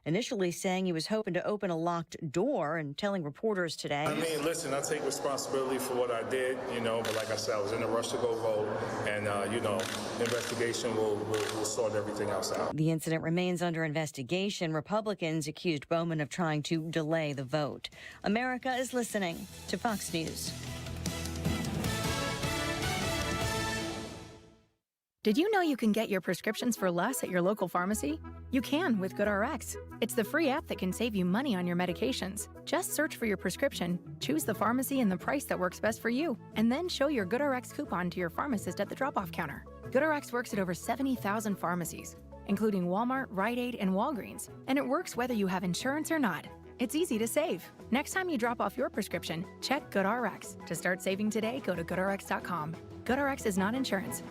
initially saying he was hoping to open a locked door and telling reporters today. I mean, listen, I take responsibility for what I did, but like I said, I was in a rush to go vote, and, investigation will sort everything else out. The incident remains under investigation. Republicans accused Bowman of trying to delay the vote. America is listening to Fox News. Did you know you can get your prescriptions for less at your local pharmacy? You can with GoodRx. It's the free app that can save you money on your medications. Just search for your prescription, choose the pharmacy and the price that works best for you, and then show your GoodRx coupon to your pharmacist at the drop-off counter. GoodRx works at over 70,000 pharmacies, including Walmart, Rite Aid, and Walgreens, and it works whether you have insurance or not. It's easy to save. Next time you drop off your prescription, check GoodRx. To start saving today, go to GoodRx.com. GoodRx is not insurance.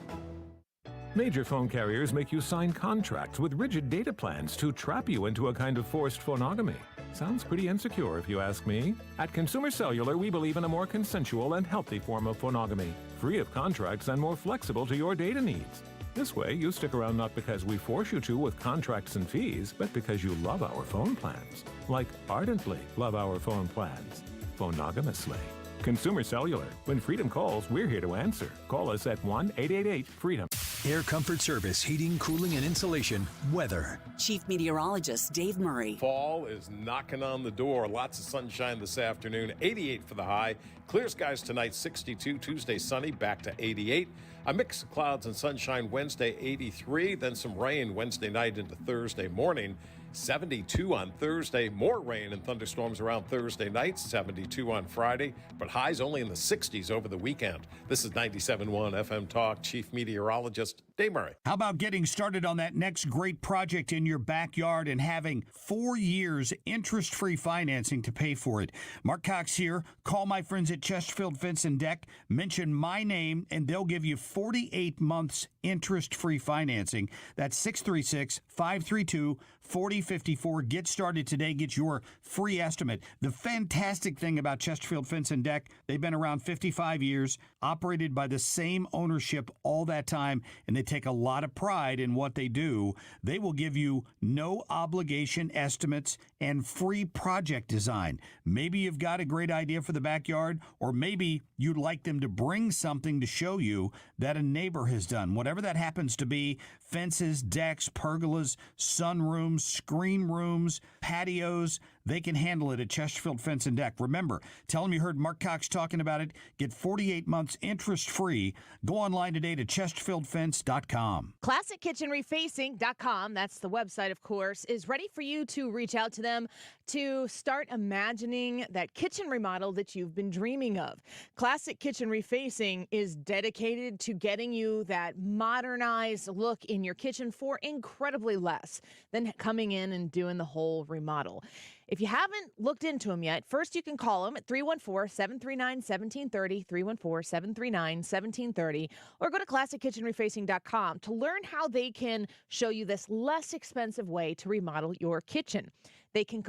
Major phone carriers make you sign contracts with rigid data plans to trap you into a kind of forced phonogamy. Sounds pretty insecure if you ask me. At Consumer Cellular, we believe in a more consensual and healthy form of phonogamy, free of contracts and more flexible to your data needs. This way, you stick around not because we force you to with contracts and fees, but because you love our phone plans. Like ardently love our phone plans. Phonogamously. Consumer Cellular. When freedom calls, we're here to answer. Call us at 1-888-FREEDOM. Air Comfort Service, heating, cooling, and insulation. Weather. Chief Meteorologist Dave Murray. Fall is knocking on the door. Lots of sunshine this afternoon. 88 for the high. Clear skies tonight, 62. Tuesday, sunny, back to 88. A mix of clouds and sunshine Wednesday, 83. Then some rain Wednesday night into Thursday morning. 72 on Thursday. More rain and thunderstorms around Thursday night. 72 on Friday. But highs only in the 60s over the weekend. This is 97.1 FM Talk. Chief Meteorologist Dave Murray. How about getting started on that next great project in your backyard and having 4 years interest-free financing to pay for it? Mark Cox here. Call my friends at Chesterfield Fence and Deck. Mention my name, and they'll give you 48 months interest-free financing. That's 636-532-4054. Get started today. Get your free estimate. The fantastic thing about Chesterfield Fence and Deck, they've been around 55 years, operated by the same ownership all that time, and they take a lot of pride in what they do. They will give you no obligation estimates and free project design. Maybe you've got a great idea for the backyard, or maybe you'd like them to bring something to show you that a neighbor has done. Whatever that happens to be, fences, decks, pergolas, sunrooms, screen rooms, patios, they can handle it at Chesterfield Fence and Deck. Remember, tell them you heard Mark Cox talking about it. Get 48 months interest-free. Go online today to chesterfieldfence.com. ClassicKitchenRefacing.com, that's the website, of course, is ready for you to reach out to them to start imagining that kitchen remodel that you've been dreaming of. Classic Kitchen Refacing is dedicated to getting you that modernized look in your kitchen for incredibly less than coming in and doing the whole remodel. If you haven't looked into them yet, first you can call them at 314-739-1730, 314-739-1730, or go to ClassicKitchenRefacing.com to learn how they can show you this less expensive way to remodel your kitchen. They can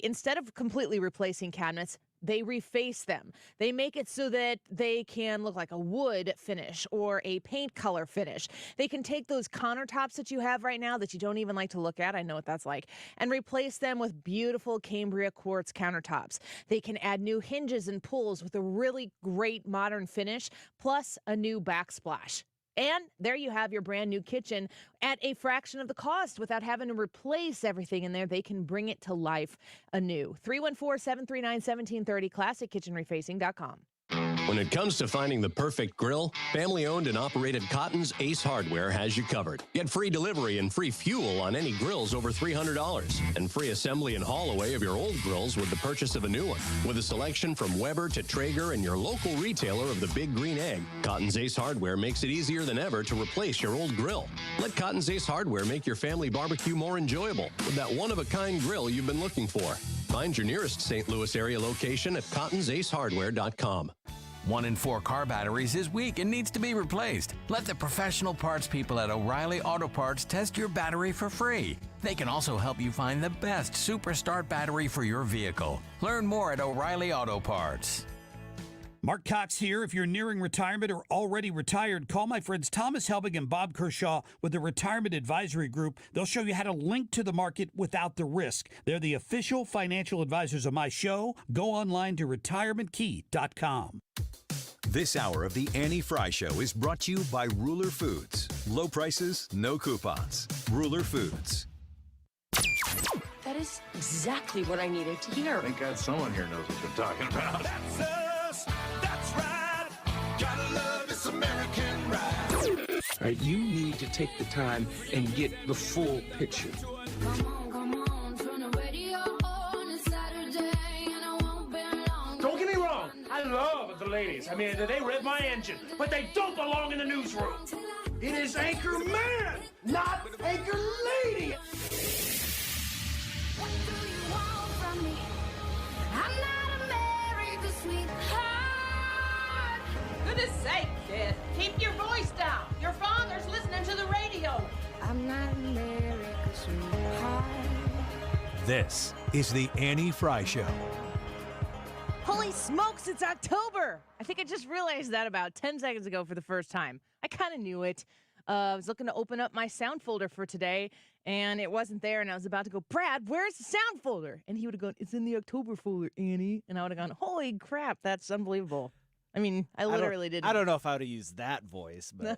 instead of completely replacing cabinets, they reface them. They make it so that they can look like a wood finish or a paint color finish. They can take those countertops that you have right now that you don't even like to look at, I know what that's like, and replace them with beautiful Cambria quartz countertops. They can add new hinges and pulls with a really great modern finish, plus a new backsplash. And there you have your brand new kitchen at a fraction of the cost without having to replace everything in there. They can bring it to life anew. 314-739-1730, ClassicKitchenRefacing.com. When it comes to finding the perfect grill, family-owned and operated Cotton's Ace Hardware has you covered. Get free delivery and free fuel on any grills over $300, and free assembly and haul away of your old grills with the purchase of a new one. With a selection from Weber to Traeger and your local retailer of the Big Green Egg, Cotton's Ace Hardware makes it easier than ever to replace your old grill. Let Cotton's Ace Hardware make your family barbecue more enjoyable with that one-of-a-kind grill you've been looking for. Find your nearest St. Louis area location at cottonsace.hardware.com. 1 in 4 car batteries is weak and needs to be replaced. Let the professional parts people at O'Reilly Auto Parts test your battery for free. They can also help you find the best Super Start battery for your vehicle. Learn more at O'Reilly Auto Parts. Mark Cox here. If you're nearing retirement or already retired, call my friends Thomas Helbig and Bob Kershaw with the Retirement Advisory Group. They'll show you how to link to the market without the risk. They're the official financial advisors of my show. Go online to retirementkey.com. This hour of the Annie Frey Show is brought to you by Ruler Foods. Low prices, no coupons. Ruler Foods. That is exactly what I needed to hear. Thank God someone here knows what they're talking about. That's us. That's right. Gotta love this American ride. All right, you need to take the time and get the full picture. Come on, turn the radio on. It's Saturday and I won't be long. Don't get me wrong. I love the ladies. I mean, they rev my engine, but they don't belong in the newsroom. It is Anchor Man, not Anchor Lady. What do you want from me? I'm not America's sweetheart. Goodness sake, kid. Keep your voice down. Your father's listening to the radio. I'm not America's sweetheart. This is the Annie Frey Show. Holy smokes, it's October. I think I just realized that about 10 seconds ago for the first time. I kind of knew it. I was looking to open up my sound folder for today, and it wasn't there, and I was about to go, Brad, where's the sound folder? And he would have gone, it's in the October folder, Annie. And I would have gone, holy crap, that's unbelievable. I mean, I literally didn't. I don't know if I would have used that voice, but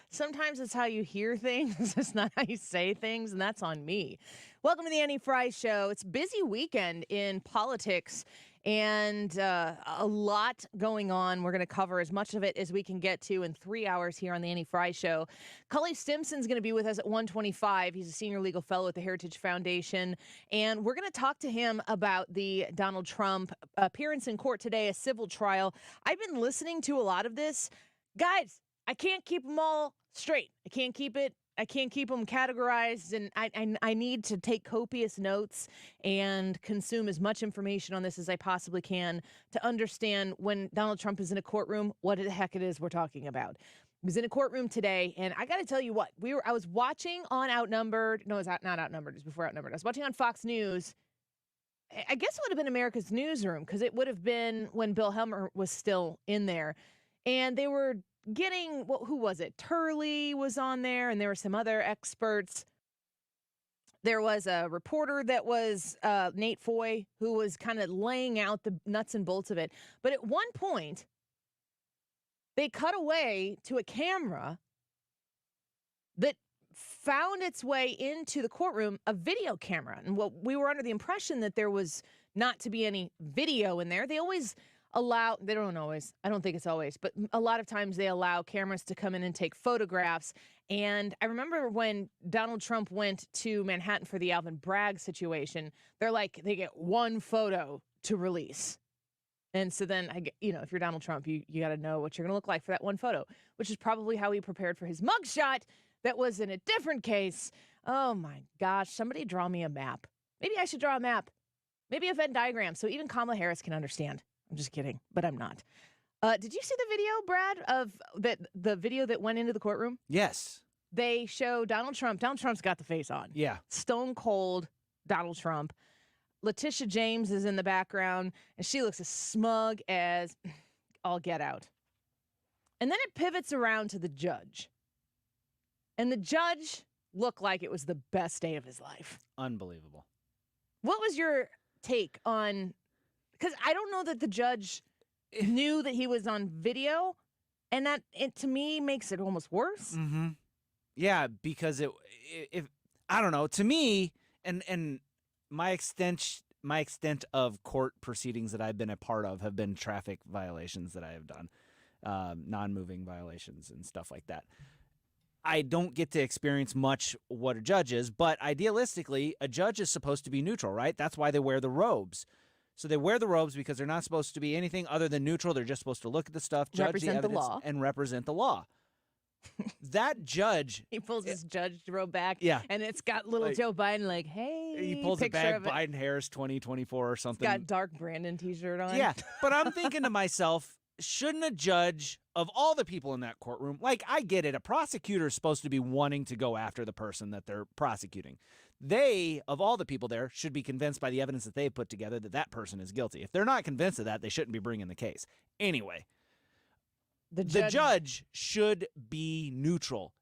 sometimes it's how you hear things. It's not how you say things, and that's on me. Welcome to the Annie Frey Show. It's a busy weekend in politics and a lot going on. We're going to cover as much of it as we can get to in 3 hours here on the Annie Frey Show. Cully Stimson's going to be with us at 1:25. He's a senior legal fellow at the Heritage Foundation, and we're going to talk to him about the Donald Trump appearance in court today, a civil trial. I've been listening to a lot of this. Guys, I can't keep them all straight. I can't keep them categorized, and I need to take copious notes and consume as much information on this as I possibly can to understand when Donald Trump is in a courtroom, what the heck it is we're talking about. He was in a courtroom today, and I got to tell you what, I was watching on Outnumbered. No, it's not Outnumbered. It was before Outnumbered. I was watching on Fox News. I guess it would have been America's Newsroom, because it would have been when Bill Helmer was still in there. And they were getting, who was it? Turley was on there, and there were some other experts. There was a reporter that was Nate Foy, who was kind of laying out the nuts and bolts of it. But at one point, they cut away to a camera that found its way into the courtroom, a video camera. And we were under the impression that there was not to be any video in there. They always they don't always, I don't think it's always, but a lot of times they allow cameras to come in and take photographs. And I remember when Donald Trump went to Manhattan for the Alvin Bragg situation, they get one photo to release. And so then, if you're Donald Trump, you got to know what you're going to look like for that one photo, which is probably how he prepared for his mugshot that was in a different case. Oh my gosh, somebody draw me a map. Maybe I should draw a map. Maybe a Venn diagram so even Kamala Harris can understand. I'm just kidding, but I'm not. Did you see the video, Brad, of the video that went into the courtroom? Yes. They show Donald Trump. Donald Trump's got the face on. Yeah. Stone cold Donald Trump. Letitia James is in the background, and she looks as smug as all get out. And then it pivots around to the judge. And the judge looked like it was the best day of his life. Unbelievable. What was your take on... Because I don't know that the judge knew that he was on video, and that, to me, makes it almost worse. Mm-hmm. Yeah, because I don't know, to me, and my extent of court proceedings that I've been a part of have been traffic violations that I have done, non-moving violations and stuff like that. I don't get to experience much what a judge is, but idealistically, a judge is supposed to be neutral, right? That's why they wear the robes. So they wear the robes because they're not supposed to be anything other than neutral. They're just supposed to look at the stuff, judge the evidence, and represent the law. That judge... He pulls his judge robe back, yeah, and it's got little Joe Biden hey, he pulls it back, Biden Harris 2024 or something. He's got dark Brandon t-shirt on. Yeah, but I'm thinking to myself, shouldn't a judge, of all the people in that courtroom, like, I get it, a prosecutor is supposed to be wanting to go after the person that they're prosecuting. They, of all the people there, should be convinced by the evidence that they put together that that person is guilty. If they're not convinced of that, they shouldn't be bringing the case. Anyway, the judge should be neutral.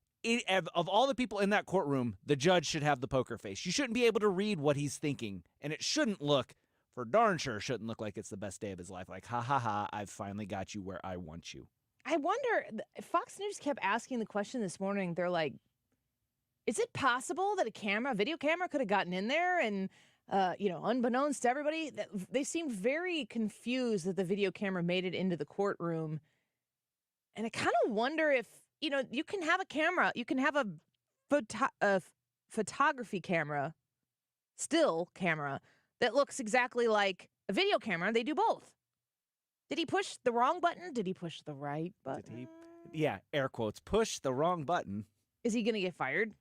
Of all the people in that courtroom, the judge should have the poker face. You shouldn't be able to read what he's thinking, and it shouldn't look, for darn sure, shouldn't look like it's the best day of his life. Like, ha ha ha, I've finally got you where I want you. I wonder, Fox News kept asking the question this morning. They're like, is it possible that a video camera could have gotten in there and, unbeknownst to everybody, they seemed very confused that the video camera made it into the courtroom. And I kind of wonder if, you can have a camera, you can have a photography camera, still camera, that looks exactly like a video camera. They do both. Did he push the wrong button? Did he push the right button? Yeah, air quotes, push the wrong button. Is he going to get fired?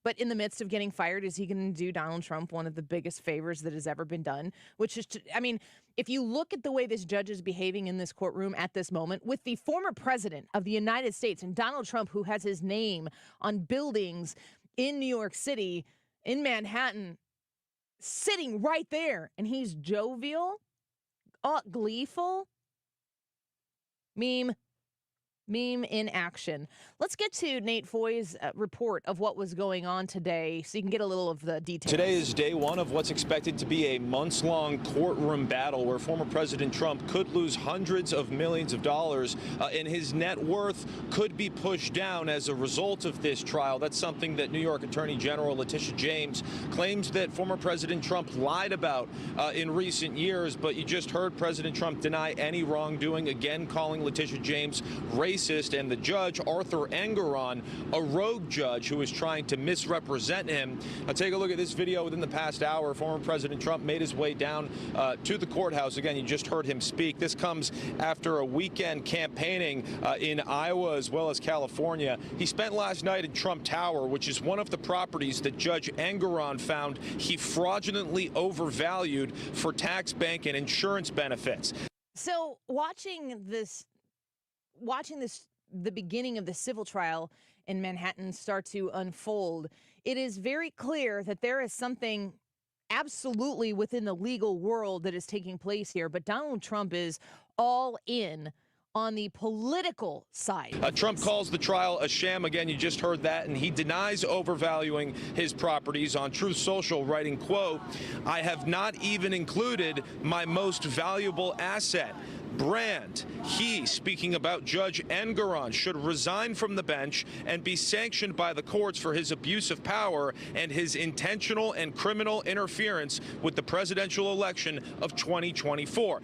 But in the midst of getting fired, is he going to do Donald Trump one of the biggest favors that has ever been done? Which is, if you look at the way this judge is behaving in this courtroom at this moment, with the former president of the United States and Donald Trump, who has his name on buildings in New York City, in Manhattan, sitting right there, and he's jovial, gleeful, meme in action. Let's get to Nate Foy's report of what was going on today so you can get a little of the details. Today is day one of what's expected to be a months-long courtroom battle where former President Trump could lose hundreds of millions of dollars and his net worth could be pushed down as a result of this trial. That's something that New York Attorney General Letitia James claims that former President Trump lied about in recent years, but you just heard President Trump deny any wrongdoing, again calling Letitia James racist, and the judge, Arthur Engoron, a rogue judge who is trying to misrepresent him. Now take a look at this video. Within the past hour, former President Trump made his way down to the courthouse. Again, you just heard him speak. This comes after a weekend campaigning in Iowa as well as California. He spent last night in Trump Tower, which is one of the properties that Judge Engoron found he fraudulently overvalued for tax, bank, and insurance benefits. So watching the beginning of the civil trial in Manhattan start to unfold, it is very clear that there is something absolutely within the legal world that is taking place here. But Donald Trump is all in on the political side. Trump calls the trial a sham. Again, you just heard that, and he denies overvaluing his properties on Truth Social, writing, quote, "I have not even included my most valuable asset, brand. He, speaking about Judge Engoron, should resign from the bench and be sanctioned by the courts for his abuse of power and his intentional and criminal interference with the presidential election of 2024.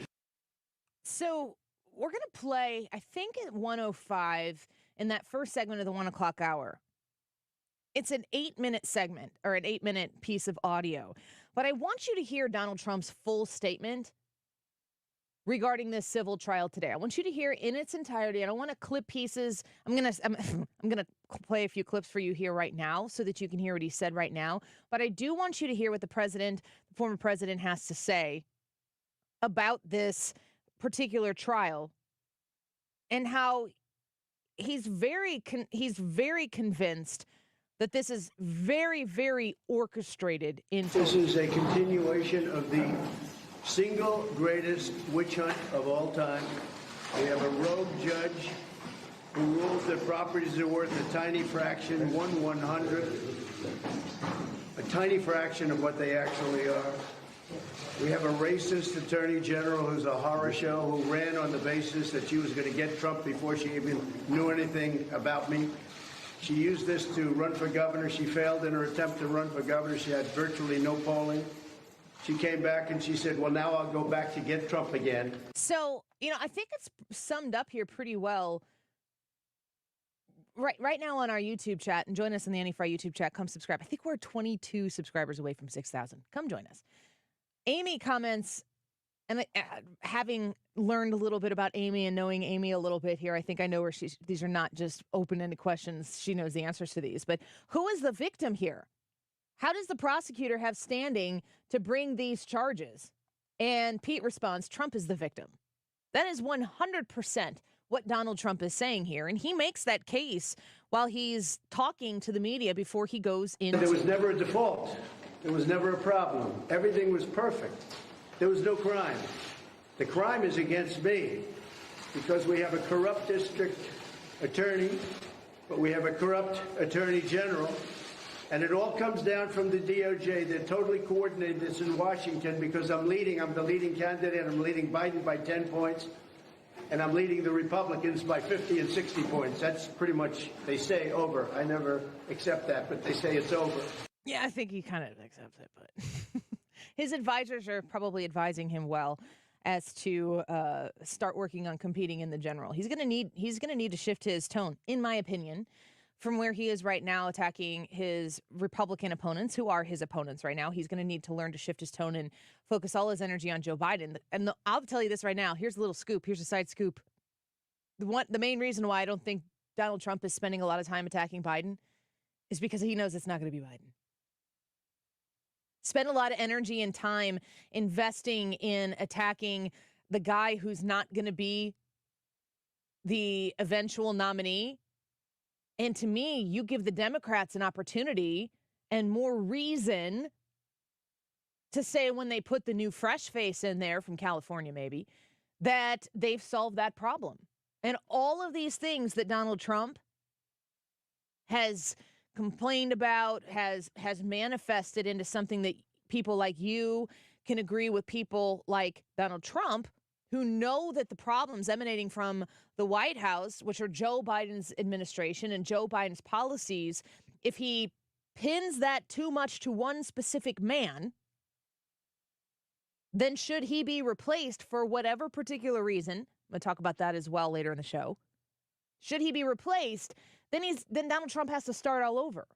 So we're going to play, I think at 1:05 in that first segment of the 1 o'clock hour. It's an 8-minute segment or an 8-minute piece of audio. But I want you to hear Donald Trump's full statement regarding this civil trial today. I want you to hear in its entirety. I don't want to clip pieces. I'm gonna play a few clips for you here right now so that you can hear what he said right now. But I do want you to hear what the former president has to say about this particular trial and how he's very convinced that this is very, very orchestrated into. This is a continuation of the single greatest witch hunt of all time. We have a rogue judge who rules that properties are worth a tiny fraction, 1/100th, a tiny fraction of what they actually are. We have a racist attorney general who's a horror show, who ran on the basis that she was going to get Trump before she even knew anything about me. She used this to run for governor. She failed in her attempt to run for governor. She had virtually no polling. She came back and she said, well, now I'll go back to get Trump again. So, I think it's summed up here pretty well. Right now on our YouTube chat, and join us in the Annie Frey YouTube chat. Come subscribe. I think we're 22 subscribers away from 6,000. Come join us. Amy comments, and having learned a little bit about Amy and knowing Amy a little bit here, I think I know where these are not just open-ended questions. She knows the answers to these. But who is the victim here? How does the prosecutor have standing to bring these charges? And Pete responds, Trump is the victim. That is 100% what Donald Trump is saying here. And he makes that case while he's talking to the media before he goes into... There was never a default. There was never a problem. Everything was perfect. There was no crime. The crime is against me because we have a corrupt district attorney, but we have a corrupt attorney general. And it all comes down from the DOJ. They're totally coordinated this in Washington because I'm the leading candidate. I'm leading Biden by 10 points. And I'm leading the Republicans by 50 and 60 points. That's pretty much, they say, over. I never accept that, but they say it's over. Yeah, I think he kind of accepts it, but his advisors are probably advising him well as to start working on competing in the general. He's going to need to shift his tone, in my opinion, from where he is right now attacking his Republican opponents, who are his opponents right now. He's going to need to learn to shift his tone and focus all his energy on Joe Biden. And I'll tell you this right now. Here's a little scoop. Here's a side scoop. The main reason why I don't think Donald Trump is spending a lot of time attacking Biden is because he knows it's not going to be Biden. Spend a lot of energy and time investing in attacking the guy who's not going to be the eventual nominee. And to me, you give the Democrats an opportunity and more reason to say when they put the new fresh face in there from California, maybe, that they've solved that problem. And all of these things that Donald Trump has complained about, has manifested into something that people like you can agree with people like Donald Trump, who know that the problems emanating from the White House, which are Joe Biden's administration and Joe Biden's policies, if he pins that too much to one specific man, then should he be replaced for whatever particular reason, I'm going to talk about that as well later in the show, should he be replaced, then Donald Trump has to start all over.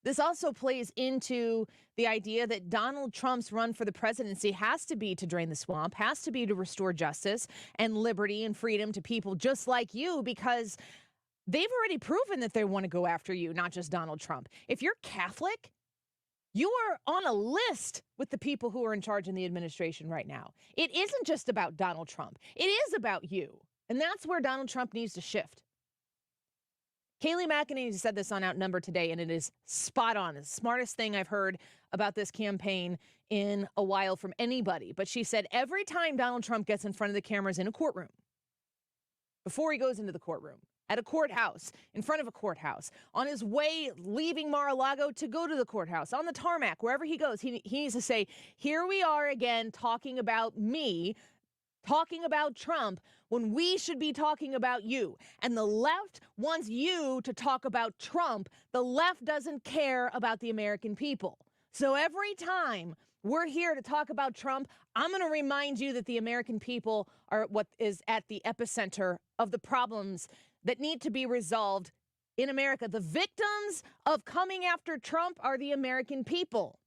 This also plays into the idea that Donald Trump's run for the presidency has to be to drain the swamp, has to be to restore justice and liberty and freedom to people just like you, because they've already proven that they want to go after you, not just Donald Trump. If you're Catholic, you are on a list with the people who are in charge in the administration right now. It isn't just about Donald Trump. It is about you. And that's where Donald Trump needs to shift. Kayleigh McEnany said this on Outnumbered today, and it is spot on. It's the smartest thing I've heard about this campaign in a while from anybody. But she said every time Donald Trump gets in front of the cameras in a courtroom, before he goes into the courtroom, at a courthouse, in front of a courthouse, on his way leaving Mar-a-Lago to go to the courthouse, on the tarmac, wherever he goes, he needs to say, here we are again talking about me, talking about Trump, when we should be talking about you. And the left wants you to talk about Trump. The left doesn't care about the American people. So every time we're here to talk about Trump, I'm going to remind you that the American people are what is at the epicenter of the problems that need to be resolved in America. The victims of coming after Trump are the American people.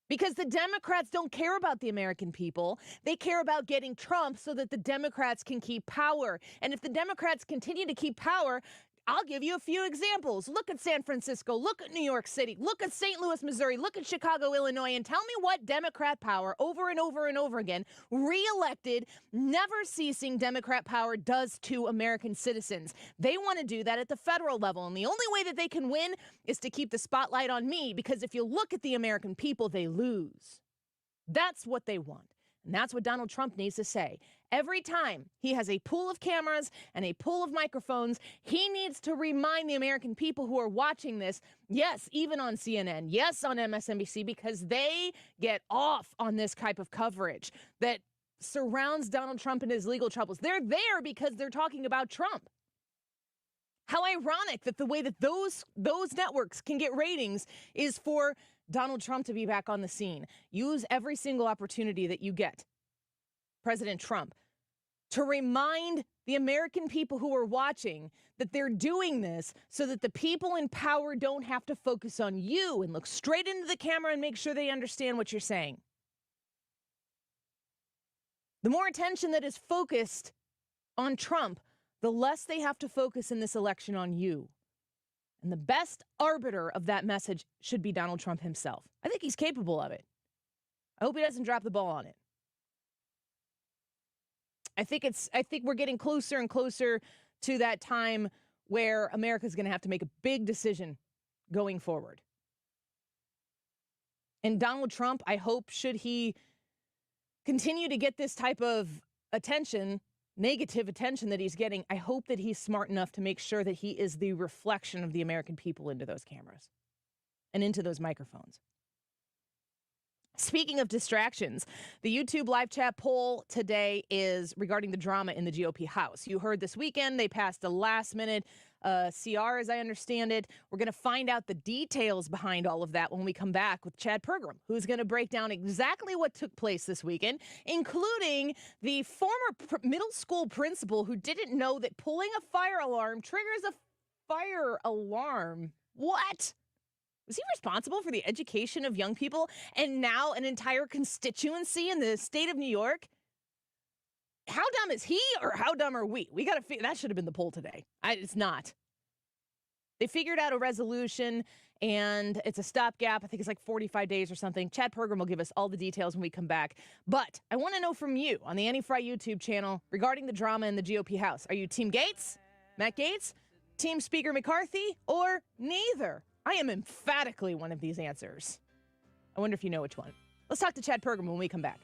Because the Democrats don't care about the American people. They care about getting Trump so that the Democrats can keep power. And if the Democrats continue to keep power, I'll give you a few examples. Look at San Francisco. Look at New York City. Look at St. Louis, Missouri. Look at Chicago, Illinois. And tell me what Democrat power over and over and over again, reelected, never ceasing Democrat power does to American citizens. They want to do that at the federal level. And the only way that they can win is to keep the spotlight on me, because if you look at the American people, they lose. That's what they want. And that's what Donald Trump needs to say. Every time he has a pool of cameras and a pool of microphones, he needs to remind the American people who are watching this, yes, even on CNN, yes, on MSNBC, because they get off on this type of coverage that surrounds Donald Trump and his legal troubles. They're there because they're talking about Trump. How ironic that the way that those networks can get ratings is for Donald Trump to be back on the scene. Use every single opportunity that you get, President Trump, to remind the American people who are watching that they're doing this so that the people in power don't have to focus on you, and look straight into the camera and make sure they understand what you're saying. The more attention that is focused on Trump, the less they have to focus in this election on you. And the best arbiter of that message should be Donald Trump himself. I think he's capable of it. I hope he doesn't drop the ball on it. I think we're getting closer and closer to that time where America's going to have to make a big decision going forward. And Donald Trump, I hope, should he continue to get this type of attention, negative attention that he's getting, I hope that he's smart enough to make sure that he is the reflection of the American people into those cameras and into those microphones. Speaking of distractions, the YouTube live chat poll today is regarding the drama in the GOP House. You heard this weekend they passed a last-minute CR, as I understand it. We're going to find out the details behind all of that when we come back with Chad Pergram, who's going to break down exactly what took place this weekend, including the former middle school principal who didn't know that pulling a fire alarm triggers a fire alarm. What? Was he responsible for the education of young people and now an entire constituency in the state of New York? How dumb is he or how dumb are we? We got to figure that should have been the poll today. It's not. They figured out a resolution and it's a stopgap. I think it's like 45 days or something. Chad Pergram will give us all the details when we come back. But I want to know from you on the Annie Frey YouTube channel regarding the drama in the GOP House. Are you Team Gaetz, Matt Gaetz, Team Speaker McCarthy, or neither? I am emphatically one of these answers. I wonder if you know which one. Let's talk to Chad Pergram when we come back.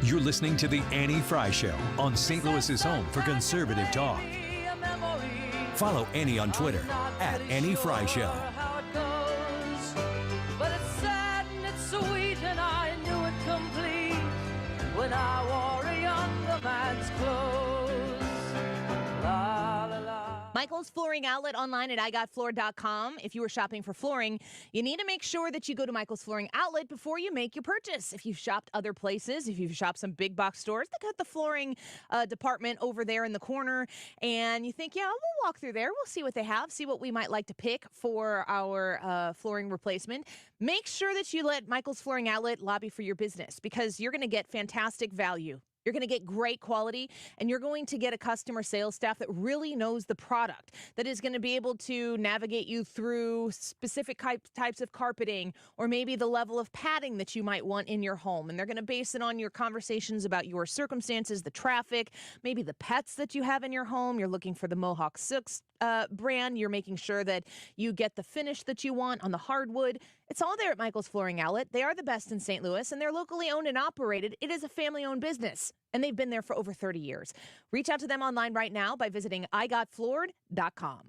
You're listening to The Annie Frey Show on St. Louis's home for conservative talk. Follow Annie on Twitter at Annie Frey Show. But it's sad and it's sweet, and I knew it complete when I wore a younger man's clothes. La, la, la. Michael's Flooring Outlet online at igotfloor.com. If you were shopping for flooring, you need to make sure that you go to Michael's Flooring Outlet before you make your purchase. If you've shopped other places, if you've shopped some big box stores, they got the flooring department over there in the corner, and you think, yeah, we'll walk through there. We'll see what they have, see what we might like to pick for our flooring replacement. Make sure that you let Michael's Flooring Outlet lobby for your business because you're going to get fantastic value. You're going to get great quality, and you're going to get a customer sales staff that really knows the product, that is going to be able to navigate you through specific types of carpeting or maybe the level of padding that you might want in your home. And they're going to base it on your conversations about your circumstances, the traffic, maybe the pets that you have in your home. You're looking for the Mohawk Silks brand. You're making sure that you get the finish that you want on the hardwood. It's all there at Michael's Flooring Outlet. They are the best in St. Louis, and they're locally owned and operated. It is a family-owned business, and they've been there for over 30 years. Reach out to them online right now by visiting igotfloored.com.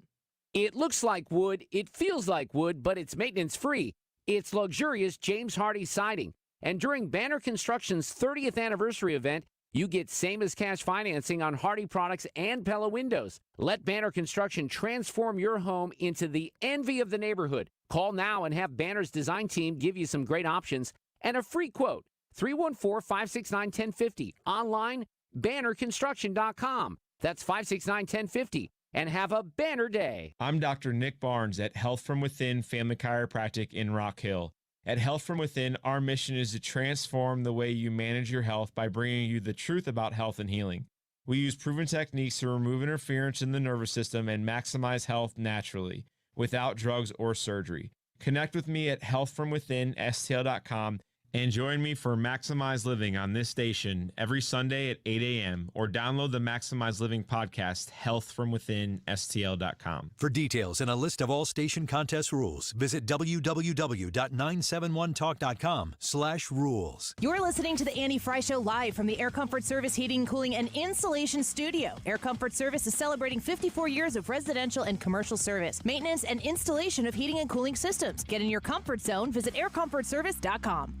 It looks like wood, it feels like wood, but it's maintenance-free. It's luxurious James Hardie siding. And during Banner Construction's 30th anniversary event, you get same-as-cash financing on Hardie products and Pella windows. Let Banner Construction transform your home into the envy of the neighborhood. Call now and have Banner's design team give you some great options and a free quote. 314-569-1050. Online, bannerconstruction.com. That's 569-1050. And have a banner day. I'm Dr. Nick Barnes at Health From Within Family Chiropractic in Rock Hill. At Health From Within, our mission is to transform the way you manage your health by bringing you the truth about health and healing. We use proven techniques to remove interference in the nervous system and maximize health naturally, without drugs or surgery. Connect with me at healthfromwithinstl.com and join me for Maximize Living on this station every Sunday at 8 a.m. or download the Maximize Living podcast, healthfromwithinstl.com. For details and a list of all station contest rules, visit www.971talk.com/rules. You're listening to the Annie Frey Show live from the Air Comfort Service Heating, Cooling, and Insulation Studio. Air Comfort Service is celebrating 54 years of residential and commercial service, maintenance, and installation of heating and cooling systems. Get in your comfort zone. Visit aircomfortservice.com.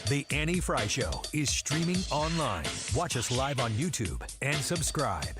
The Annie Frey Show is streaming online. Watch us live on YouTube and subscribe.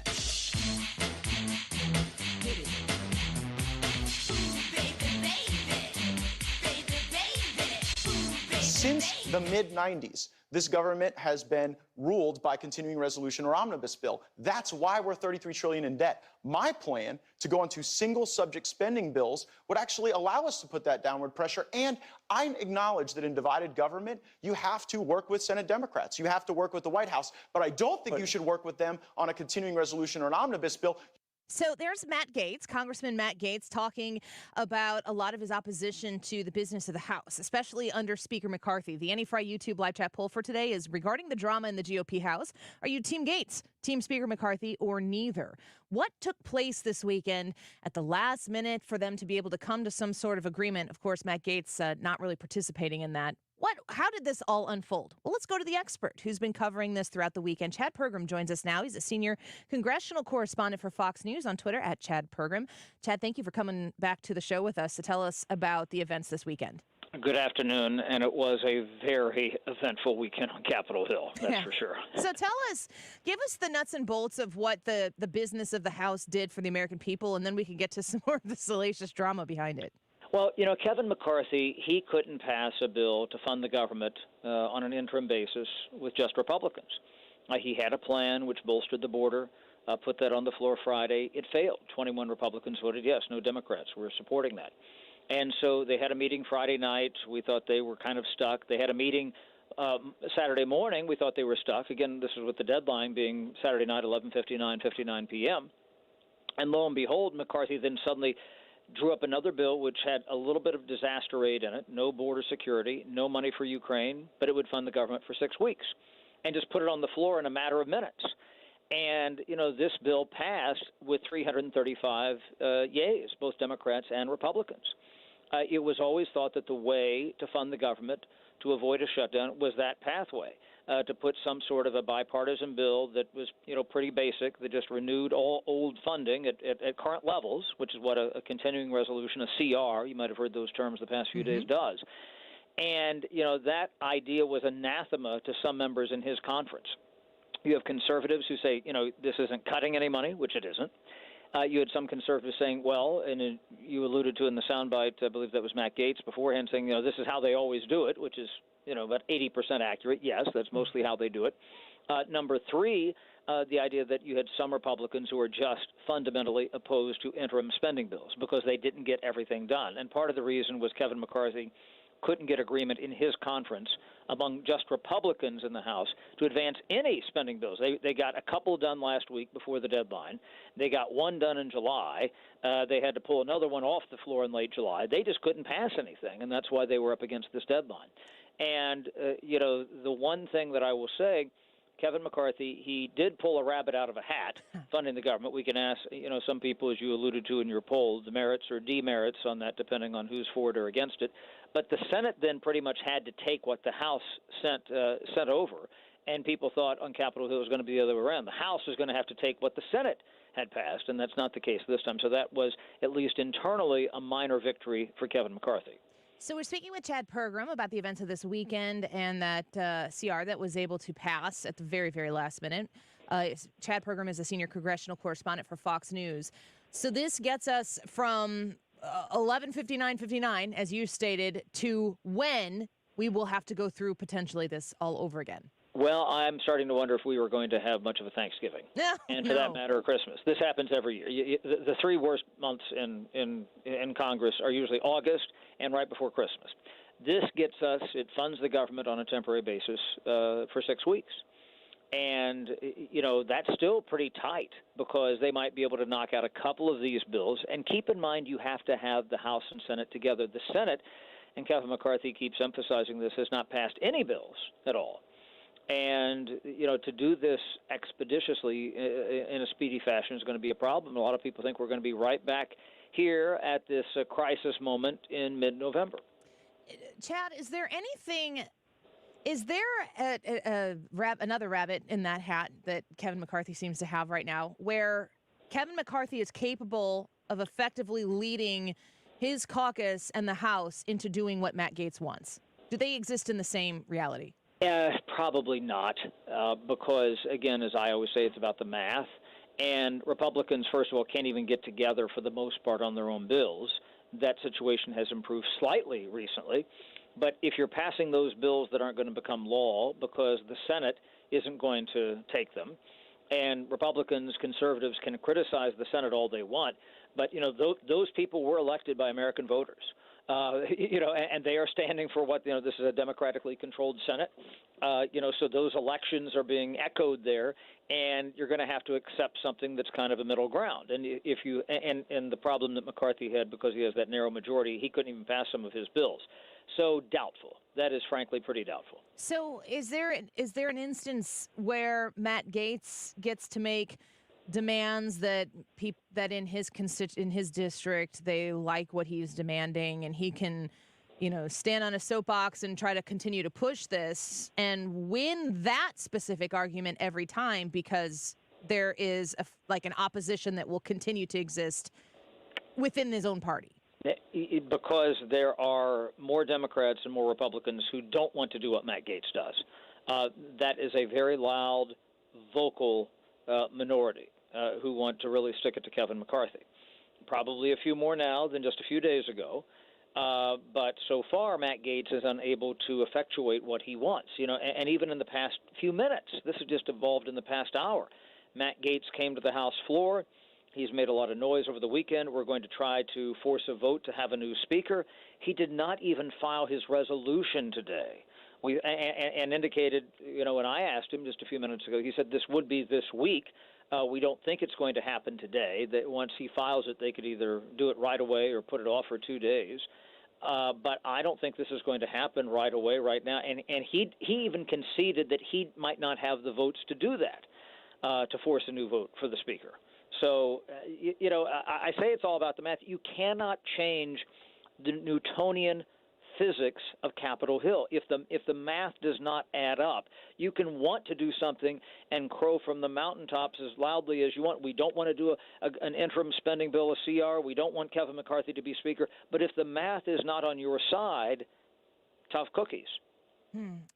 Since the mid-90s, this government has been ruled by continuing resolution or omnibus bill. That's why we're $33 trillion in debt. My plan to go into single subject spending bills would actually allow us to put that downward pressure. And I acknowledge that in divided government, you have to work with Senate Democrats. You have to work with the White House. But I don't think you should work with them on a continuing resolution or an omnibus bill. So there's Matt Gaetz, Congressman Matt Gaetz, talking about a lot of his opposition to the business of the House, especially under Speaker McCarthy. The Annie Frey YouTube live chat poll for today is regarding the drama in the GOP House. Are you Team Gaetz, Team Speaker McCarthy, or neither? What took place this weekend at the last minute for them to be able to come to some sort of agreement? Of course, Matt Gaetz not really participating in that. How did this all unfold? Well, let's go to the expert who's been covering this throughout the weekend. Chad Pergram joins us now. He's a senior congressional correspondent for Fox News on Twitter at Chad Pergram. Chad, thank you for coming back to the show with us to tell us about the events this weekend. Good afternoon, and it was a very eventful weekend on Capitol Hill, that's for sure. So give us the nuts and bolts of what the business of the House did for the American people, and then we can get to some more of the salacious drama behind it. Well, you know, Kevin McCarthy, he couldn't pass a bill to fund the government on an interim basis with just Republicans. He had a plan which bolstered the border, put that on the floor Friday. It failed. 21 Republicans voted yes. No Democrats were supporting that. And so they had a meeting Friday night. We thought they were kind of stuck. They had a meeting Saturday morning. We thought they were stuck. Again, this is with the deadline being Saturday night, 11:59 p.m. And lo and behold, McCarthy then suddenly drew up another bill which had a little bit of disaster aid in it, no border security, no money for Ukraine, but it would fund the government for 6 weeks, and just put it on the floor in a matter of minutes. And, you know, this bill passed with 335 yeas, both Democrats and Republicans. It was always thought that the way to fund the government to avoid a shutdown was that pathway, to put some sort of a bipartisan bill that was, you know, pretty basic, that just renewed all old funding at current levels, which is what a continuing resolution, a CR, you might have heard those terms the past few days, does. And, you know, that idea was anathema to some members in his conference. You have conservatives who say, you know, this isn't cutting any money, which it isn't. You had some conservatives saying, well, and you alluded to in the soundbite, I believe that was Matt Gaetz beforehand, saying, you know, this is how they always do it, which is, you know, about 80% accurate. Yes, that's mostly how they do it. Number three, the idea that you had some Republicans who were just fundamentally opposed to interim spending bills because they didn't get everything done. And part of the reason was Kevin McCarthy couldn't get agreement in his conference among just Republicans in the House to advance any spending bills. They got a couple done last week before the deadline. They got one done in July. They had to pull another one off the floor in late July. They just couldn't pass anything, and that's why they were up against this deadline. And, you know, the one thing that I will say, Kevin McCarthy, he did pull a rabbit out of a hat funding the government. We can ask, you know, some people, as you alluded to in your poll, the merits or demerits on that, depending on who's for it or against it. But the Senate then pretty much had to take what the House sent over, and people thought on Capitol Hill it was going to be the other way around. The House was going to have to take what the Senate had passed, and that's not the case this time. So that was, at least internally, a minor victory for Kevin McCarthy. So we're speaking with Chad Pergram about the events of this weekend and that CR that was able to pass at the very, very last minute. Chad Pergram is a senior congressional correspondent for Fox News. So this gets us from 11:59, as you stated, to when we will have to go through potentially this all over again. Well, I'm starting to wonder if we were going to have much of a Thanksgiving, and for that matter, Christmas. This happens every year. The three worst months in Congress are usually August and right before Christmas. This gets us, it funds the government on a temporary basis for 6 weeks. And, you know, that's still pretty tight because they might be able to knock out a couple of these bills. And keep in mind, you have to have the House and Senate together. The Senate, and Kevin McCarthy keeps emphasizing this, has not passed any bills at all. And, you know, to do this expeditiously in a speedy fashion is going to be a problem. A lot of people think we're going to be right back here at this crisis moment in mid-November. Chad, is there anything... Is there another rabbit in that hat that Kevin McCarthy seems to have right now, where Kevin McCarthy is capable of effectively leading his caucus and the House into doing what Matt Gaetz wants? Do they exist in the same reality? Probably not, because, again, as I always say, it's about the math. And Republicans, first of all, can't even get together for the most part on their own bills. That situation has improved slightly recently. But if you're passing those bills that aren't going to become law because the Senate isn't going to take them, and Republicans, conservatives can criticize the Senate all they want, but, you know, those people were elected by American voters. And they are standing for what, this is a democratically controlled Senate, so those elections are being echoed there, and you're going to have to accept something that's kind of a middle ground. And and the problem that McCarthy had, because he has that narrow majority, he couldn't even pass some of his bills. So doubtful. That is frankly pretty doubtful. So is there an instance where Matt Gaetz gets to make demands that in his district they like what he's demanding, and he can, stand on a soapbox and try to continue to push this and win that specific argument every time because there is an opposition that will continue to exist within his own party? Because there are more Democrats and more Republicans who don't want to do what Matt Gaetz does. That is a very loud, vocal minority who want to really stick it to Kevin McCarthy. Probably a few more now than just a few days ago. But so far, Matt Gaetz is unable to effectuate what he wants. And even in the past few minutes, this has just evolved in the past hour. Matt Gaetz came to the House floor. He's made a lot of noise over the weekend. We're going to try to force a vote to have a new speaker. He did not even file his resolution today. And indicated, when I asked him just a few minutes ago, he said this would be this week. We don't think it's going to happen today. That once he files it, they could either do it right away or put it off for 2 days. But I don't think this is going to happen right away, right now. And he even conceded that he might not have the votes to do that, to force a new vote for the speaker. So, I say it's all about the math. You cannot change the Newtonian physics of Capitol Hill. If the math does not add up, you can want to do something and crow from the mountaintops as loudly as you want. We don't want to do an interim spending bill, a CR. We don't want Kevin McCarthy to be speaker. But if the math is not on your side, tough cookies.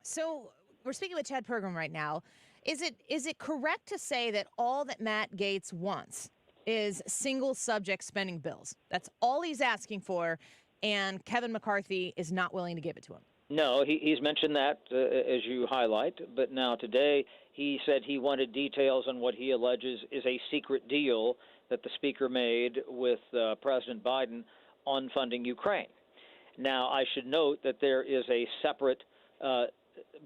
So we're speaking with Chad Pergram right now. Is it correct to say that all that Matt Gaetz wants is single subject spending bills? That's all he's asking for, and Kevin McCarthy is not willing to give it to him? No, he's mentioned that, as you highlight, but now today he said he wanted details on what he alleges is a secret deal that the speaker made with President Biden on funding Ukraine. Now, I should note that there is a separate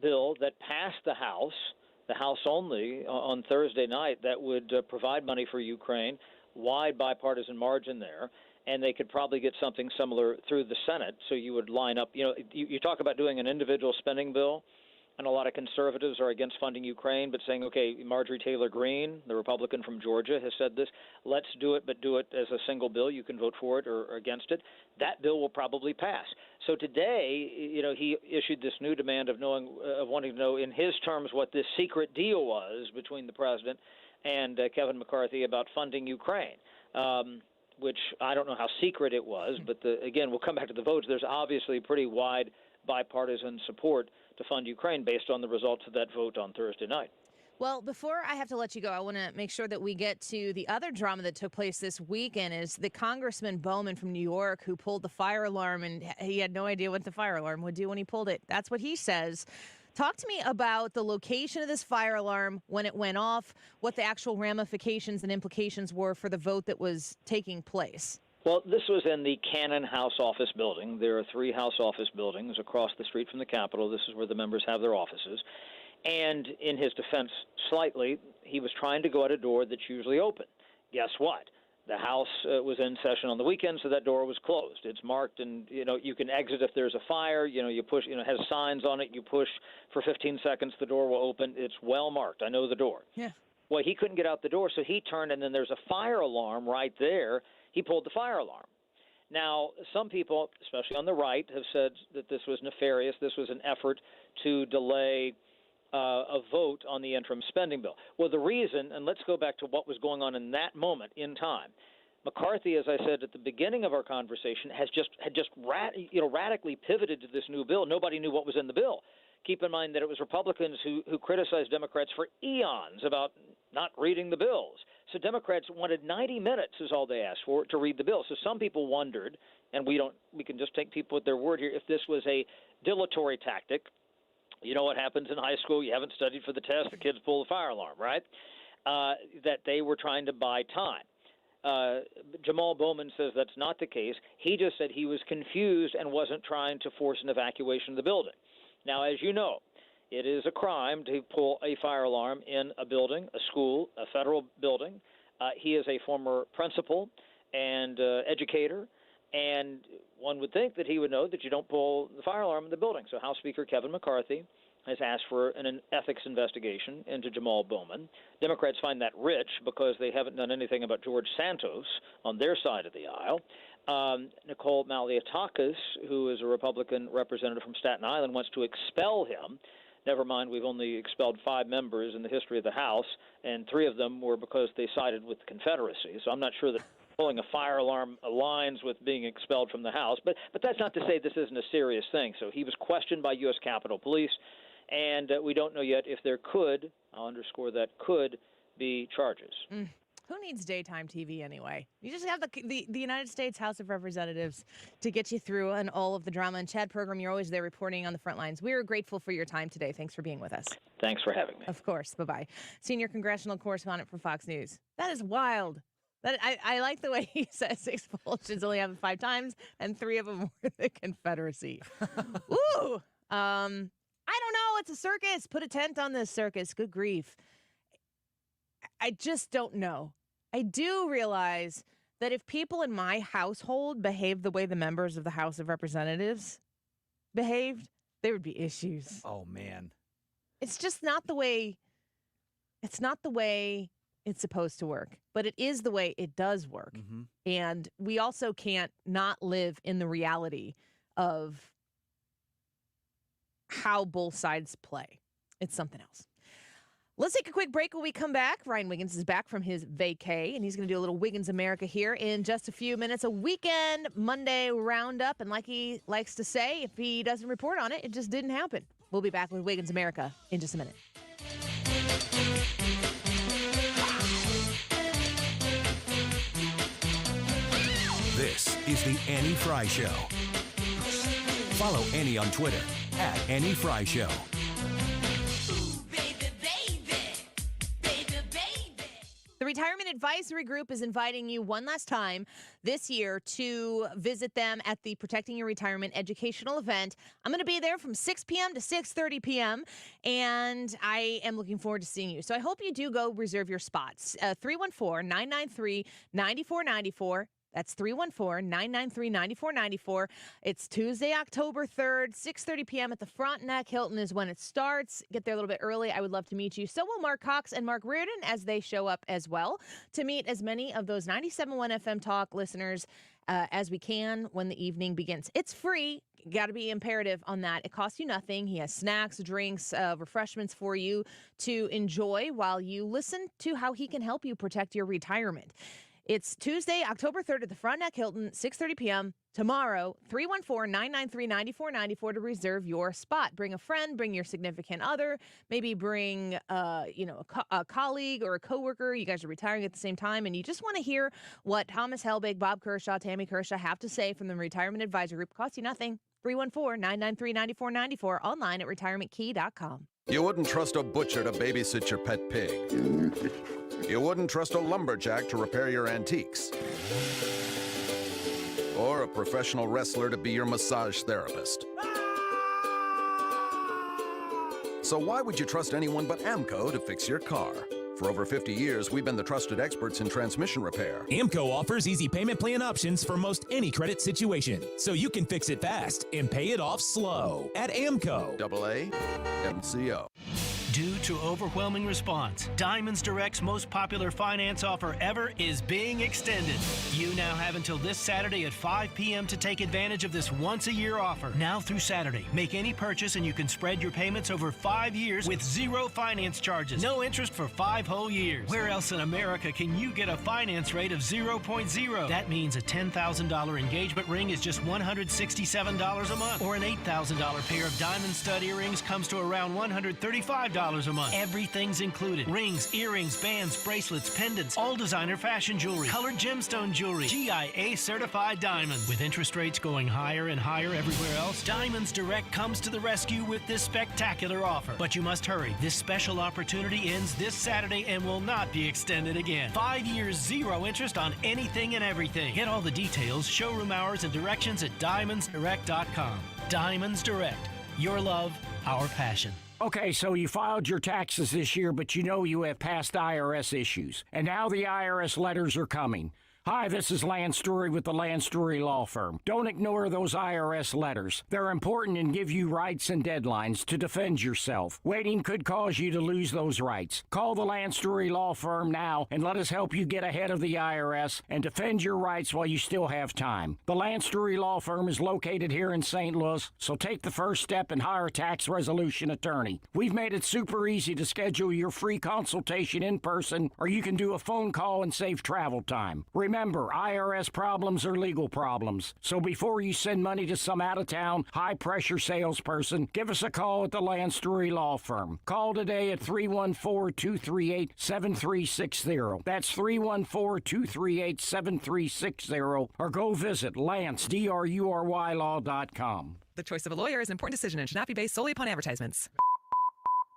bill that passed the House only, on Thursday night, that would provide money for Ukraine, wide bipartisan margin there, and they could probably get something similar through the Senate. So you would line up, you talk about doing an individual spending bill, and a lot of conservatives are against funding Ukraine, but saying, okay, Marjorie Taylor Greene, the Republican from Georgia, has said this, let's do it, but do it as a single bill. You can vote for it or against it. That bill will probably pass. So today, he issued this new demand of wanting to know in his terms what this secret deal was between the president and Kevin McCarthy about funding Ukraine, which I don't know how secret it was, but again, we'll come back to the votes. There's obviously pretty wide bipartisan support to fund Ukraine based on the results of that vote on Thursday night. Well, before I have to let you go, I want to make sure that we get to the other drama that took place this weekend is the Congressman Bowman from New York who pulled the fire alarm, and he had no idea what the fire alarm would do when he pulled it. That's what he says. Talk to me about the location of this fire alarm, when it went off, what the actual ramifications and implications were for the vote that was taking place. Well, this was in the Cannon House Office Building. There are 3 House Office buildings across the street from the Capitol. This is where the members have their offices. And in his defense, slightly, he was trying to go out a door that's usually open. Guess what? The House was in session on the weekend, so that door was closed. It's marked, and you can exit if there's a fire. You push. It has signs on it. You push for 15 seconds, the door will open. It's well marked. I know the door. Yeah. Well, he couldn't get out the door, so he turned, and then there's a fire alarm right there. He pulled the fire alarm. Now, some people, especially on the right, have said that this was nefarious. This was an effort to delay a vote on the interim spending bill. Well, the reason, and let's go back to what was going on in that moment in time. McCarthy, as I said at the beginning of our conversation, had just radically pivoted to this new bill. Nobody knew what was in the bill. Keep in mind that it was Republicans who criticized Democrats for eons about not reading the bills. So Democrats wanted 90 minutes is all they asked for to read the bill. So some people wondered, and we can just take people at their word here, if this was a dilatory tactic. You know what happens in high school? You haven't studied for the test. The kids pull the fire alarm, right? That they were trying to buy time. Jamal Bowman says that's not the case. He just said he was confused and wasn't trying to force an evacuation of the building. Now, as you know, it is a crime to pull a fire alarm in a building, a school, a federal building. He is a former principal and educator, and one would think that he would know that you don't pull the fire alarm in the building. So House Speaker Kevin McCarthy has asked for an ethics investigation into Jamal Bowman. Democrats find that rich because they haven't done anything about George Santos on their side of the aisle. Nicole Malliotakis, who is a Republican representative from Staten Island, wants to expel him. Never mind, we've only expelled 5 members in the history of the House, and 3 of them were because they sided with the Confederacy. So I'm not sure that pulling a fire alarm aligns with being expelled from the House. But that's not to say this isn't a serious thing. So he was questioned by U.S. Capitol Police, and we don't know yet if there could, I'll underscore that, could be charges. Who needs daytime TV anyway? You just have the United States House of Representatives to get you through and all of the drama. And Chad Pergram, you're always there reporting on the front lines. We are grateful for your time today. Thanks for being with us. Thanks for having me. Of course. Bye-bye. Senior congressional correspondent for Fox News. That is wild. I like the way he says expulsions only happened 5 times, and 3 of them were the Confederacy. Ooh. I don't know. It's a circus. Put a tent on this circus. Good grief. I just don't know. I do realize that if people in my household behaved the way the members of the House of Representatives behaved, there would be issues. Oh, man. It's just not the way it's supposed to work, but it is the way it does work. Mm-hmm. And we also can't not live in the reality of how both sides play. It's something else. Let's take a quick break. When we come back, Ryan Wiggins is back from his vacay, and he's going to do a little Wiggins America here in just a few minutes. A weekend Monday roundup, and like he likes to say, if he doesn't report on it, it just didn't happen. We'll be back with Wiggins America in just a minute. This is the Annie Frey Show. Follow Annie on Twitter @AnnieFryShow. The Retirement Advisory Group is inviting you one last time this year to visit them at the Protecting Your Retirement educational event. I'm going to be there from 6 p.m. to 6:30 p.m., and I am looking forward to seeing you. So I hope you do go reserve your spots. 314-993-9494. That's 314-993-9494. It's Tuesday, October 3rd, 6:30 p.m. at the Frontenac Hilton is when it starts. Get there a little bit early. I would love to meet you. So will Mark Cox and Mark Reardon as they show up as well to meet as many of those 97.1 FM Talk listeners as we can when the evening begins. It's free. Got to be imperative on that. It costs you nothing. He has snacks, drinks, refreshments for you to enjoy while you listen to how he can help you protect your retirement. It's Tuesday, October 3rd at the Frontenac Hilton, 6:30 p.m. Tomorrow, 314-993-9494 to reserve your spot. Bring a friend, bring your significant other, maybe bring a colleague or a coworker. You guys are retiring at the same time, and you just want to hear what Thomas Helbig, Bob Kershaw, Tammy Kershaw have to say from the Retirement Advisory Group. Costs you nothing. 314-993-9494, online at retirementkey.com. You wouldn't trust a butcher to babysit your pet pig. You wouldn't trust a lumberjack to repair your antiques. Or a professional wrestler to be your massage therapist. So why would you trust anyone but AMCO to fix your car? For over 50 years, we've been the trusted experts in transmission repair. AMCO offers easy payment plan options for most any credit situation, so you can fix it fast and pay it off slow at AMCO. AAMCO. Due to overwhelming response, Diamonds Direct's most popular finance offer ever is being extended. You now have until this Saturday at 5 p.m. to take advantage of this once-a-year offer. Now through Saturday, make any purchase and you can spread your payments over 5 years with 0 finance charges. No interest for 5 whole years. Where else in America can you get a finance rate of 0.0? That means a $10,000 engagement ring is just $167 a month, or an $8,000 pair of diamond stud earrings comes to around $135 $25 a month. Everything's included. Rings, earrings, bands, bracelets, pendants, all designer fashion jewelry, colored gemstone jewelry, GIA certified diamond. With interest rates going higher and higher everywhere else, Diamonds Direct comes to the rescue with this spectacular offer. But you must hurry. This special opportunity ends this Saturday and will not be extended again. 5 years, 0 interest on anything and everything. Get all the details, showroom hours, and directions at DiamondsDirect.com. Diamonds Direct. Your love, our passion. Okay, so you filed your taxes this year, but you know you have past IRS issues. And now the IRS letters are coming. Hi, this is Lance Story with the Lance Story Law Firm. Don't ignore those IRS letters. They're important and give you rights and deadlines to defend yourself. Waiting could cause you to lose those rights. Call the Lance Story Law Firm now and let us help you get ahead of the IRS and defend your rights while you still have time. The Lance Story Law Firm is located here in St. Louis, so take the first step and hire a tax resolution attorney. We've made it super easy to schedule your free consultation in person, or you can do a phone call and save travel time. Remember, IRS problems are legal problems. So before you send money to some out-of-town, high-pressure salesperson, give us a call at the Lance Story Law Firm. Call today at 314-238-7360. That's 314-238-7360. Or go visit LanceDruryLaw.com. The choice of a lawyer is an important decision and should not be based solely upon advertisements.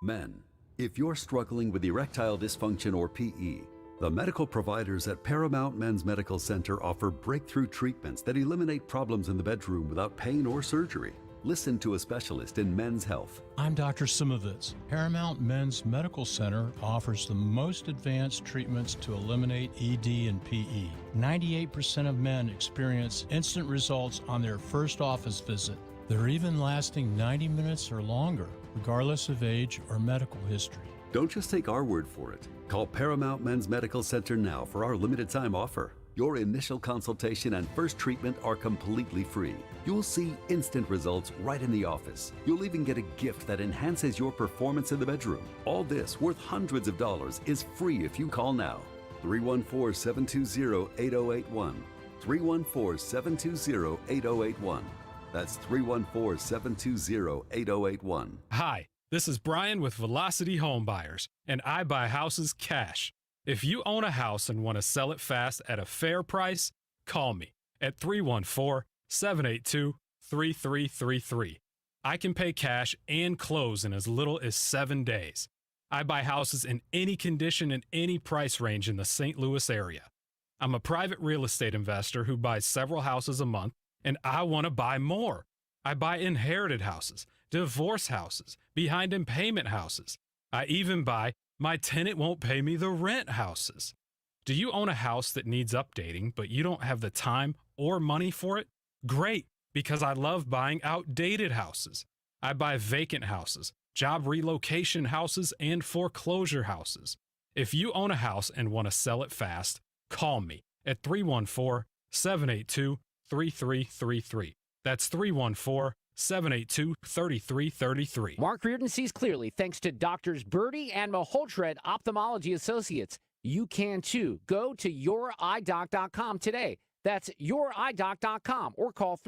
Men, if you're struggling with erectile dysfunction or PE, the medical providers at Paramount Men's Medical Center offer breakthrough treatments that eliminate problems in the bedroom without pain or surgery. Listen to a specialist in men's health. I'm Dr. Simovitz. Paramount Men's Medical Center offers the most advanced treatments to eliminate ED and PE. 98% of men experience instant results on their first office visit. They're even lasting 90 minutes or longer, regardless of age or medical history. Don't just take our word for it. Call Paramount Men's Medical Center now for our limited time offer. Your initial consultation and first treatment are completely free. You'll see instant results right in the office. You'll even get a gift that enhances your performance in the bedroom. All this, worth hundreds of dollars, is free if you call now. 314-720-8081. 314-720-8081. That's 314-720-8081. Hi. This is Brian with Velocity Home Buyers, and I buy houses cash. If you own a house and want to sell it fast at a fair price, call me at 314-782-3333. I can pay cash and close in as little as 7 days. I buy houses in any condition and any price range in the St. Louis area. I'm a private real estate investor who buys several houses a month, and I want to buy more. I buy inherited houses, divorce houses, behind in payment houses. I even buy my tenant won't pay me the rent houses. Do you own a house that needs updating, but you don't have the time or money for it? Great, because I love buying outdated houses. I buy vacant houses, job relocation houses, and foreclosure houses. If you own a house and want to sell it fast, call me at 314-782-3333. That's 314-782-3333. Mark Reardon sees clearly thanks to Doctors Birdie and Maholtred Ophthalmology Associates. You can too. Go to youridoc.com today. That's youridoc.com or call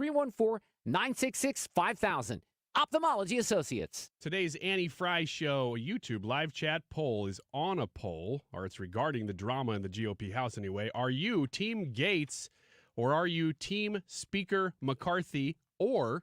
314-966-5000. Ophthalmology Associates. Today's Annie Frey Show YouTube live chat poll is on a poll, or it's regarding the drama in the GOP House anyway. Are you Team Gaetz or are you Team Speaker McCarthy, or,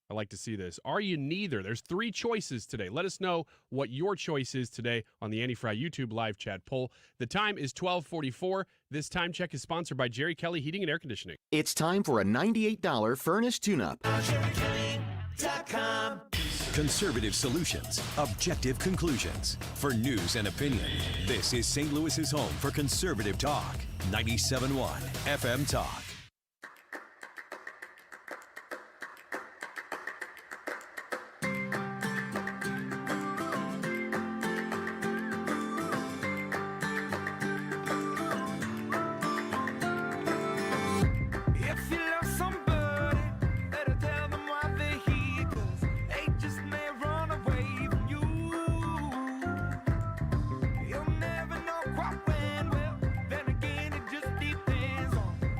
I like to see this, are you neither? There's 3 choices today. Let us know what your choice is today on the Annie Frey YouTube live chat poll. The time is 12:44. This time check is sponsored by Jerry Kelly Heating and Air Conditioning. It's time for a $98 furnace tune-up. Conservative solutions, objective conclusions. For news and opinion, this is St. Louis's home for conservative talk. 97.1 FM Talk.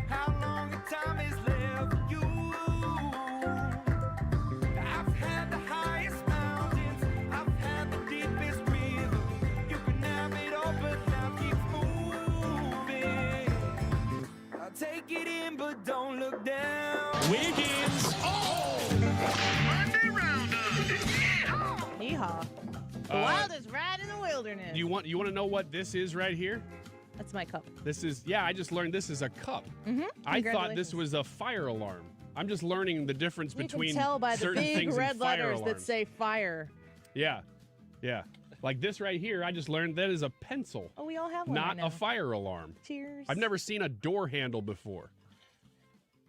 How long in, but don't look down. Wiggins. Monday Roundup. Yeehaw. The wildest ride in the wilderness. You want to know what this is right here? That's my cup. This is, I just learned this is a cup. Mm-hmm. I thought this was a fire alarm. I'm just learning the difference between You can tell by the certain big things red and fire letters alarms. that say fire. Yeah. Like this right here, I just learned that is a pencil. Oh, we all have one not right now. a fire alarm. Cheers. I've never seen a door handle before.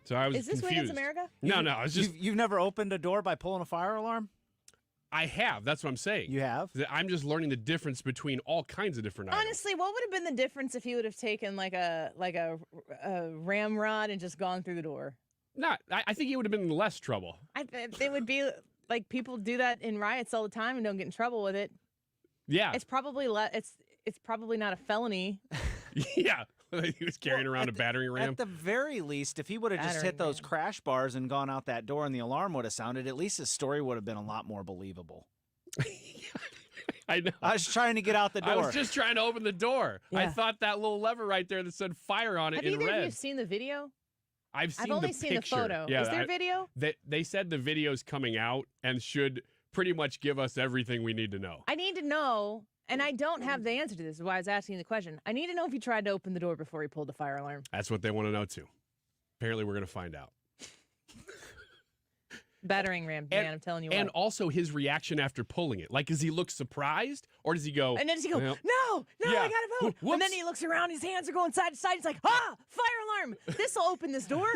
So I was Is this confused. Wiggins America? No, it's just You've never opened a door by pulling a fire alarm? I have. That's what I'm saying. You have? I'm just learning the difference between all kinds of different items. Honestly, what would have been the difference if he would have taken like a ramrod and just gone through the door? I think he would have been in less trouble. They would be like people do that in riots all the time and don't get in trouble with it. Yeah. It's probably it's probably not a felony. Yeah. He was carrying around a battering ram. At the very least, if he would have just hit those crash bars and gone out that door and the alarm would have sounded, at least his story would have been a lot more believable. I know. I was trying to get out the door. I was just trying to open the door. Yeah. I thought that little lever right there that said fire on it Have in either red. of you seen the video? I've only seen the photo. Yeah, Is there video? They said the video's coming out and should pretty much give us everything we need to know. I need to know, and I don't have the answer to this, is why I was asking the question. I need to know if he tried to open the door before he pulled the fire alarm. That's what they want to know too. Apparently, we're going to find out. Battering ram, man, I'm telling you what. And also his reaction after pulling it. Like, does he look surprised or does he go? And then does he go, well, no, yeah. I gotta vote. Whoops. And then he looks around, his hands are going side to side. He's like, fire alarm. This'll open this door.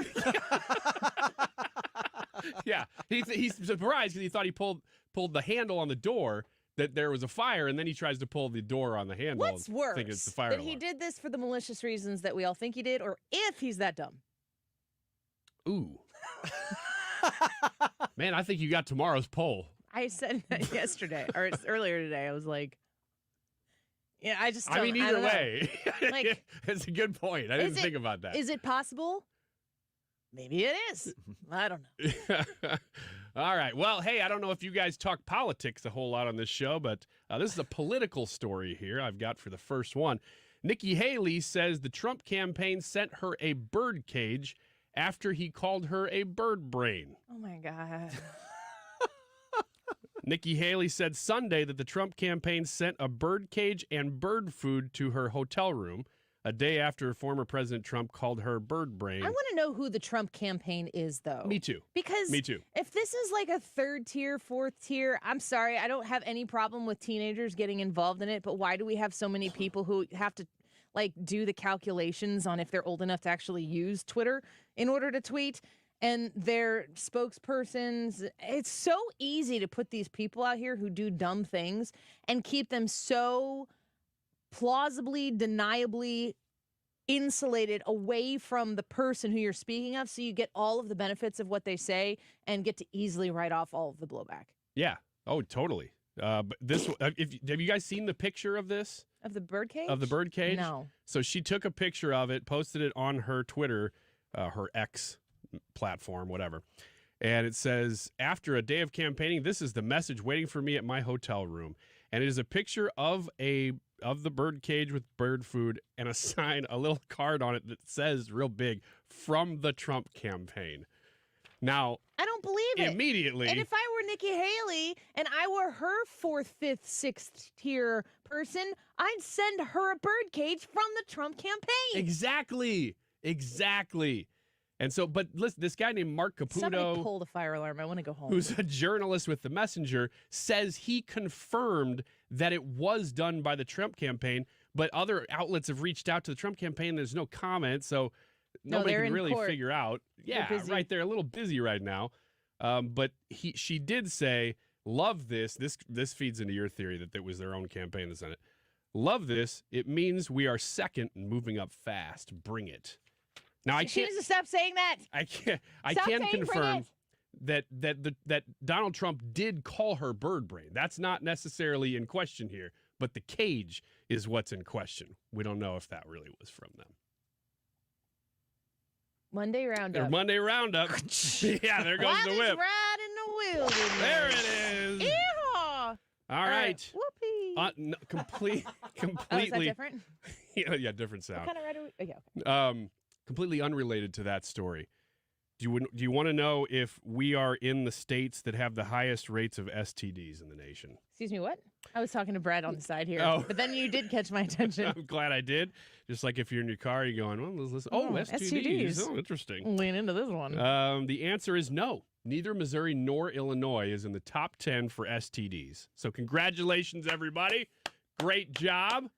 Yeah, he's surprised because he thought he pulled the handle on the door, that there was a fire, and then he tries to pull the door on the handle. What's worse, thinking it's the fire that alarm. he did this for the malicious reasons that we all think he did, or if he's that dumb? Ooh. Man, I think you got tomorrow's poll. I said that yesterday, or earlier today. I was like, yeah, I just. I mean, either don't know. way, Like, it's a good point. I didn't think about that. Is it possible? Maybe it is. I don't know. All right. Well, hey, I don't know if you guys talk politics a whole lot on this show, but this is a political story here I've got for the first one. Nikki Haley says the Trump campaign sent her a bird cage after he called her a bird brain. Oh, my God. Nikki Haley said Sunday that the Trump campaign sent a bird cage and bird food to her hotel room a day after former President Trump called her bird brain. I want to know who the Trump campaign is, though. Me too. Because Me too. If this is like a third tier, fourth tier, I'm sorry, I don't have any problem with teenagers getting involved in it, but why do we have so many people who have to like do the calculations on if they're old enough to actually use Twitter in order to tweet? And their spokespersons, it's so easy to put these people out here who do dumb things and keep them so plausibly, deniably insulated away from the person who you're speaking of, so you get all of the benefits of what they say and get to easily write off all of the blowback. Yeah. Oh, totally. But this, have you guys seen the picture of this? Of the bird cage? Of the bird cage? No. So she took a picture of it, posted it on her Twitter, her X platform, whatever. And it says, after a day of campaigning, this is the message waiting for me at my hotel room. And it is a picture of the bird cage with bird food and a sign, a little card on it that says real big, from the Trump campaign. Now, I don't believe it. Immediately. And if I were Nikki Haley and I were her fourth, fifth, sixth tier person, I'd send her a bird cage from the Trump campaign. Exactly. And so, but listen, this guy named Mark Caputo, Somebody pull the fire alarm. I want to go home. who's a journalist with The Messenger, says he confirmed that it was done by the Trump campaign, but other outlets have reached out to the Trump campaign. There's no comment, so nobody can really figure out. Yeah, right. They're a little busy right now. But she did say, love this. This feeds into your theory that it was their own campaign in the Senate. Love this. It means we are second and moving up fast. Bring it. Now, She needs to stop saying that. I Stop can saying confirm that Donald Trump did call her bird brain. That's not necessarily in question here, but the cage is what's in question. We don't know if that really was from them. Monday Roundup. Monday Roundup. Yeah, there goes the whip. Ride in the wilderness. There it is. Yeehaw. All right. Whoopee. Completely. Oh, is that different? Yeah, different sound. What kind of ride are we? Oh, yeah. Okay. completely unrelated to that story. Do you want to know if we are in the states that have the highest rates of STDs in the nation? Excuse me, what? I was talking to Brad on the side here, Oh. but then you did catch my attention. I'm glad I did. Just like if you're in your car, you're going, well, let's listen. Oh, STDs. Oh, interesting. Lean into this one. The answer is no. Neither Missouri nor Illinois is in the top 10 for STDs. So congratulations, everybody. Great job.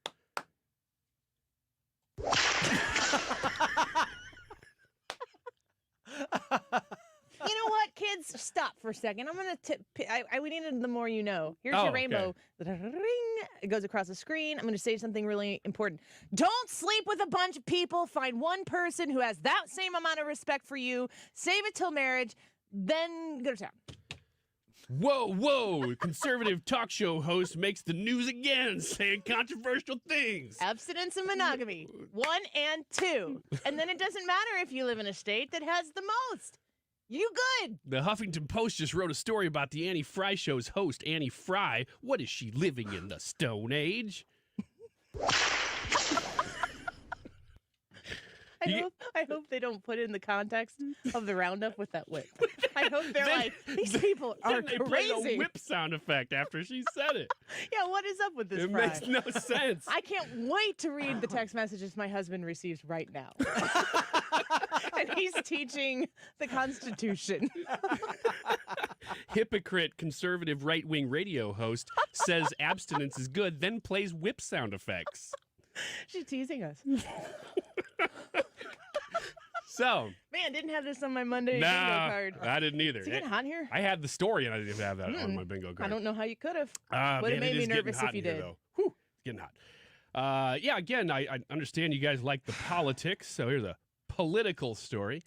You know what, kids? Stop for a second. I'm going to tip. We needed the more you know. Here's Oh, your rainbow. okay. Ring. It goes across the screen. I'm going to say something really important. Don't sleep with a bunch of people. Find one person who has that same amount of respect for you. Save it till marriage. Then go to town. Whoa. Conservative talk show host makes the news again, saying controversial things. Abstinence and monogamy. 1 and 2. And then it doesn't matter if you live in a state that has the most. You good. The Huffington Post just wrote a story about the Annie Frey Show's host, Annie Frey. What is she, living in the Stone Age? I hope they don't put in the context of the roundup with that whip. I hope they're like, these people are they crazy. Play a whip sound effect after she said it. Yeah, what is up with this? It Frey? makes no sense. I can't wait to read the text messages my husband receives right now. And he's teaching the Constitution. Hypocrite conservative right-wing radio host says abstinence is good, then plays whip sound effects. She's teasing us. So, man, didn't have this on my Monday bingo card. I didn't either. Is it getting hot here? I had the story, and I didn't have that on my bingo card. I don't know how you could have. Man, Would have made me nervous if you did. Though. Whew, it's getting hot. Yeah, again, I understand you guys like the politics, so here's a political story.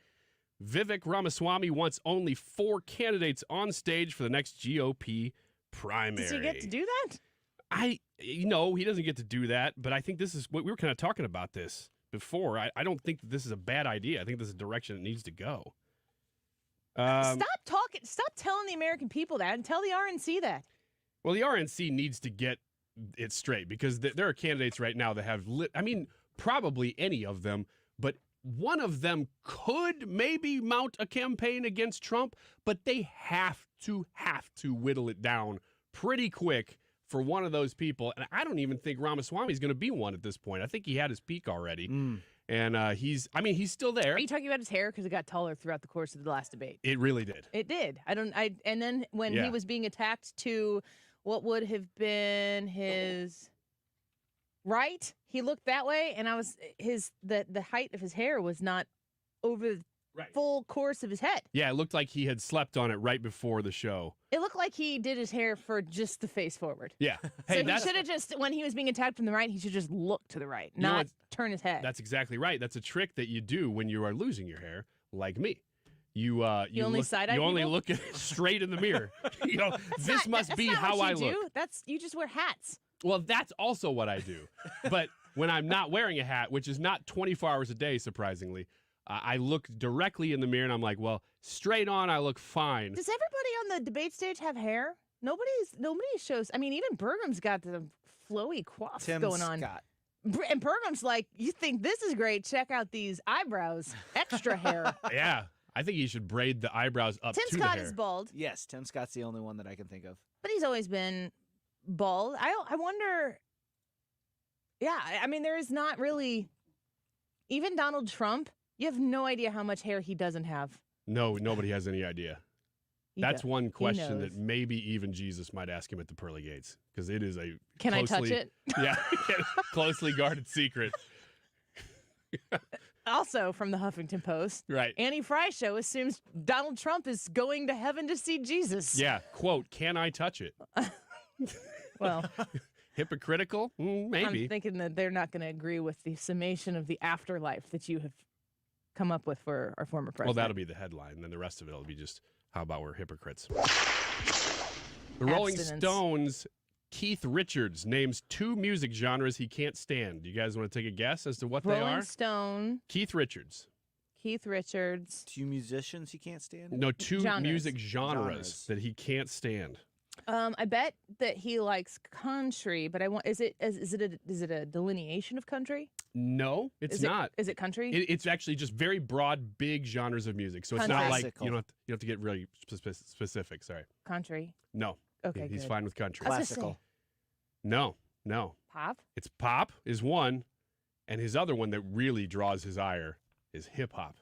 Vivek Ramaswamy wants only 4 candidates on stage for the next GOP primary. Does he get to do that? He doesn't get to do that, but I think this is what we were kind of talking about this before. I don't think that this is a bad idea. I think this is a direction it needs to go. Stop telling the American people that and tell the RNC that. Well, the RNC needs to get it straight because there are candidates right now that have probably any of them, but one of them could maybe mount a campaign against Trump, but they have to whittle it down pretty quick for one of those people. And I don't even think Ramaswamy is going to be one at this point. I think he had his peak already. And he's still there. Are you talking about his hair? Because it got taller throughout the course of the last debate. It really did. It did. And then when he was being attacked to what would have been his right, he looked that way, and the height of his hair was not over the full course of his head. Yeah, it looked like he had slept on it right before the show. It looked like he did his hair for just the face forward. Yeah. Hey, so he should have just, when he was being attacked from the right, he should just look to the right, not turn his head. That's exactly right. That's a trick that you do when you are losing your hair, like me. You only look at it straight in the mirror. This must be how I look. You just wear hats. Well, that's also what I do. But when I'm not wearing a hat, which is not 24 hours a day, surprisingly, I look directly in the mirror and I'm like, well, straight on, I look fine. Does everybody on the debate stage have hair? Nobody shows. I mean, even Pergram's got the flowy coif going on. Scott. And Pergram's like, you think this is great? Check out these eyebrows. Extra hair. Yeah. I think he should braid the eyebrows up Tim to Scott the hair. is bald. Yes, Tim Scott's the only one that I can think of. But he's always been bald. I wonder. Yeah, I mean, there is not really. Even Donald Trump, you have no idea how much hair he doesn't have. No, nobody has any idea. That's one question that maybe even Jesus might ask him at the pearly gates, because it is a Can I touch it? Yeah, closely guarded secret. Also from the Huffington Post, right? Annie Frey show assumes Donald Trump is going to heaven to see Jesus. Yeah, quote, can I touch it? Well, hypocritical? Maybe. I'm thinking that they're not going to agree with the summation of the afterlife that you have come up with for our former president. Well, that'll be the headline, and then the rest of it will be just, how about we're hypocrites? The Rolling Stones' Keith Richards names 2 music genres he can't stand. Do you guys want to take a guess as to what they are? Rolling Stone. Keith Richards. 2 musicians he can't stand? No, 2 music genres that he can't stand. I bet that he likes country, but is it a delineation of country? No, it's not. Is it country? It's actually just very broad, big genres of music. So it's not like you don't have to get really specific. Sorry. Country. No. Okay, he's good. fine with country. Classical. No. Pop. It's pop is one, and his other one that really draws his ire is hip hop.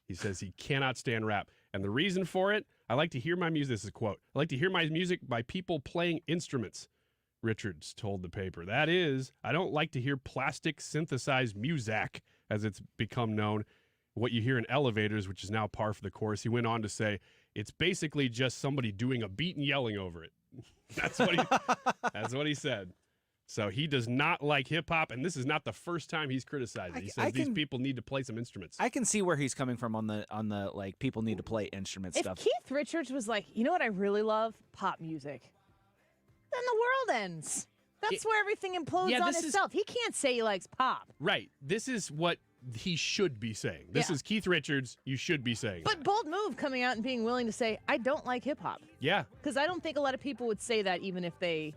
He says he cannot stand rap, and the reason for it, I like to hear my music. This is a quote. I like to hear my music by people playing instruments. Richards told the paper. That is, I don't like to hear plastic synthesized muzak, as it's become known, what you hear in elevators, which is now par for the course. He went on to say, it's basically just somebody doing a beat and yelling over it. That's what he said. So he does not like hip-hop, and this is not the first time he's criticized it. He says these people need to play some instruments. I can see where he's coming from on the like people need to play instrument If stuff. Keith Richards was like, you know what I really love? Pop music. Then the world ends. That's where everything implodes on itself. He can't say he likes pop. Right. This is what he should be saying. This is Keith Richards. You should be saying But bold move coming out and being willing to say, I don't like hip hop. Yeah. Because I don't think a lot of people would say that even if they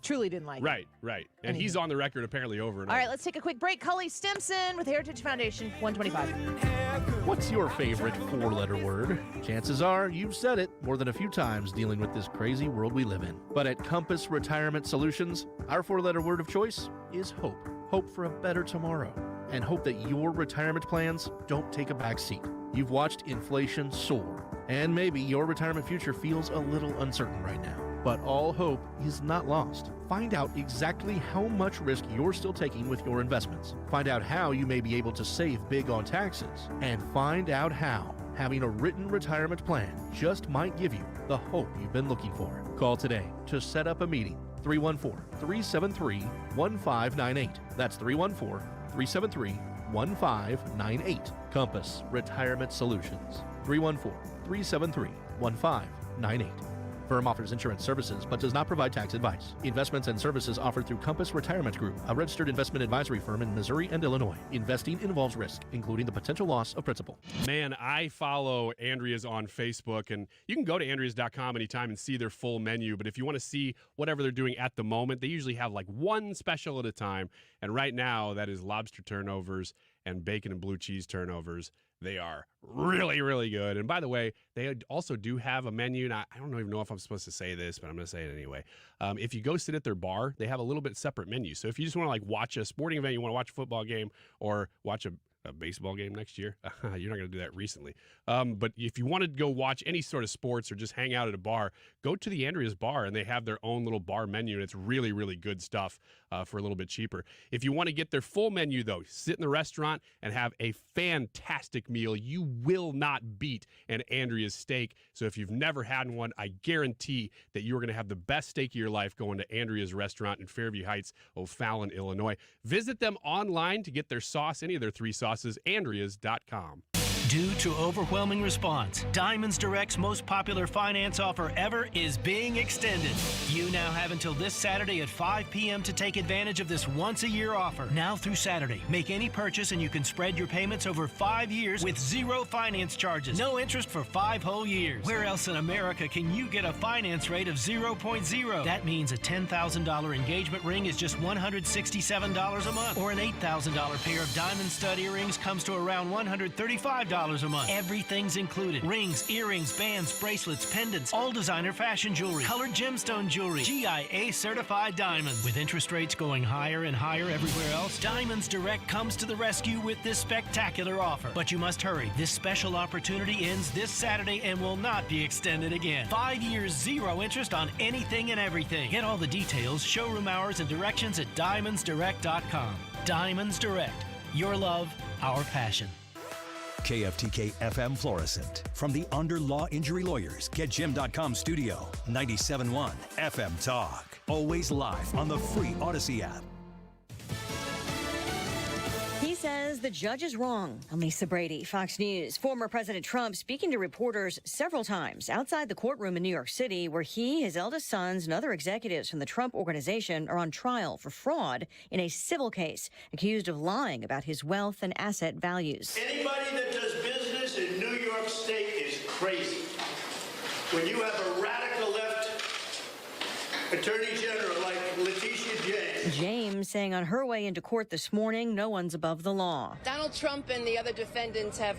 truly didn't like it. Right. And he's on the record apparently over and over. All right, let's take a quick break. Cully Stimson with Heritage Foundation, 125. What's your favorite four-letter word? Chances are you've said it more than a few times dealing with this crazy world we live in. But at Compass Retirement Solutions, our four-letter word of choice is hope. Hope for a better tomorrow. And hope that your retirement plans don't take a back seat. You've watched inflation soar, and maybe your retirement future feels a little uncertain right now. But all hope is not lost. Find out exactly how much risk you're still taking with your investments. Find out how you may be able to save big on taxes. And find out how having a written retirement plan just might give you the hope you've been looking for. Call today to set up a meeting. 314-373-1598. That's 314-373-1598. Compass Retirement Solutions. 314-373-1598. Firm offers insurance services but does not provide tax advice. Investments and services offered through Compass Retirement Group, a registered investment advisory firm in Missouri and Illinois. Investing involves risk, including the potential loss of principal. Man, I follow Andrea's on Facebook, and you can go to andreas.com anytime and see their full menu. But if you want to see whatever they're doing at the moment, they usually have like one special at a time. And right now, that is lobster turnovers and bacon and blue cheese turnovers. They are really, really good. And by the way, they also do have a menu. And I don't even know if I'm supposed to say this, but I'm going to say it anyway. If you go sit at their bar, they have a little bit separate menu. So if you just want to like watch a sporting event, you want to watch a football game or watch a baseball game next year, you're not going to do that recently. But if you want to go watch any sort of sports or just hang out at a bar, go to the Andrea's Bar, and they have their own little bar menu, and it's really, really good stuff for a little bit cheaper. If you want to get their full menu, though, sit in the restaurant and have a fantastic meal. You will not beat an Andrea's steak. So if you've never had one, I guarantee that you're going to have the best steak of your life going to Andrea's restaurant in Fairview Heights, O'Fallon, Illinois. Visit them online to get their sauce, any of their three sauces, andreas.com. Due to overwhelming response, Diamonds Direct's most popular finance offer ever is being extended. You now have until this Saturday at 5 p.m. to take advantage of this once-a-year offer. Now through Saturday, make any purchase and you can spread your payments over 5 years with zero finance charges. No interest for 5 whole years. Where else in America can you get a finance rate of 0.0? That means a $10,000 engagement ring is just $167 a month, or an $8,000 pair of diamond stud earrings comes to around $135 a month. Everything's included. Rings, earrings, bands, bracelets, pendants, all designer fashion jewelry, colored gemstone jewelry, GIA certified diamonds. With interest rates going higher and higher everywhere else, Diamonds Direct comes to the rescue with this spectacular offer. But you must hurry. This special opportunity ends this Saturday and will not be extended again. 5 years, zero interest on anything and everything. Get all the details, showroom hours, and directions at diamondsdirect.com. Diamonds Direct. Your love, our passion. KFTK FM Florissant. From the Under Law Injury Lawyers, GetJim.com studio. 97.1 FM Talk. Always live on the free Odyssey app. He says the judge is wrong. I'm Lisa Brady, Fox News. Former President Trump speaking to reporters several times outside the courtroom in New York City, where he, his eldest sons, and other executives from the Trump Organization are on trial for fraud in a civil case, accused of lying about his wealth and asset values. Anybody that does business in New York State is crazy. When you have a radical left Attorney General like Letitia James. James saying on her way into court this morning, no one's above the law. Donald Trump and the other defendants have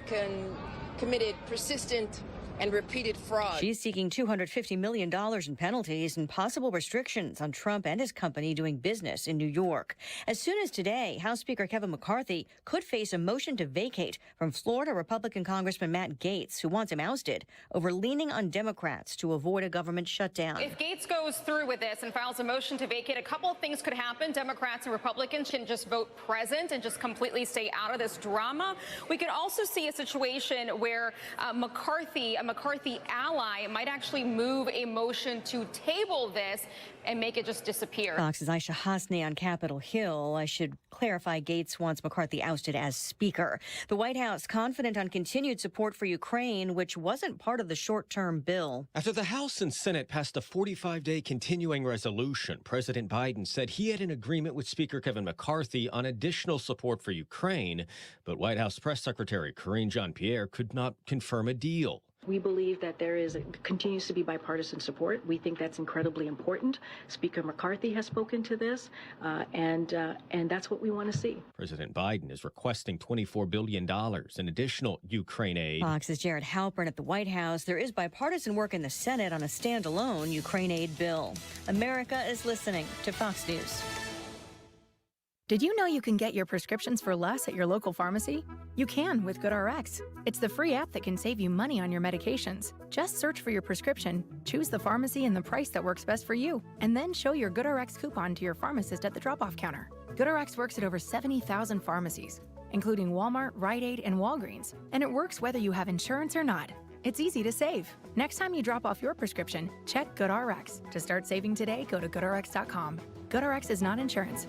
committed persistent and repeated fraud. She's seeking $250 million in penalties and possible restrictions on Trump and his company doing business in New York. As soon as today, House Speaker Kevin McCarthy could face a motion to vacate from Florida Republican Congressman Matt Gaetz, who wants him ousted over leaning on Democrats to avoid a government shutdown. If Gaetz goes through with this and files a motion to vacate, a couple of things could happen. Democrats and Republicans can just vote present and just completely stay out of this drama. We could also see a situation where a McCarthy ally might actually move a motion to table this and make it just disappear. Fox's Aisha Hasni on Capitol Hill. I should clarify, Gaetz wants McCarthy ousted as Speaker. The White House confident on continued support for Ukraine, which wasn't part of the short-term bill. After the House and Senate passed a 45-day continuing resolution, President Biden said he had an agreement with Speaker Kevin McCarthy on additional support for Ukraine, but White House Press Secretary Karine Jean-Pierre could not confirm a deal. We believe that continues to be bipartisan support. We think that's incredibly important. Speaker McCarthy has spoken to this, and that's what we want to see. President Biden is requesting $24 billion in additional Ukraine aid. Fox's Jared Halpern at the White House. There is bipartisan work in the Senate on a standalone Ukraine aid bill. America is listening to Fox News. Did you know you can get your prescriptions for less at your local pharmacy? You can with GoodRx. It's the free app that can save you money on your medications. Just search for your prescription, choose the pharmacy and the price that works best for you, and then show your GoodRx coupon to your pharmacist at the drop-off counter. GoodRx works at over 70,000 pharmacies, including Walmart, Rite Aid, and Walgreens, and it works whether you have insurance or not. It's easy to save. Next time you drop off your prescription, check GoodRx. To start saving today, go to GoodRx.com. GoodRx is not insurance.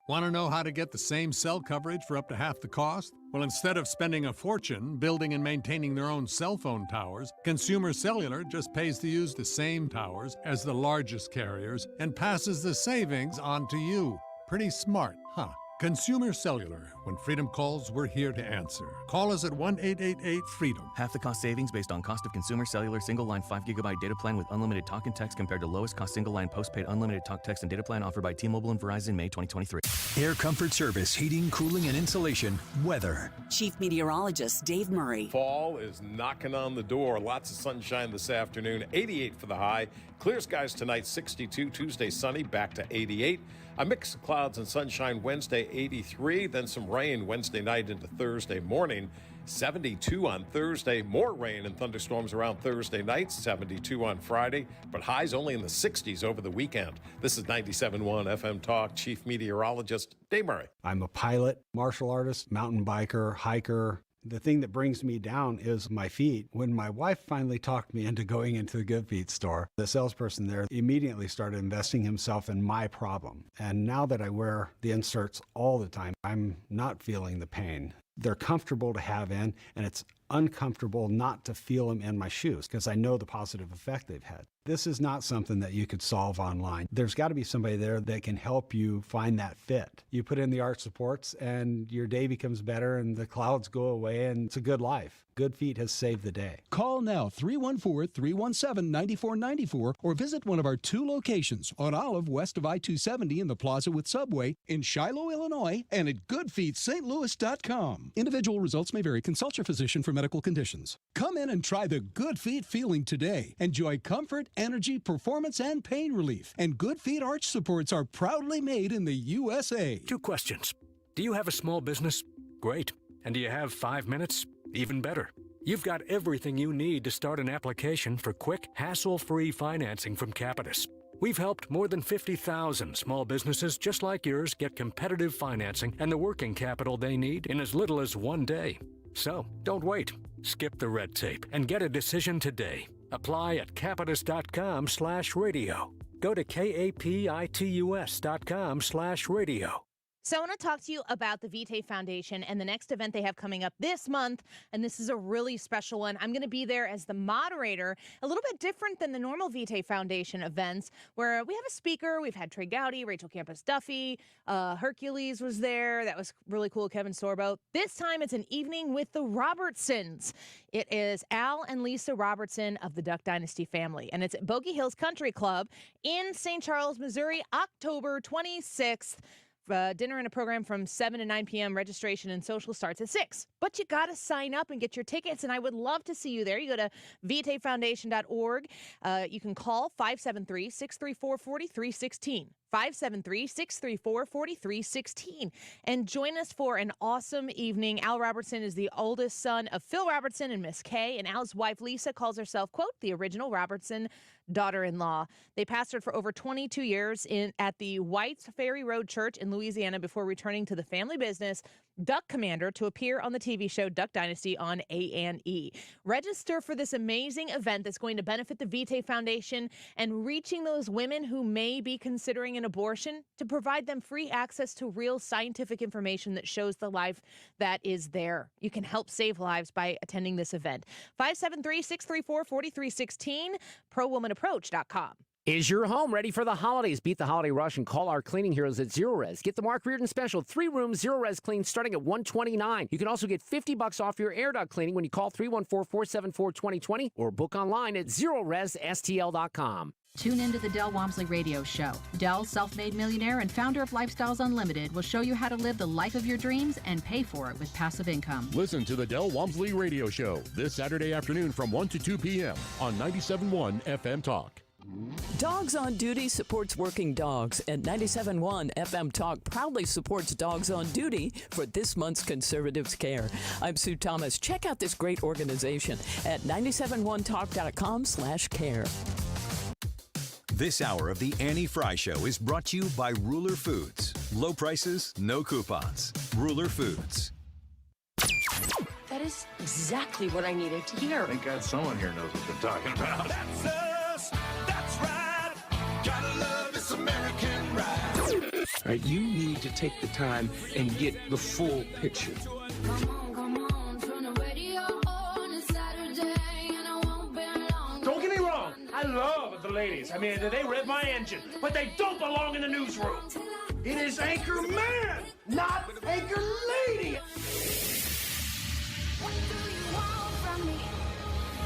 Want to know how to get the same cell coverage for up to half the cost? Well, instead of spending a fortune building and maintaining their own cell phone towers, Consumer Cellular just pays to use the same towers as the largest carriers and passes the savings on to you. Pretty smart, huh? Consumer Cellular. When freedom calls, we're here to answer. Call us at 1-888-FREEDOM. Half the cost savings based on cost of Consumer Cellular single-line 5GB data plan with unlimited talk and text compared to lowest cost single-line postpaid unlimited talk, text, and data plan offered by T-Mobile and Verizon May 2023. Air Comfort Service, heating, cooling, and insulation. Weather. Chief Meteorologist Dave Murray. Fall is knocking on the door. Lots of sunshine this afternoon. 88 for the high. Clear skies tonight, 62. Tuesday, sunny, back to 88. A mix of clouds and sunshine Wednesday, 83. Then some rain Wednesday night into Thursday morning. 72 on Thursday. More rain and thunderstorms around Thursday night. 72 on Friday. But highs only in the 60s over the weekend. This is 97.1 FM Talk. Chief Meteorologist Dave Murray. I'm a pilot, martial artist, mountain biker, hiker. The thing that brings me down is my feet. When my wife finally talked me into going into the Good Feet store, the salesperson there immediately started investing himself in my problem. And now that I wear the inserts all the time, I'm not feeling the pain. They're comfortable to have in, and it's uncomfortable not to feel them in my shoes because I know the positive effect they've had. This is not something that you could solve online. There's got to be somebody there that can help you find that fit. You put in the arch supports and your day becomes better and the clouds go away and it's a good life. Good Feet has saved the day. Call now 314-317-9494 or visit one of our 2 locations on Olive west of I-270 in the Plaza with Subway in Shiloh, Illinois, and at goodfeetstlouis.com. Individual results may vary. Consult your physician for medical conditions. Come in and try the Good Feet feeling today. Enjoy comfort, energy, performance, and pain relief. And Good Feet arch supports are proudly made in the USA. 2 questions. Do you have a small business? Great. And do you have 5 minutes? Even better. You've got everything you need to start an application for quick, hassle-free financing from Capitus. We've helped more than 50,000 small businesses just like yours get competitive financing and the working capital they need in as little as 1 day. So, don't wait. Skip the red tape and get a decision today. Apply at capitus.com/radio. Go to kapitus.com/radio. So I want to talk to you about the Vitae Foundation and the next event they have coming up this month. And this is a really special one. I'm going to be there as the moderator, a little bit different than the normal Vitae Foundation events, where we have a speaker. We've had Trey Gowdy, Rachel Campos Duffy, Hercules was there. That was really cool, Kevin Sorbo. This time it's an evening with the Robertsons. It is Al and Lisa Robertson of the Duck Dynasty family. And it's at Bogey Hills Country Club in St. Charles, Missouri, October 26th. Dinner and a program from 7 to 9 p.m. Registration and social starts at 6. But you got to sign up and get your tickets, and I would love to see you there. You go to vitaefoundation.org. You can call 573-634-4316. 573-634-4316. And join us for an awesome evening. Al Robertson is the oldest son of Phil Robertson and Miss Kay, and Al's wife, Lisa, calls herself, quote, the original Robertson daughter-in-law. They pastored for over 22 years at the White's Ferry Road Church in Louisiana before returning to the family business, Duck Commander, to appear on the TV show Duck Dynasty on A&E. Register for this amazing event that's going to benefit the Vitae Foundation and reaching those women who may be considering an abortion, to provide them free access to real scientific information that shows the life that is there. You can help save lives by attending this event. 573-634-4316, ProWomanApproach.com. Is your home ready for the holidays? Beat the holiday rush and call our cleaning heroes at Zero Res. Get the Mark Reardon special 3-room Zero Res clean starting at $129. You can also get $50 off your air duct cleaning when you call 314-474-2020 or book online at ZeroResSTL.com. Tune into the Del Walmsley Radio Show. Del, self-made millionaire and founder of Lifestyles Unlimited, will show you how to live the life of your dreams and pay for it with passive income. Listen to the Del Walmsley Radio Show this Saturday afternoon from 1 to 2 p.m. on 97.1 FM Talk. Dogs on Duty supports working dogs, and 97.1 FM Talk proudly supports Dogs on Duty for this month's Conservatives Care. I'm Sue Thomas. Check out this great organization at 971talk.com/care. This hour of the Annie Frey Show is brought to you by Ruler Foods. Low prices, no coupons. Ruler Foods. That is exactly what I needed to hear. Thank God someone here knows what they're talking about. That's us. That's right. Gotta love this American ride. All right, you need to take the time and get the full picture. Don't get me wrong, I love the ladies. I mean, they rev my engine, but they don't belong in the newsroom. It is Anchor Man, not Anchor Lady. What do you want from me?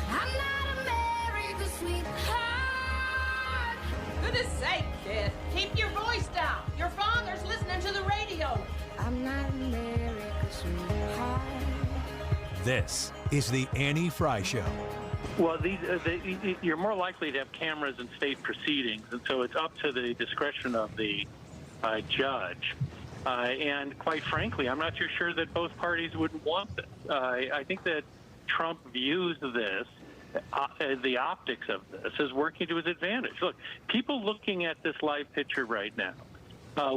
I'm not America's sweetheart. Goodness sake, kid. Keep your voice down. Your father's listening to the radio. I'm not America's sweetheart. This is the Annie Frey Show. Well, you're more likely to have cameras in state proceedings, and so it's up to the discretion of the judge. And quite frankly, I'm not too sure that both parties would want this. I think that Trump views this, the optics of this, as working to his advantage. Look, people looking at this live picture right now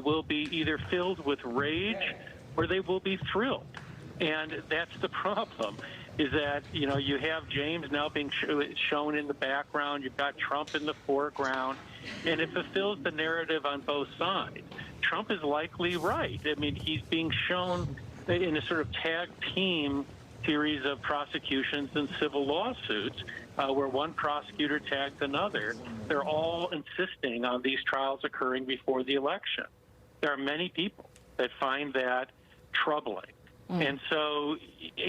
will be either filled with rage or they will be thrilled. And that's the problem, is that, you know, you have James now being shown in the background, you've got Trump in the foreground, and it fulfills the narrative on both sides. Trump is likely right. I mean, he's being shown in a sort of tag team series of prosecutions and civil lawsuits where one prosecutor tags another. They're all insisting on these trials occurring before the election. There are many people that find that troubling. And so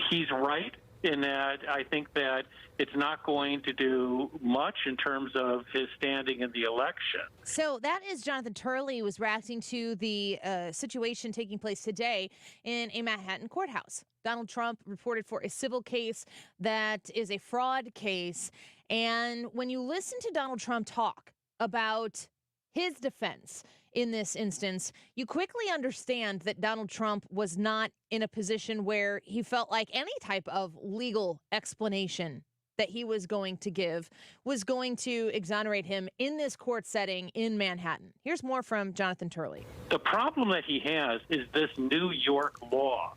he's right in that I think that it's not going to do much in terms of his standing in the election. So that is Jonathan Turley was reacting to the situation taking place today in a Manhattan courthouse. Donald Trump reported for a civil case that is a fraud case. And when you listen to Donald Trump talk about his defense in this instance, you quickly understand that Donald Trump was not in a position where he felt like any type of legal explanation that he was going to give was going to exonerate him in this court setting in Manhattan. Here's more from Jonathan Turley. The problem that he has is this New York law,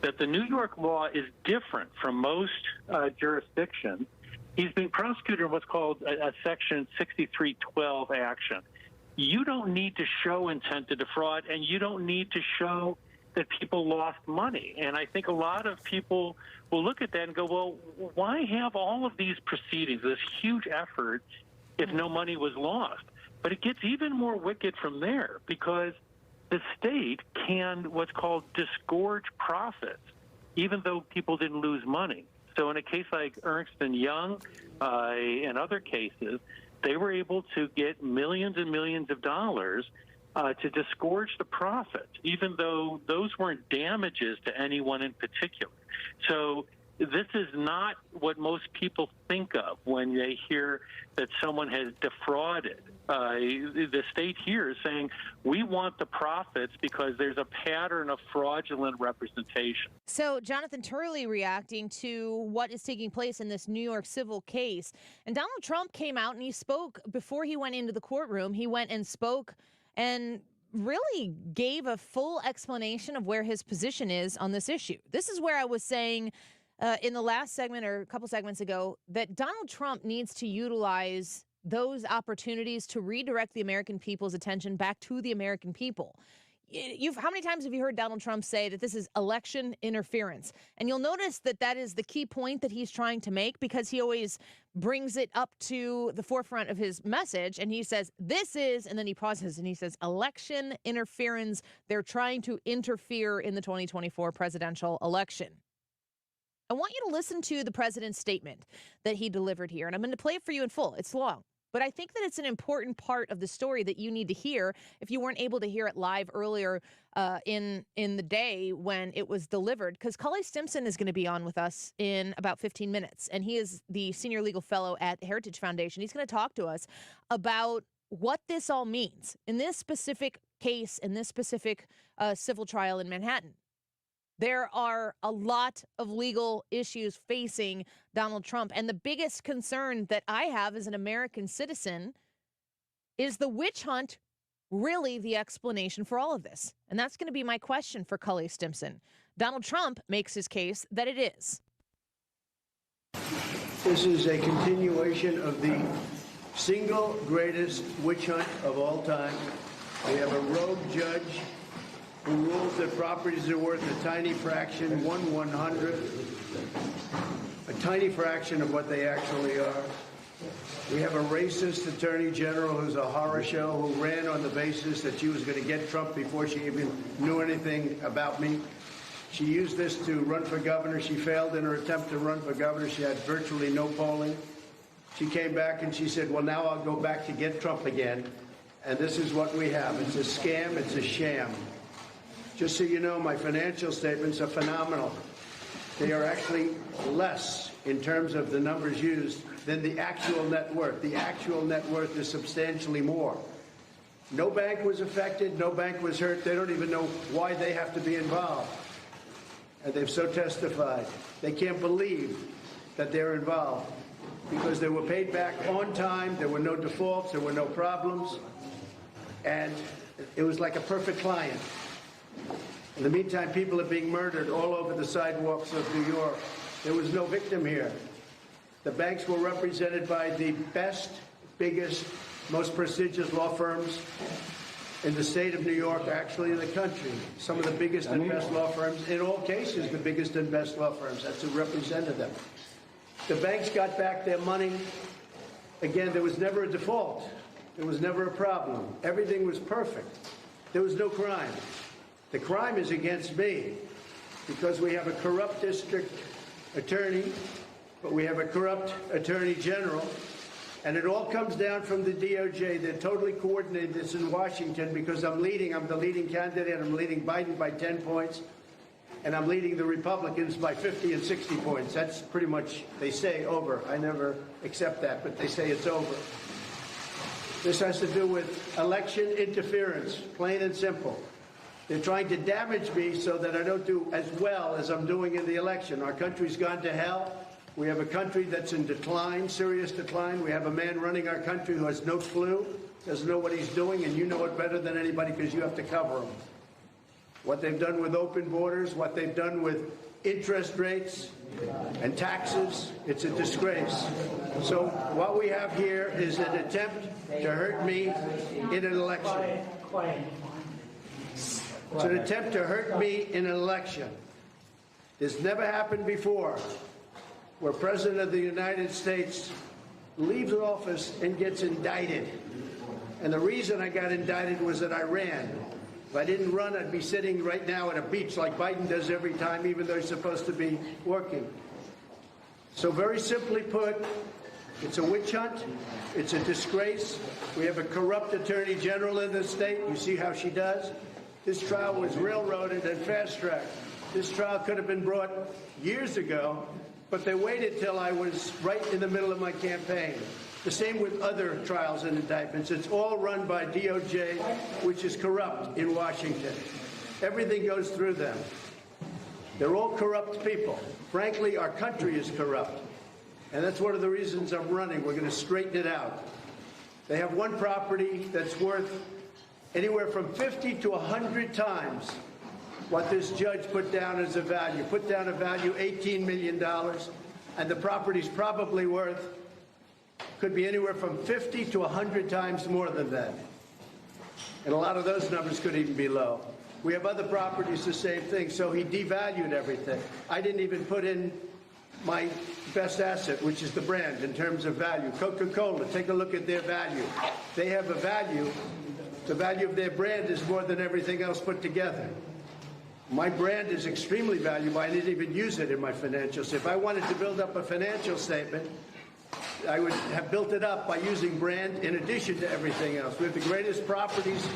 that the New York law is different from most jurisdictions. He's been prosecuted in what's called a Section 6312 action. you don't need to show intent to defraud, and you don't need to show that people lost money. And I think a lot of people will look at that and go, well, why have all of these proceedings, this huge effort, if no money was lost? But it gets even more wicked from there, because the state can what's called disgorge profits, even though people didn't lose money. So in a case like Ernst & Young and other cases, they were able to get millions and millions of dollars to disgorge the profits, even though those weren't damages to anyone in particular. So this is not what most people think of when they hear that someone has defrauded. The state here is saying, we want the profits because there's a pattern of fraudulent representation. So Jonathan Turley reacting to what is taking place in this New York civil case. And Donald Trump came out and he spoke before he went into the courtroom. He went and spoke and really gave a full explanation of where his position is on this issue. This is where I was saying in the last segment or a couple segments ago that Donald Trump needs to utilize those opportunities to redirect the American people's attention back to the American people. How many times have you heard Donald Trump say that this is election interference? And you'll notice that that is the key point that he's trying to make, because he always brings it up to the forefront of his message. And he says, this is, and then he pauses and he says, election interference. They're trying to interfere in the 2024 presidential election. I want you to listen to the president's statement that he delivered here. And I'm going to play it for you in full. It's long. But I think that it's an important part of the story that you need to hear if you weren't able to hear it live earlier in the day when it was delivered. Because Cully Stimson is going to be on with us in about 15 minutes. And he is the senior legal fellow at the Heritage Foundation. He's going to talk to us about what this all means in this specific case, in this specific civil trial in Manhattan. There are a lot of legal issues facing Donald Trump. And the biggest concern that I have as an American citizen is the witch hunt really the explanation for all of this? And that's going to be my question for Cully Stimson. Donald Trump makes his case that it is. This is a continuation of the single greatest witch hunt of all time. We have a rogue judge who rules that properties are worth a tiny fraction, 1/100th, a tiny fraction of what they actually are. We have a racist attorney general who's a horror show, who ran on the basis that she was going to get Trump before she even knew anything about me. She used this to run for governor. She failed in her attempt to run for governor. She had virtually no polling. She came back and she said, well, now I'll go back to get Trump again. And this is what we have. It's a scam. It's a sham. Just so you know, my financial statements are phenomenal. They are actually less in terms of the numbers used than the actual net worth. The actual net worth is substantially more. No bank was affected. No bank was hurt. They don't even know why they have to be involved. And they've so testified. They can't believe that they're involved because they were paid back on time. There were no defaults. There were no problems. And it was like a perfect client. In the meantime, people are being murdered all over the sidewalks of New York. There was no victim here. The banks were represented by the best, biggest, most prestigious law firms in the state of New York, actually in the country. Some of the biggest and best law firms, in all cases, the biggest and best law firms. That's who represented them. The banks got back their money. Again, there was never a default. There was never a problem. Everything was perfect. There was no crime. The crime is against me because we have a corrupt district attorney, but we have a corrupt attorney general, and it all comes down from the DOJ. They're totally coordinated this in Washington because I'm the leading candidate. I'm leading Biden by 10 points, and I'm leading the Republicans by 50 and 60 points. That's pretty much, they say, over. I never accept that, but they say it's over. This has to do with election interference, plain and simple. They're trying to damage me so that I don't do as well as I'm doing in the election. Our country's gone to hell. We have a country that's in decline, serious decline. We have a man running our country who has no clue, doesn't know what he's doing, and you know it better than anybody because you have to cover him. What they've done with open borders, what they've done with interest rates and taxes. It's a disgrace. So what we have here is an attempt to hurt me in an election. It's an attempt to hurt me in an election. This never happened before, where President of the United States leaves office and gets indicted. And the reason I got indicted was that I ran. If I didn't run, I'd be sitting right now at a beach like Biden does every time, even though he's supposed to be working. So very simply put, it's a witch hunt. It's a disgrace. We have a corrupt attorney general in the state. You see how she does? This trial was railroaded and fast-tracked. This trial could have been brought years ago, but they waited till I was right in the middle of my campaign. The same with other trials and indictments. It's all run by DOJ, which is corrupt in Washington. Everything goes through them. They're all corrupt people. Frankly, our country is corrupt. And that's one of the reasons I'm running. We're going to straighten it out. They have one property that's worth anywhere from 50 to 100 times what this judge put down as a value. Put down a value $18 million, and the property's probably worth, could be anywhere from 50 to 100 times more than that. And a lot of those numbers could even be low. We have other properties, the same thing, so he devalued everything. I didn't even put in my best asset, which is the brand, in terms of value. Coca-Cola, take a look at their value. They have a value. The value of their brand is more than everything else put together. My brand is extremely valuable. I didn't even use it in my financials. If I wanted to build up a financial statement, I would have built it up by using brand in addition to everything else. We have the greatest properties.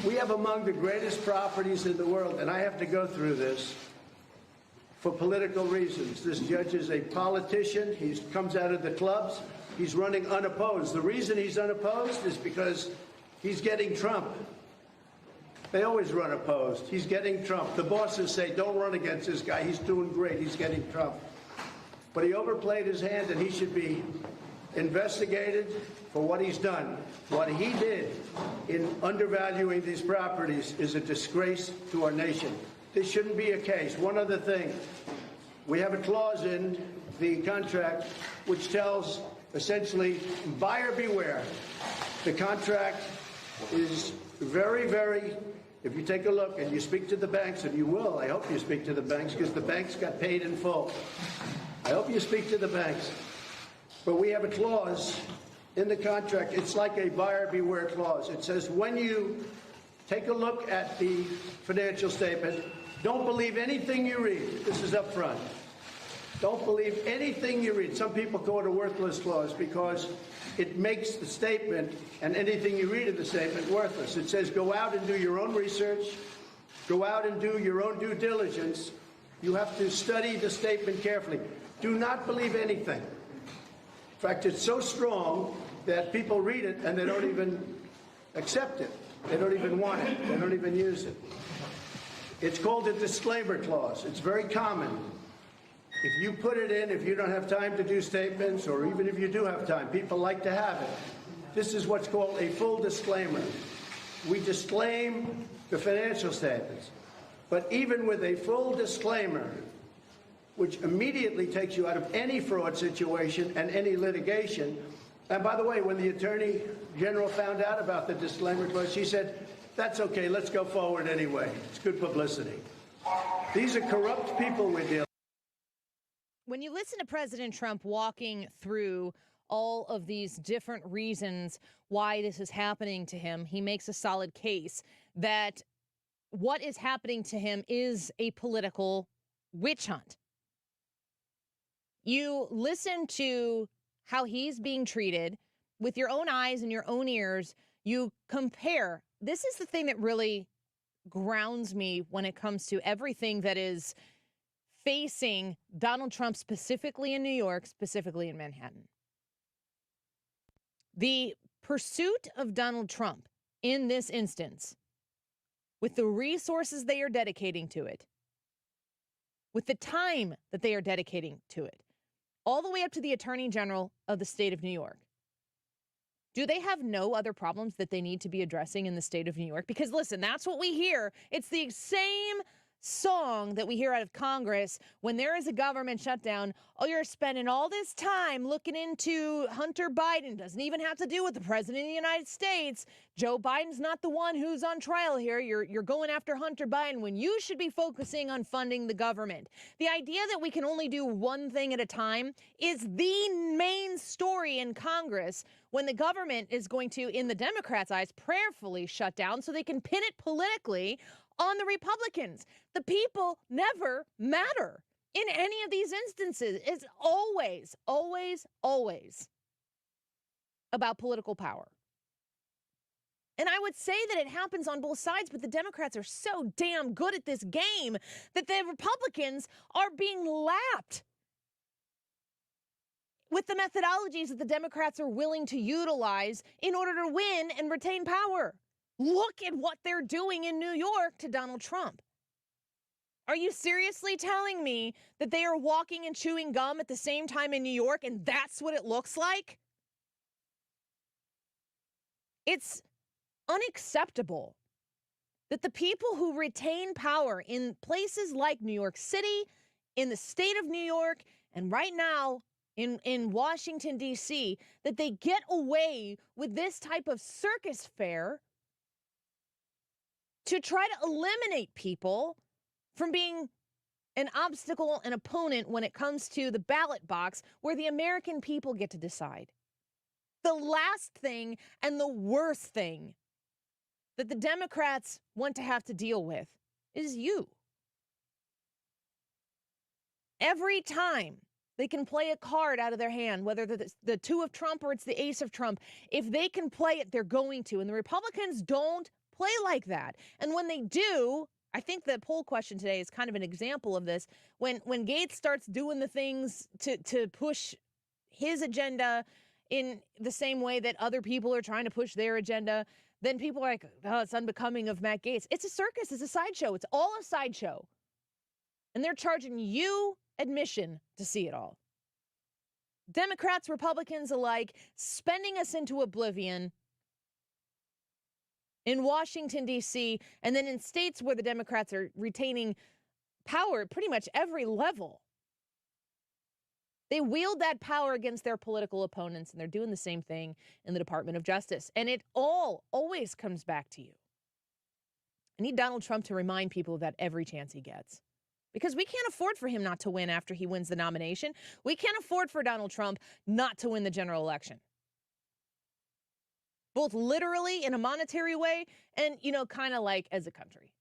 We have among the greatest properties in the world, and I have to go through this for political reasons. This judge is a politician. He comes out of the clubs. He's running unopposed. The reason he's unopposed is because he's getting Trump. They always run opposed. He's getting Trump. The bosses say, don't run against this guy. He's doing great. He's getting Trump. But he overplayed his hand, and he should be investigated for what he's done. What he did in undervaluing these properties is a disgrace to our nation. This shouldn't be a case. One other thing. We have a clause in the contract which tells, essentially, buyer beware. The contract is very, very, if you take a look and you speak to the banks, and you will, I hope you speak to the banks, because the banks got paid in full. I hope you speak to the banks. But we have a clause in the contract. It's like a buyer beware clause. It says when you take a look at the financial statement, don't believe anything you read. This is up front. Don't believe anything you read. Some people call it a worthless clause because it makes the statement and anything you read in the statement worthless. It says go out and do your own research. Go out and do your own due diligence. You have to study the statement carefully. Do not believe anything. In fact, it's so strong that people read it and they don't even accept it. They don't even want it. They don't even use it. It's called a disclaimer clause. It's very common. If you put it in, if you don't have time to do statements, or even if you do have time, people like to have it. This is what's called a full disclaimer. We disclaim the financial statements. But even with a full disclaimer, which immediately takes you out of any fraud situation and any litigation. And by the way, when the Attorney General found out about the disclaimer clause, she said, that's okay, let's go forward anyway. It's good publicity. These are corrupt people we're dealing with. When you listen to President Trump walking through all of these different reasons why this is happening to him, he makes a solid case that what is happening to him is a political witch hunt. You listen to how he's being treated with your own eyes and your own ears. You compare. This is the thing that really grounds me when it comes to everything that is facing Donald Trump, specifically in New York, specifically in Manhattan. The pursuit of Donald Trump in this instance, with the resources they are dedicating to it, with the time that they are dedicating to it, all the way up to the Attorney General of the state of New York. Do they have no other problems that they need to be addressing in the state of New York? Because listen, that's what we hear. It's the same song that we hear out of Congress when there is a government shutdown. Oh, you're spending all this time looking into Hunter Biden. Doesn't even have to do with the president of the United States. Joe Biden's not the one who's on trial here. You're going after Hunter Biden when you should be focusing on funding the government. The idea that we can only do one thing at a time is the main story in Congress when the government is going to, in the Democrats' eyes, prayerfully shut down so they can pin it politically on the Republicans. The people never matter in any of these instances. It's always, always, always about political power. And I would say that it happens on both sides, but the Democrats are so damn good at this game that the Republicans are being lapped with the methodologies that the Democrats are willing to utilize in order to win and retain power. Look at what they're doing in New York to Donald Trump. Are you seriously telling me that they are walking and chewing gum at the same time in New York, and that's what it looks like? It's unacceptable that the people who retain power in places like New York City, in the state of New York, and right now in Washington, D.C., that they get away with this type of circus fair to try to eliminate people from being an obstacle, an opponent when it comes to the ballot box where the American people get to decide. The last thing and the worst thing that the Democrats want to have to deal with is you. Every time they can play a card out of their hand, whether the two of Trump or it's the ace of Trump, if they can play it, they're going to. And the Republicans don't play like that. And when they do, I think the poll question today is kind of an example of this. When Gaetz starts doing the things to push his agenda in the same way that other people are trying to push their agenda, then people are like, oh, it's unbecoming of Matt Gaetz. It's a circus. It's a sideshow. It's all a sideshow. And they're charging you admission to see it all. Democrats, Republicans alike, spending us into oblivion in Washington, D.C., and then in states where the Democrats are retaining power at pretty much every level. They wield that power against their political opponents, and they're doing the same thing in the Department of Justice. And it all always comes back to you. I need Donald Trump to remind people of that every chance he gets. Because we can't afford for him not to win after he wins the nomination. We can't afford for Donald Trump not to win the general election. Both literally in a monetary way and, kind of like as a country.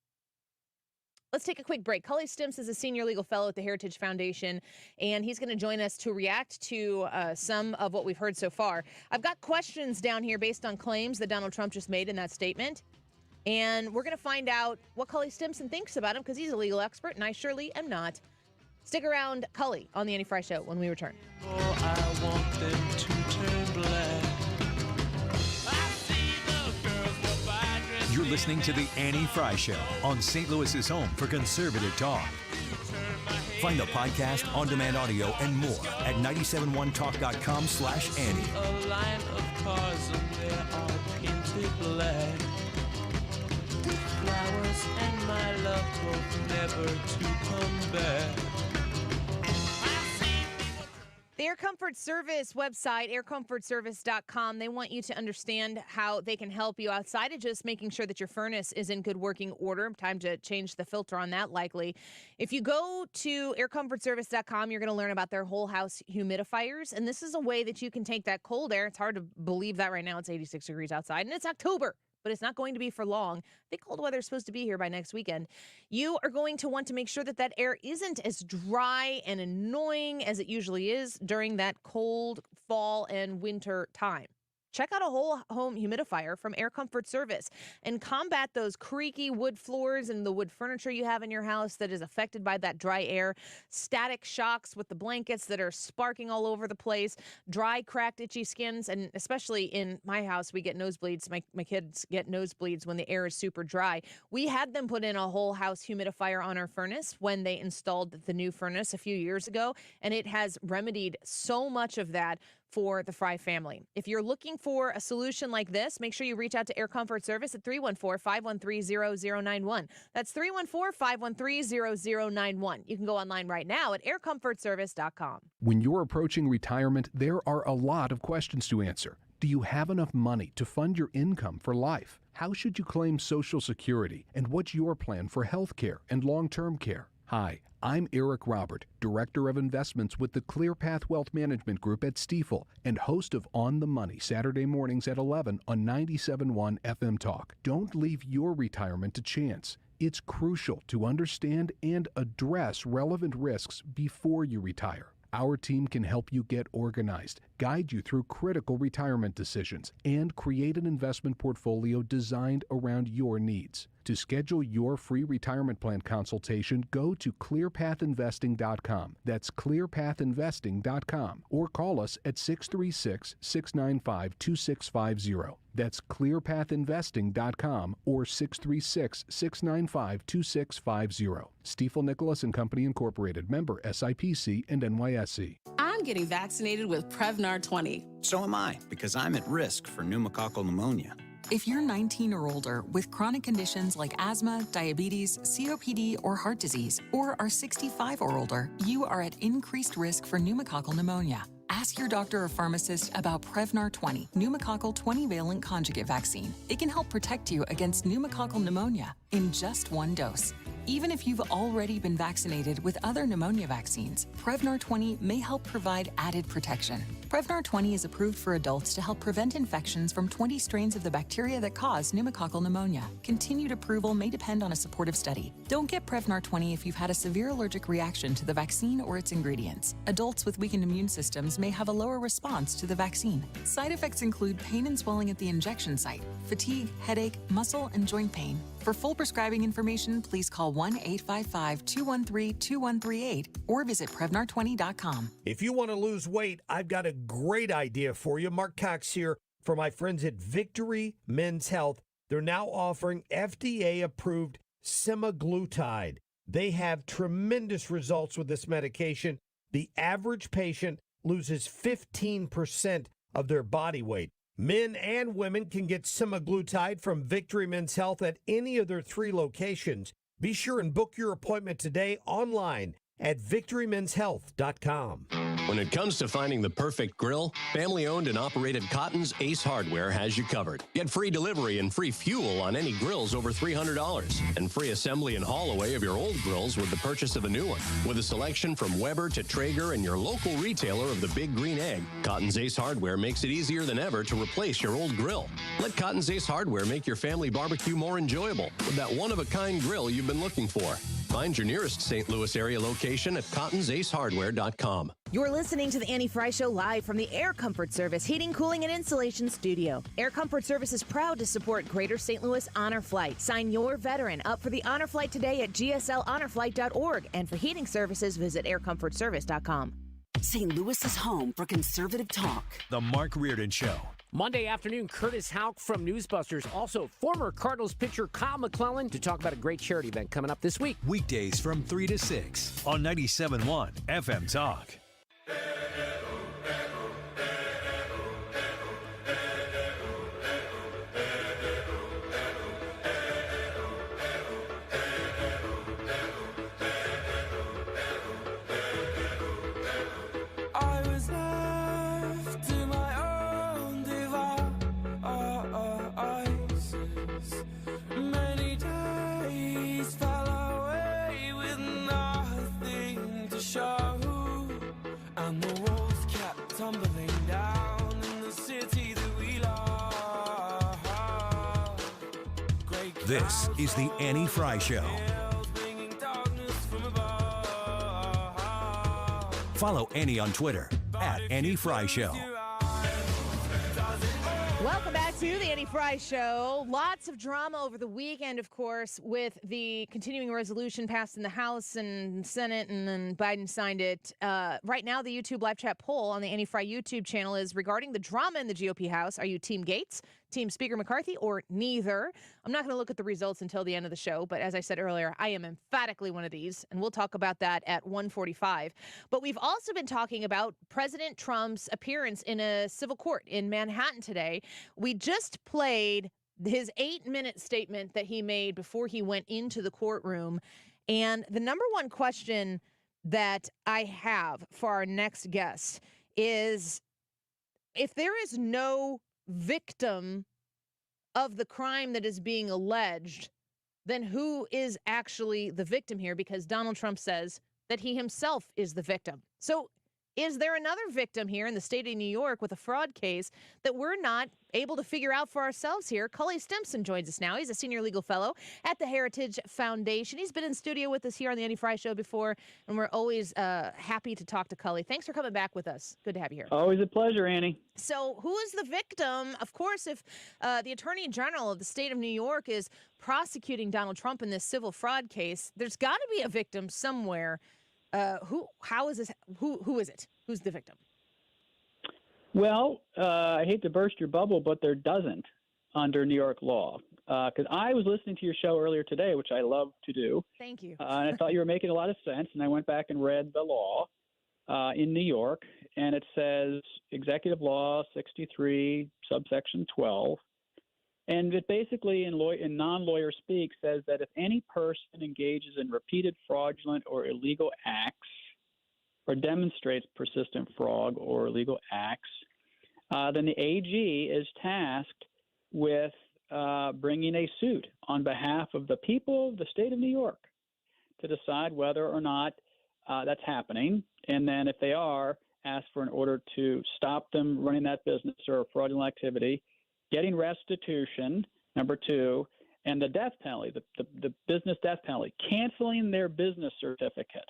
Let's take a quick break. Cully Stimson is a senior legal fellow at the Heritage Foundation, and he's going to join us to react to some of what we've heard so far. I've got questions down here based on claims that Donald Trump just made in that statement, and we're going to find out what Cully Stimson thinks about him because he's a legal expert, and I surely am not. Stick around, Cully, on the Annie Frey Show when we return. Oh, I want them to turn black. You're listening to The Annie Frey Show on St. Louis's home for conservative talk. Find the podcast, on-demand audio, and more at 971talk.com/Annie. A line of cars and they are painted black. Flowers and my love hope never to come back. The Air Comfort Service website, aircomfortservice.com, they want you to understand how they can help you outside of just making sure that your furnace is in good working order. Time to change the filter on that, likely. If you go to aircomfortservice.com, you're going to learn about their whole house humidifiers. And this is a way that you can take that cold air. It's hard to believe that right now. It's 86 degrees outside, and it's October. But it's not going to be for long. I think cold weather is supposed to be here by next weekend. You are going to want to make sure that that air isn't as dry and annoying as it usually is during that cold fall and winter time. Check out a whole home humidifier from Air Comfort Service and combat those creaky wood floors and the wood furniture you have in your house that is affected by that dry air, static shocks with the blankets that are sparking all over the place, dry, cracked, itchy skins, and especially in my house, we get nosebleeds. My kids get nosebleeds when the air is super dry. We had them put in a whole house humidifier on our furnace when they installed the new furnace a few years ago, and it has remedied so much of that for the Frey family. If you're looking for a solution like this, make sure you reach out to Air Comfort Service at 314-513-0091. That's 314-513-0091. You can go online right now at aircomfortservice.com. When you're approaching retirement, there are a lot of questions to answer. Do you have enough money to fund your income for life? How should you claim Social Security? And what's your plan for health care and long-term care? Hi, I'm Eric Robert, Director of Investments with the ClearPath Wealth Management Group at Stifel and host of On the Money Saturday mornings at 11 on 97.1 FM Talk. Don't leave your retirement to chance. It's crucial to understand and address relevant risks before you retire. Our team can help you get organized, guide you through critical retirement decisions, and create an investment portfolio designed around your needs. To schedule your free retirement plan consultation, go to clearpathinvesting.com. That's clearpathinvesting.com. Or call us at 636-695-2650. That's clearpathinvesting.com or 636-695-2650. Stifel Nicholas and Company Incorporated, member SIPC and NYSE. I'm getting vaccinated with Prevnar 20. So am I, because I'm at risk for pneumococcal pneumonia. If you're 19 or older with chronic conditions like asthma, diabetes, COPD, or heart disease, or are 65 or older, you are at increased risk for pneumococcal pneumonia. Ask your doctor or pharmacist about Prevnar 20, pneumococcal 20-valent conjugate vaccine. It can help protect you against pneumococcal pneumonia in just one dose. Even if you've already been vaccinated with other pneumonia vaccines, Prevnar 20 may help provide added protection. Prevnar 20 is approved for adults to help prevent infections from 20 strains of the bacteria that cause pneumococcal pneumonia. Continued approval may depend on a supportive study. Don't get Prevnar 20 if you've had a severe allergic reaction to the vaccine or its ingredients. Adults with weakened immune systems may have a lower response to the vaccine. Side effects include pain and swelling at the injection site, fatigue, headache, muscle, and joint pain. For full prescribing information, please call 1-855-213-2138 or visit Prevnar20.com. If you want to lose weight, I've got a great idea for you. Mark Cox here for my friends at Victory Men's Health. They're now offering FDA-approved semaglutide. They have tremendous results with this medication. The average patient loses 15% of their body weight. Men and women can get semaglutide from Victory Men's Health at any of their 3 locations. Be sure and book your appointment today online at victorymenshealth.com. When it comes to finding the perfect grill, family-owned and operated Cotton's Ace Hardware has you covered. Get free delivery and free fuel on any grills over $300 and free assembly and haul away of your old grills with the purchase of a new one. With a selection from Weber to Traeger and your local retailer of the Big Green Egg, Cotton's Ace Hardware makes it easier than ever to replace your old grill. Let Cotton's Ace Hardware make your family barbecue more enjoyable with that one-of-a-kind grill you've been looking for. Find your nearest St. Louis area location at cottonsacehardware.com. You're listening to the Annie Frey Show live from the Air Comfort Service Heating, Cooling, and Insulation Studio. Air Comfort Service is proud to support Greater St. Louis Honor Flight. Sign your veteran up for the Honor Flight today at gsl.honorflight.org. And for heating services, visit aircomfortservice.com. St. Louis's home for conservative talk. The Mark Reardon Show. Monday afternoon, Curtis Houck from Newsbusters. Also, former Cardinals pitcher Kyle McClellan to talk about a great charity event coming up this week. Weekdays from 3 to 6 on 97.1 FM Talk. This is the Annie Frey Show. Follow Annie on Twitter at Annie Frey Show. Welcome back to the Annie Frey Show. Lots of drama over the weekend, of course, with the continuing resolution passed in the House and Senate, and then Biden signed it. Right now, the YouTube live chat poll on the Annie Frey YouTube channel is regarding the drama in the GOP House. Are you Team Gaetz, Team Speaker McCarthy or neither. I'm not going to look at the results until the end of the show, but as I said earlier, I am emphatically one of these, and we'll talk about that at 1:45. But we've also been talking about President Trump's appearance in a civil court in Manhattan today. We just played his 8-minute statement that he made before he went into the courtroom. And the number one question that I have for our next guest is, if there is no victim of the crime that is being alleged, then who is actually the victim here? Because Donald Trump says that he himself is the victim. So is there another victim here in the state of New York with a fraud case that we're not able to figure out for ourselves here? Cully Stimson joins us now. He's a senior legal fellow at the Heritage Foundation. He's been in studio with us here on the Andy Frey Show before, and we're always happy to talk to Cully. Thanks for coming back with us. Good to have you here. Always a pleasure, Annie. So who is the victim? Of course, if the Attorney General of the state of New York is prosecuting Donald Trump in this civil fraud case, there's got to be a victim somewhere. How is this? Who is it? Who's the victim? Well, I hate to burst your bubble, but there doesn't under New York law. Because I was listening to your show earlier today, which I love to do. Thank you. And I thought you were making a lot of sense. And I went back and read the law in New York, and it says Executive Law 63, subsection 12. And it basically, in non-lawyer speak, says that if any person engages in repeated fraudulent or illegal acts or demonstrates persistent fraud or illegal acts, then the AG is tasked with bringing a suit on behalf of the people of the state of New York to decide whether or not that's happening. And then if they are, ask for an order to stop them running that business or fraudulent activity, getting restitution, number 2, and the death penalty, the business death penalty, canceling their business certificate.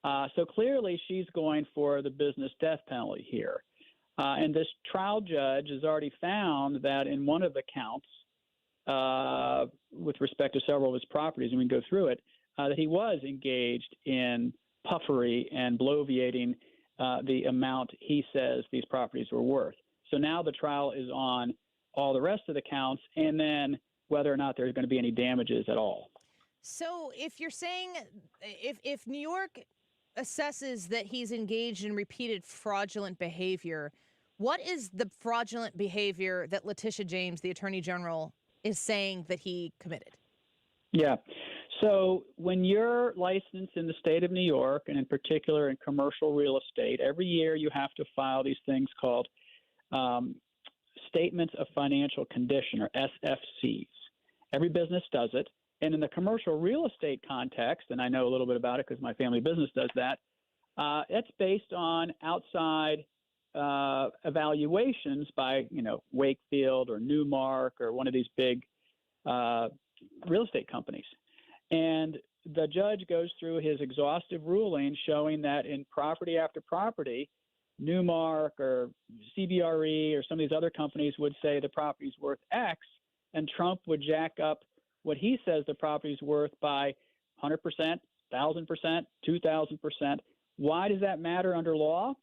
So clearly she's going for the business death penalty here. And this trial judge has already found that in one of the counts, with respect to several of his properties, and we can go through it, that he was engaged in puffery and bloviating the amount he says these properties were worth. So now the trial is on all the rest of the counts, and then whether or not there's going to be any damages at all. So if you're saying if New York assesses that he's engaged in repeated fraudulent behavior, what is the fraudulent behavior that Letitia James, the Attorney General, is saying that he committed? Yeah. So when you're licensed in the state of New York, and in particular in commercial real estate, every year you have to file these things called Statements of Financial Condition, or SFCs. Every business does it. And in the commercial real estate context, and I know a little bit about it because my family business does that, it's based on outside evaluations by, Wakefield or Newmark or one of these big real estate companies. And the judge goes through his exhaustive ruling showing that in property after property, Newmark or CBRE or some of these other companies would say the property's worth X, and Trump would jack up what he says the property's worth by 100%, 1,000%, 2,000%. Why does that matter under law?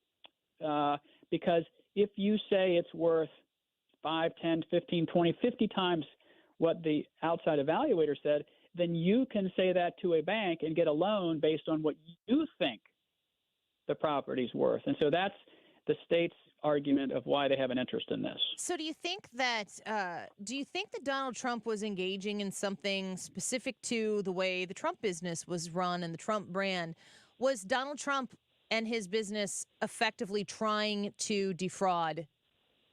Because if you say it's worth 5, 10, 15, 20, 50 times what the outside evaluator said, then you can say that to a bank and get a loan based on what you think the property's worth. And so that's the state's argument of why they have an interest in this. So do you think that Donald Trump was engaging in something specific to the way the Trump business was run and the Trump brand? Was Donald Trump and his business effectively trying to defraud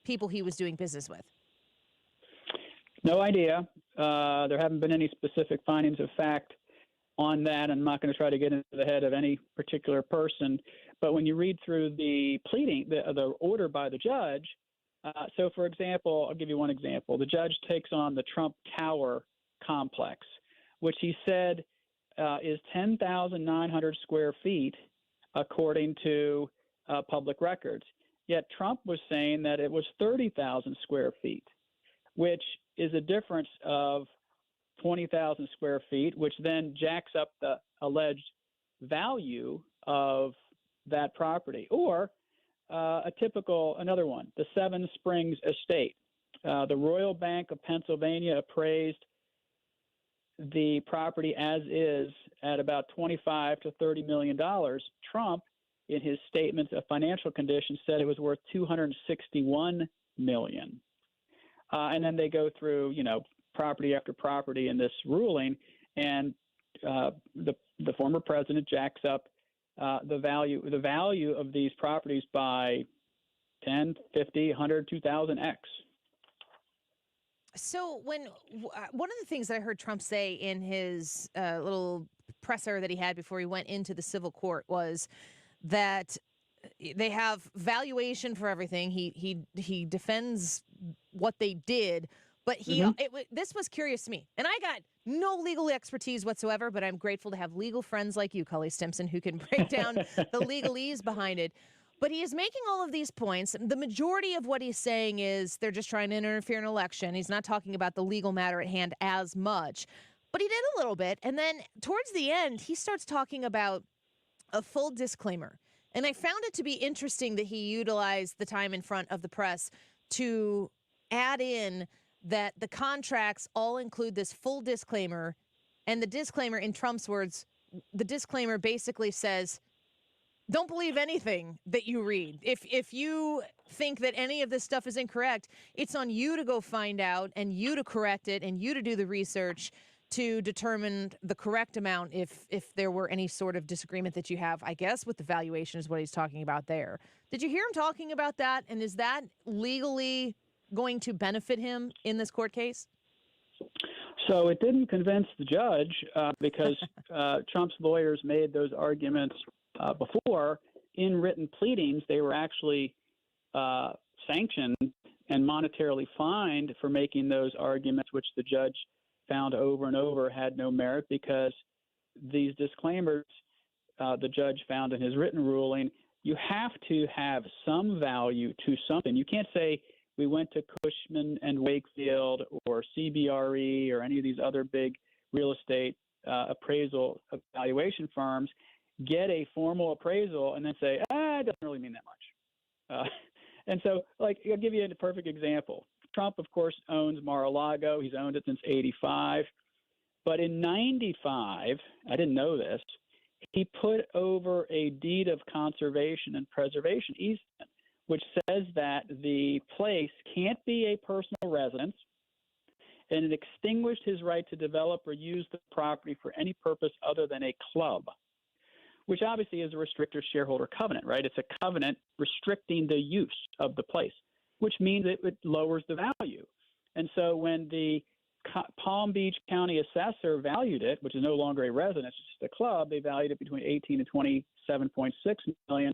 people he was doing business with? No idea. There haven't been any specific findings of fact on that. I'm not going to try to get into the head of any particular person. But when you read through the pleading, the order by the judge, so for example, I'll give you one example. The judge takes on the Trump Tower complex, which he said is 10,900 square feet, according to public records. Yet Trump was saying that it was 30,000 square feet, which is a difference of 20,000 square feet, which then jacks up the alleged value of that property. Or another one, the Seven Springs Estate. The Royal Bank of Pennsylvania appraised the property as is at about $25 to $30 million. Trump, in his statement of financial condition, said it was worth $261 million. And then they go through, property after property in this ruling, and the former president jacks up the value of these properties by 10, 50, 100, 2,000x. So one of the things that I heard Trump say in his little presser that he had before he went into the civil court was that they have valuation for everything. He defends what they did, but this was curious to me. And I got no legal expertise whatsoever, but I'm grateful to have legal friends like you, Cully Stimson, who can break down the legalese behind it. But he is making all of these points. The majority of what he's saying is they're just trying to interfere in an election. He's not talking about the legal matter at hand as much. But he did a little bit. And then towards the end, he starts talking about a full disclaimer. And I found it to be interesting that he utilized the time in front of the press to add in that the contracts all include this full disclaimer. And the disclaimer, in Trump's words, the disclaimer basically says, don't believe anything that you read. If you think that any of this stuff is incorrect, it's on you to go find out and you to correct it and you to do the research to determine the correct amount if there were any sort of disagreement that you have, I guess, with the valuation is what he's talking about there. Did you hear him talking about that? And is that legally going to benefit him in this court case? So it didn't convince the judge because Trump's lawyers made those arguments before. In written pleadings, they were actually sanctioned and monetarily fined for making those arguments, which the judge found over and over had no merit because these disclaimers, the judge found in his written ruling, you have to have some value to something. You can't say we went to Cushman and Wakefield or CBRE or any of these other big real estate appraisal evaluation firms, get a formal appraisal and then say, it doesn't really mean that much. And so, I'll give you a perfect example. Trump, of course, owns Mar-a-Lago. He's owned it since 85. But in 95, I didn't know this, he put over a deed of conservation and preservation easement, which says that the place can't be a personal residence, and it extinguished his right to develop or use the property for any purpose other than a club, which obviously is a restrictor shareholder covenant, right? It's a covenant restricting the use of the place, which means it lowers the value. And so when the Palm Beach County assessor valued it, which is no longer a residence, it's just a club, they valued it between 18 and 27.6 million.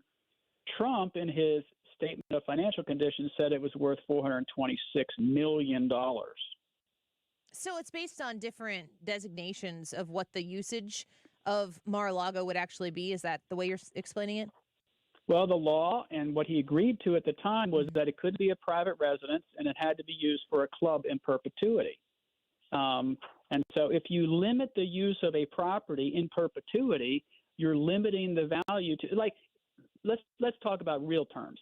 Trump, in his statement of financial conditions, said it was worth $426 million. So it's based on different designations of what the usage of Mar-a-Lago would actually be. Is that the way you're explaining it? Well, the law and what he agreed to at the time was that it could be a private residence and it had to be used for a club in perpetuity. And so if you limit the use of a property in perpetuity, you're limiting the value to, let's talk about real terms.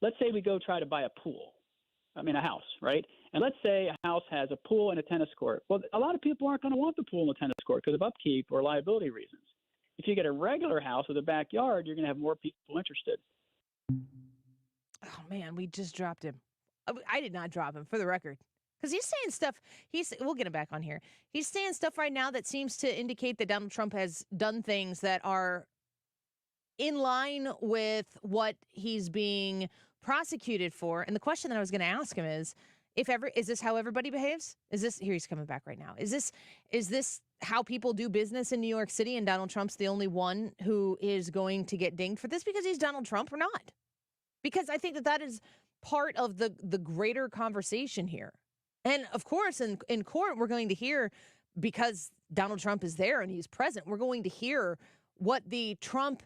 Let's say we go try to buy a house, right? And let's say a house has a pool and a tennis court. Well, a lot of people aren't going to want the pool and the tennis court because of upkeep or liability reasons. If you get a regular house with a backyard, you're going to have more people interested. Oh, man, we just dropped him. I did not drop him, for the record. Because he's saying stuff, we'll get him back on here. He's saying stuff right now that seems to indicate that Donald Trump has done things that are in line with what he's being prosecuted for. And the question that I was going to ask him is this how everybody behaves? Here he's coming back right now. Is this how people do business in New York City, and Donald Trump's the only one who is going to get dinged for this because he's Donald Trump or not? Because I think that is part of the greater conversation here. And of course, in court, we're going to hear, because Donald Trump is there and he's present, we're going to hear what the Trump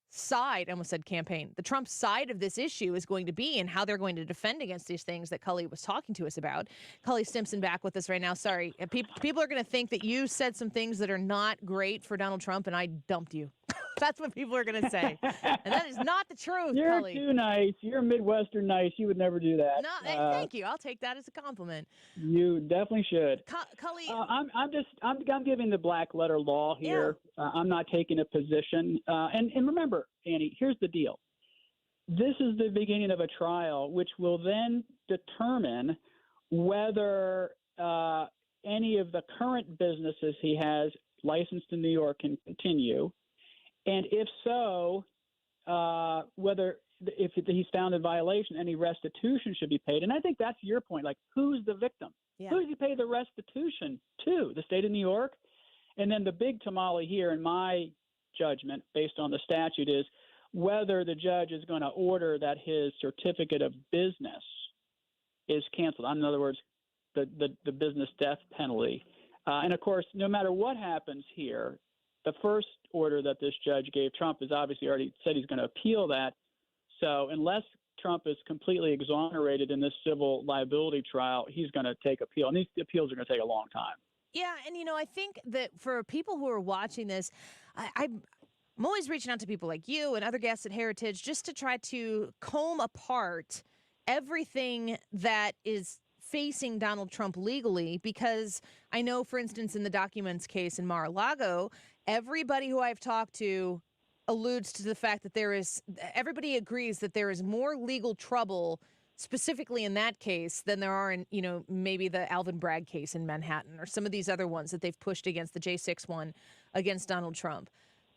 side, I almost said campaign, the Trump side of this issue is going to be and how they're going to defend against these things that Cully was talking to us about. Cully Stimson back with us right now. Sorry, people are going to think that you said some things that are not great for Donald Trump and I dumped you. That's what people are going to say. And that is not the truth, You're Cully. too nice. You're Midwestern nice. You would never do that. No, thank you. I'll take that as a compliment. You definitely should. Cully, I'm giving the black letter law here. Yeah. I'm not taking a position. And remember, Annie, here's the deal. This is the beginning of a trial, which will then determine whether any of the current businesses he has licensed in New York can continue. And if so, whether if he's found in violation, any restitution should be paid. And I think that's your point. Like, who's the victim? Yeah. Who does he pay the restitution to? The state of New York? And then the big tamale here, in my judgment, based on the statute, is whether the judge is going to order that his certificate of business is canceled. In other words, the business death penalty. And, of course, no matter what happens here, the first order that this judge gave Trump has obviously already said he's going to appeal that. So unless Trump is completely exonerated in this civil liability trial, he's going to take appeal. And these appeals are going to take a long time. Yeah, and, I think that for people who are watching this, I'm always reaching out to people like you and other guests at Heritage just to try to comb apart everything that is facing Donald Trump legally, because I know, for instance, in the documents case in Mar-a-Lago, everybody who I've talked to alludes to the fact that everybody agrees that there is more legal trouble specifically in that case than there are in, maybe the Alvin Bragg case in Manhattan or some of these other ones that they've pushed against, the J6 one against Donald Trump.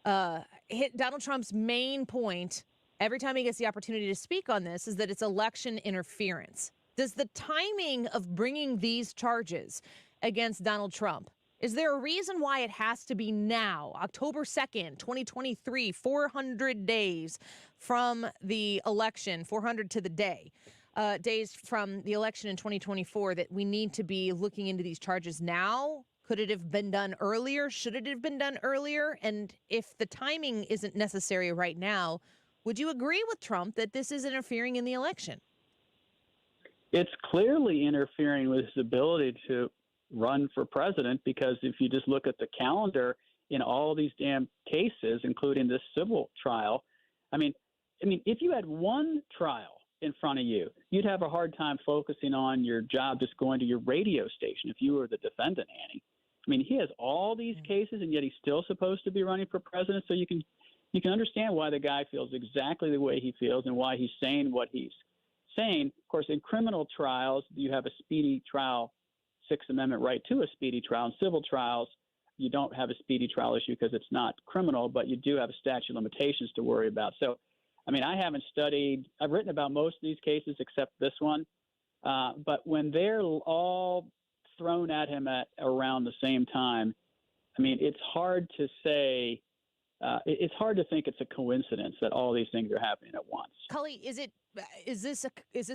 Donald Trump's main point every time he gets the opportunity to speak on this is that it's election interference. Does the timing of bringing these charges against Donald Trump, is there a reason why it has to be now, October 2nd, 2023, 400 days from the election, 400 to the day, days from the election in 2024, that we need to be looking into these charges now? Could it have been done earlier? Should it have been done earlier? And if the timing isn't necessary right now, would you agree with Trump that this is interfering in the election? It's clearly interfering with his ability to run for president, because if you just look at the calendar in all these damn cases, including this civil trial, I mean, if you had one trial in front of you, you'd have a hard time focusing on your job just going to your radio station if you were the defendant, Annie. I mean, he has all these cases, and yet he's still supposed to be running for president. So you can understand why the guy feels exactly the way he feels and why he's saying what he's saying. Of course, in criminal trials, you have a speedy trial, Sixth Amendment right to a speedy trial. In civil trials, you don't have a speedy trial issue because it's not criminal, but you do have a statute of limitations to worry about. So, I mean, I've written about most of these cases except this one, but when they're all thrown at him at around the same time, I mean, it's hard to say, it's hard to think it's a coincidence that all these things are happening at once. Cully, is this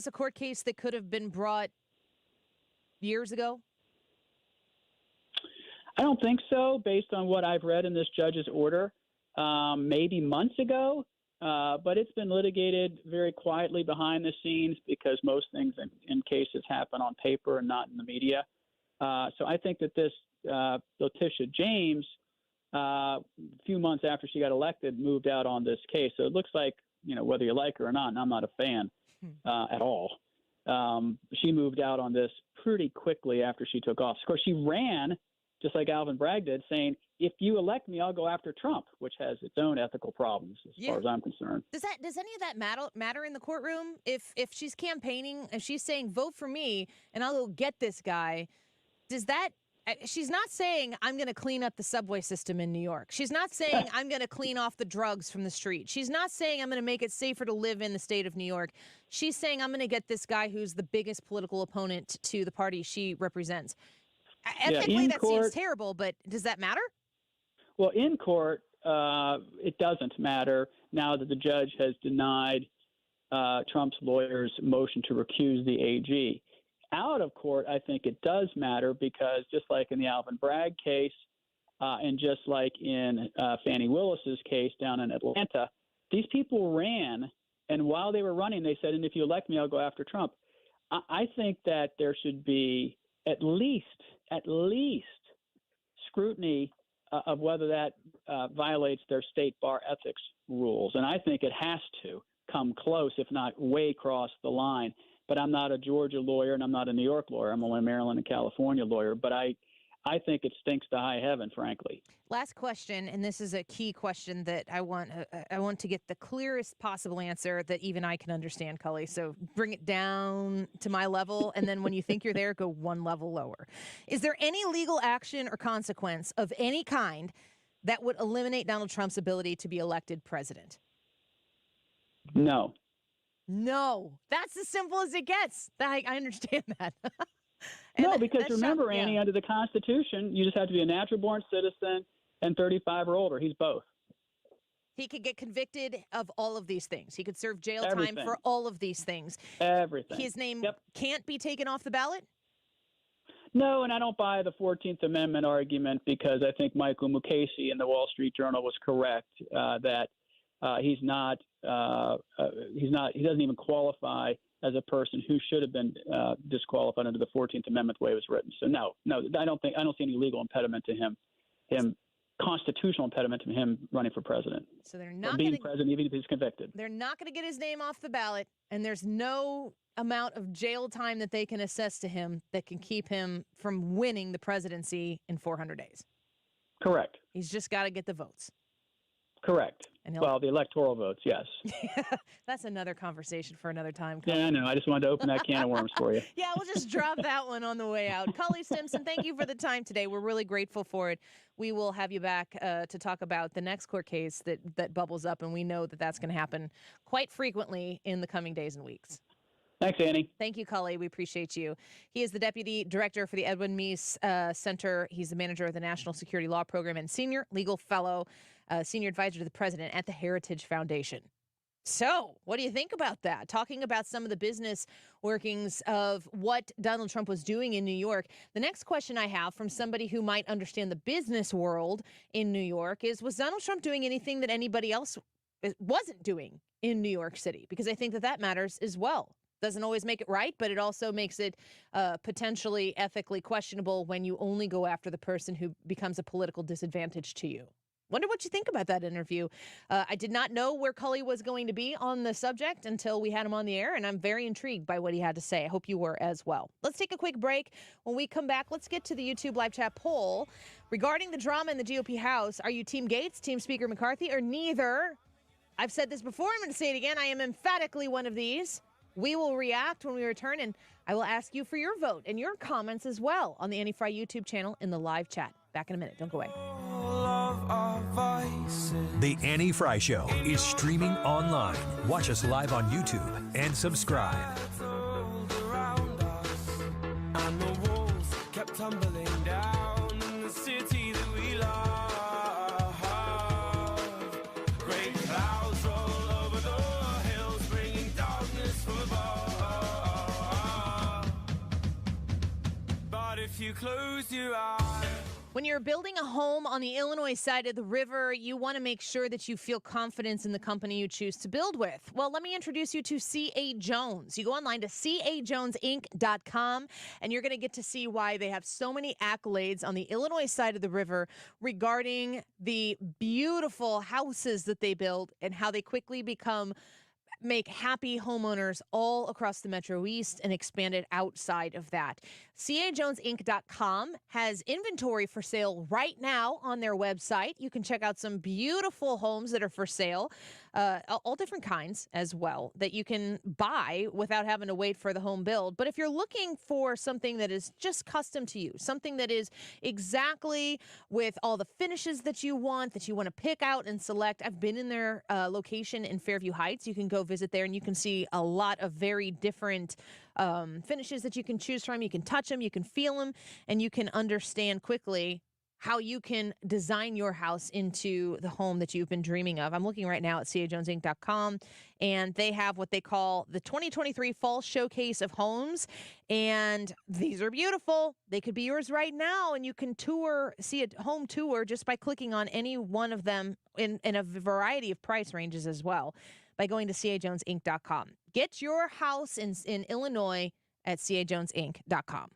a court case that could have been brought years ago? I don't think so, based on what I've read in this judge's order. Maybe months ago, but it's been litigated very quietly behind the scenes because most things in cases happen on paper and not in the media. So I think that this Letitia James, a few months after she got elected, moved out on this case. So it looks like, whether you like her or not, and I'm not a fan at all, she moved out on this pretty quickly after she took office. Of course, she ran, just like Alvin Bragg did, saying, if you elect me, I'll go after Trump, which has its own ethical problems as far as I'm concerned. Does any of that matter in the courtroom? If she's campaigning, if she's saying, vote for me and I'll go get this guy, she's not saying, I'm going to clean up the subway system in New York. She's not saying, I'm going to clean off the drugs from the street. She's not saying, I'm going to make it safer to live in the state of New York. She's saying, I'm going to get this guy who's the biggest political opponent to the party she represents. Ethically, that seems terrible, but does that matter? Well, in court, it doesn't matter now that the judge has denied Trump's lawyer's motion to recuse the AG. Out of court, I think it does matter because just like in the Alvin Bragg case and just like in Fani Willis's case down in Atlanta, these people ran, and while they were running, they said, and if you elect me, I'll go after Trump. I think that there should be at least scrutiny of whether that violates their state bar ethics rules. And I think it has to come close, if not way across the line. But I'm not a Georgia lawyer and I'm not a New York lawyer. I'm only a Maryland and California lawyer. But I think it stinks to high heaven, frankly. Last question, and this is a key question that I want to get the clearest possible answer that even I can understand, Cully. So bring it down to my level, and then when you think you're there, go one level lower. Is there any legal action or consequence of any kind that would eliminate Donald Trump's ability to be elected president? No. No. That's as simple as it gets. I understand that. No, because remember, Annie, under the Constitution, you just have to be a natural-born citizen and 35 or older. He's both. He could get convicted of all of these things. He could serve jail Everything. time for all of these things. Everything. His name can't be taken off the ballot? No, and I don't buy the 14th Amendment argument because I think Michael Mukasey in the Wall Street Journal was correct that he doesn't even qualify as a person who should have been disqualified under the 14th Amendment the way it was written. So no, I don't see any legal impediment to him, constitutional impediment to him running for president. So they're not being president, even if he's convicted. They're not going to get his name off the ballot, and there's no amount of jail time that they can assess to him that can keep him from winning the presidency in 400 days. Correct. He's just got to get the votes. Correct. Well, the electoral votes, yes. That's another conversation for another time. Yeah, I know. I just wanted to open that can of worms for you. Yeah, we'll just drop that one on the way out. Cully Stimson, thank you for the time today. We're really grateful for it. We will have you back to talk about the next court case that bubbles up, and we know that that's going to happen quite frequently in the coming days and weeks. Thanks, Annie. Thank you, Cully. We appreciate you. He is the Deputy Director for the Edwin Meese Center. He's the manager of the National Security Law Program and Senior Legal Fellow, Senior Advisor to the President at the Heritage Foundation. So, what do you think about that? Talking about some of the business workings of what Donald Trump was doing in New York. The next question I have from somebody who might understand the business world in New York is, was Donald Trump doing anything that anybody else wasn't doing in New York City? Because I think that matters as well. Doesn't always make it right, but it also makes it potentially ethically questionable when you only go after the person who becomes a political disadvantage to you. Wonder what you think about that interview. I did not know where Cully was going to be on the subject until we had him on the air, and I'm very intrigued by what he had to say. I hope you were as well. Let's take a quick break. When we come back, let's get to the YouTube live chat poll. Regarding the drama in the GOP House, are you Team Gaetz, Team Speaker McCarthy, or neither? I've said this before. I'm going to say it again. I am emphatically one of these. We will react when we return, and I will ask you for your vote and your comments as well on the Annie Frey YouTube channel in the live chat. Back in a minute. Don't go away. The Annie Frey Show is streaming online. Watch us live on YouTube and subscribe. And the walls kept tumbling down in the city that we love. Great clouds roll over the hills, bringing darkness from above. But if you close your eyes. When you're building a home on the Illinois side of the river, you want to make sure that you feel confidence in the company you choose to build with. Well, let me introduce you to C.A. Jones. You go online to cajonesinc.com, and you're going to get to see why they have so many accolades on the Illinois side of the river regarding the beautiful houses that they build and how they quickly make happy homeowners all across the Metro East and expand it outside of that. cajonesinc.com has inventory for sale right now on their website. You can check out some beautiful homes that are for sale, all different kinds as well, that you can buy without having to wait for the home build. But if you're looking for something that is just custom to you, something that is exactly with all the finishes that you want to pick out and select, I've been in their location in Fairview Heights. You can go visit there and you can see a lot of very different finishes that you can choose from. You can touch them, you can feel them, and you can understand quickly how you can design your house into the home that you've been dreaming of. I'm looking right now at cajonesinc.com, and they have what they call the 2023 Fall Showcase of Homes, and these are beautiful. They could be yours right now, and you can see a home tour just by clicking on any one of them in a variety of price ranges as well by going to cajonesinc.com. Get your house in Illinois at cajonesinc.com.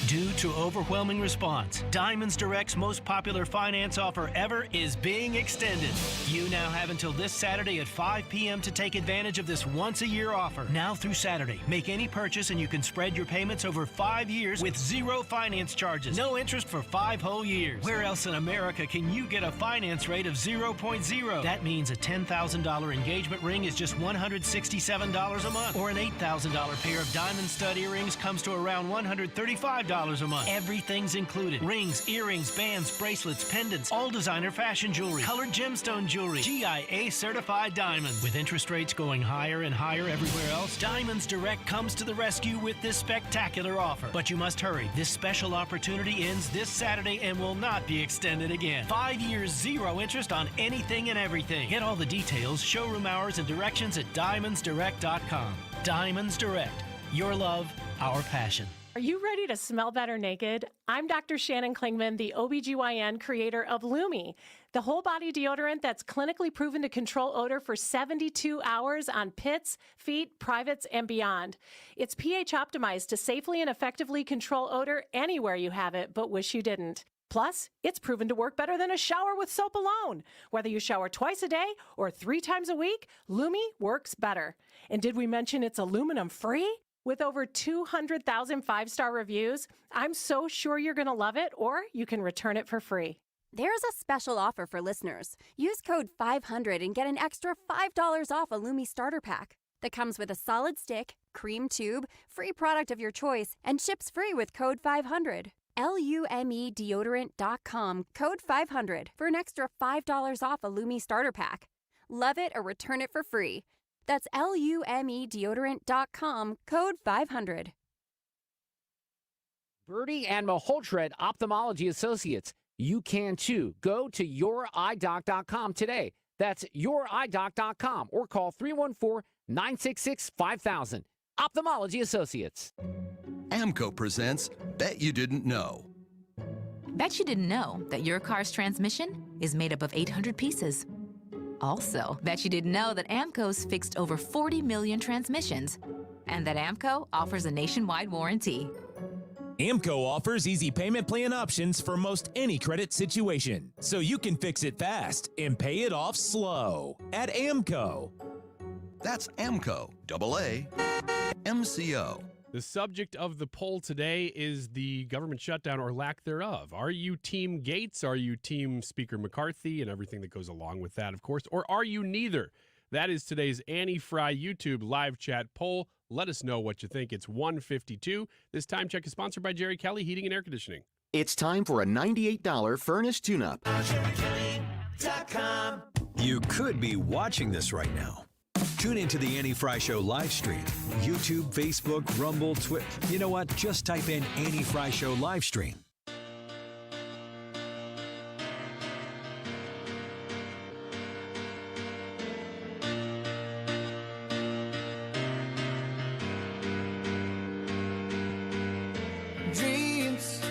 Due to overwhelming response, Diamonds Direct's most popular finance offer ever is being extended. You now have until this Saturday at 5 p.m. to take advantage of this once-a-year offer. Now through Saturday, make any purchase and you can spread your payments over 5 years with zero finance charges. No interest for 5 whole years. Where else in America can you get a finance rate of 0.0? That means a $10,000 engagement ring is just $167 a month, or an $8,000 pair of diamond stud earrings comes to around $135 a month. Everything's included. Rings, earrings, bands, bracelets, pendants, all designer fashion jewelry, colored gemstone jewelry, GIA certified diamonds. With interest rates going higher and higher everywhere else, Diamonds Direct comes to the rescue with this spectacular offer. But you must hurry. This special opportunity ends this Saturday and will not be extended again. 5 years, zero interest on anything and everything. Get all the details, showroom hours, and directions at diamondsdirect.com. Diamonds Direct. Your love, our passion. Are you ready to smell better naked? I'm Dr. Shannon Klingman, the OBGYN creator of Lumi, the whole body deodorant that's clinically proven to control odor for 72 hours on pits, feet, privates, and beyond. It's pH optimized to safely and effectively control odor anywhere you have it, but wish you didn't. Plus, it's proven to work better than a shower with soap alone. Whether you shower twice a day or 3 times a week, Lumi works better. And did we mention it's aluminum free? With over 200,000 5-star reviews, I'm so sure you're going to love it, or you can return it for free. There's a special offer for listeners. Use code 500 and get an extra $5 off a Lumi starter pack that comes with a solid stick, cream tube, free product of your choice, and ships free with code 500. LUME deodorant.com, code 500 for an extra $5 off a Lumi starter pack. Love it or return it for free. That's LUME deodorant.com, code 500. Birdie and Maholtred Ophthalmology Associates. You can too. Go to youridoc.com today. That's youridoc.com or call 314-966-5000. Ophthalmology Associates. AMCO presents Bet You Didn't Know. Bet you didn't know that your car's transmission is made up of 800 pieces. Also, bet you didn't know that AMCO's fixed over 40 million transmissions, and that AMCO offers a nationwide warranty. AMCO offers easy payment plan options for most any credit situation, so you can fix it fast and pay it off slow at AMCO. That's AMCO, AA, MCO. The subject of the poll today is the government shutdown or lack thereof. Are you Team Gaetz? Are you Team Speaker McCarthy and everything that goes along with that, of course? Or are you neither? That is today's Annie Frey YouTube live chat poll. Let us know what you think. It's 152. This time check is sponsored by Jerry Kelly Heating and Air Conditioning. It's time for a $98 furnace tune-up. You could be watching this right now. Tune into the Annie Frey Show live stream. YouTube, Facebook, Rumble, Twitter. You know what? Just type in Annie Frey Show live stream. Dreams,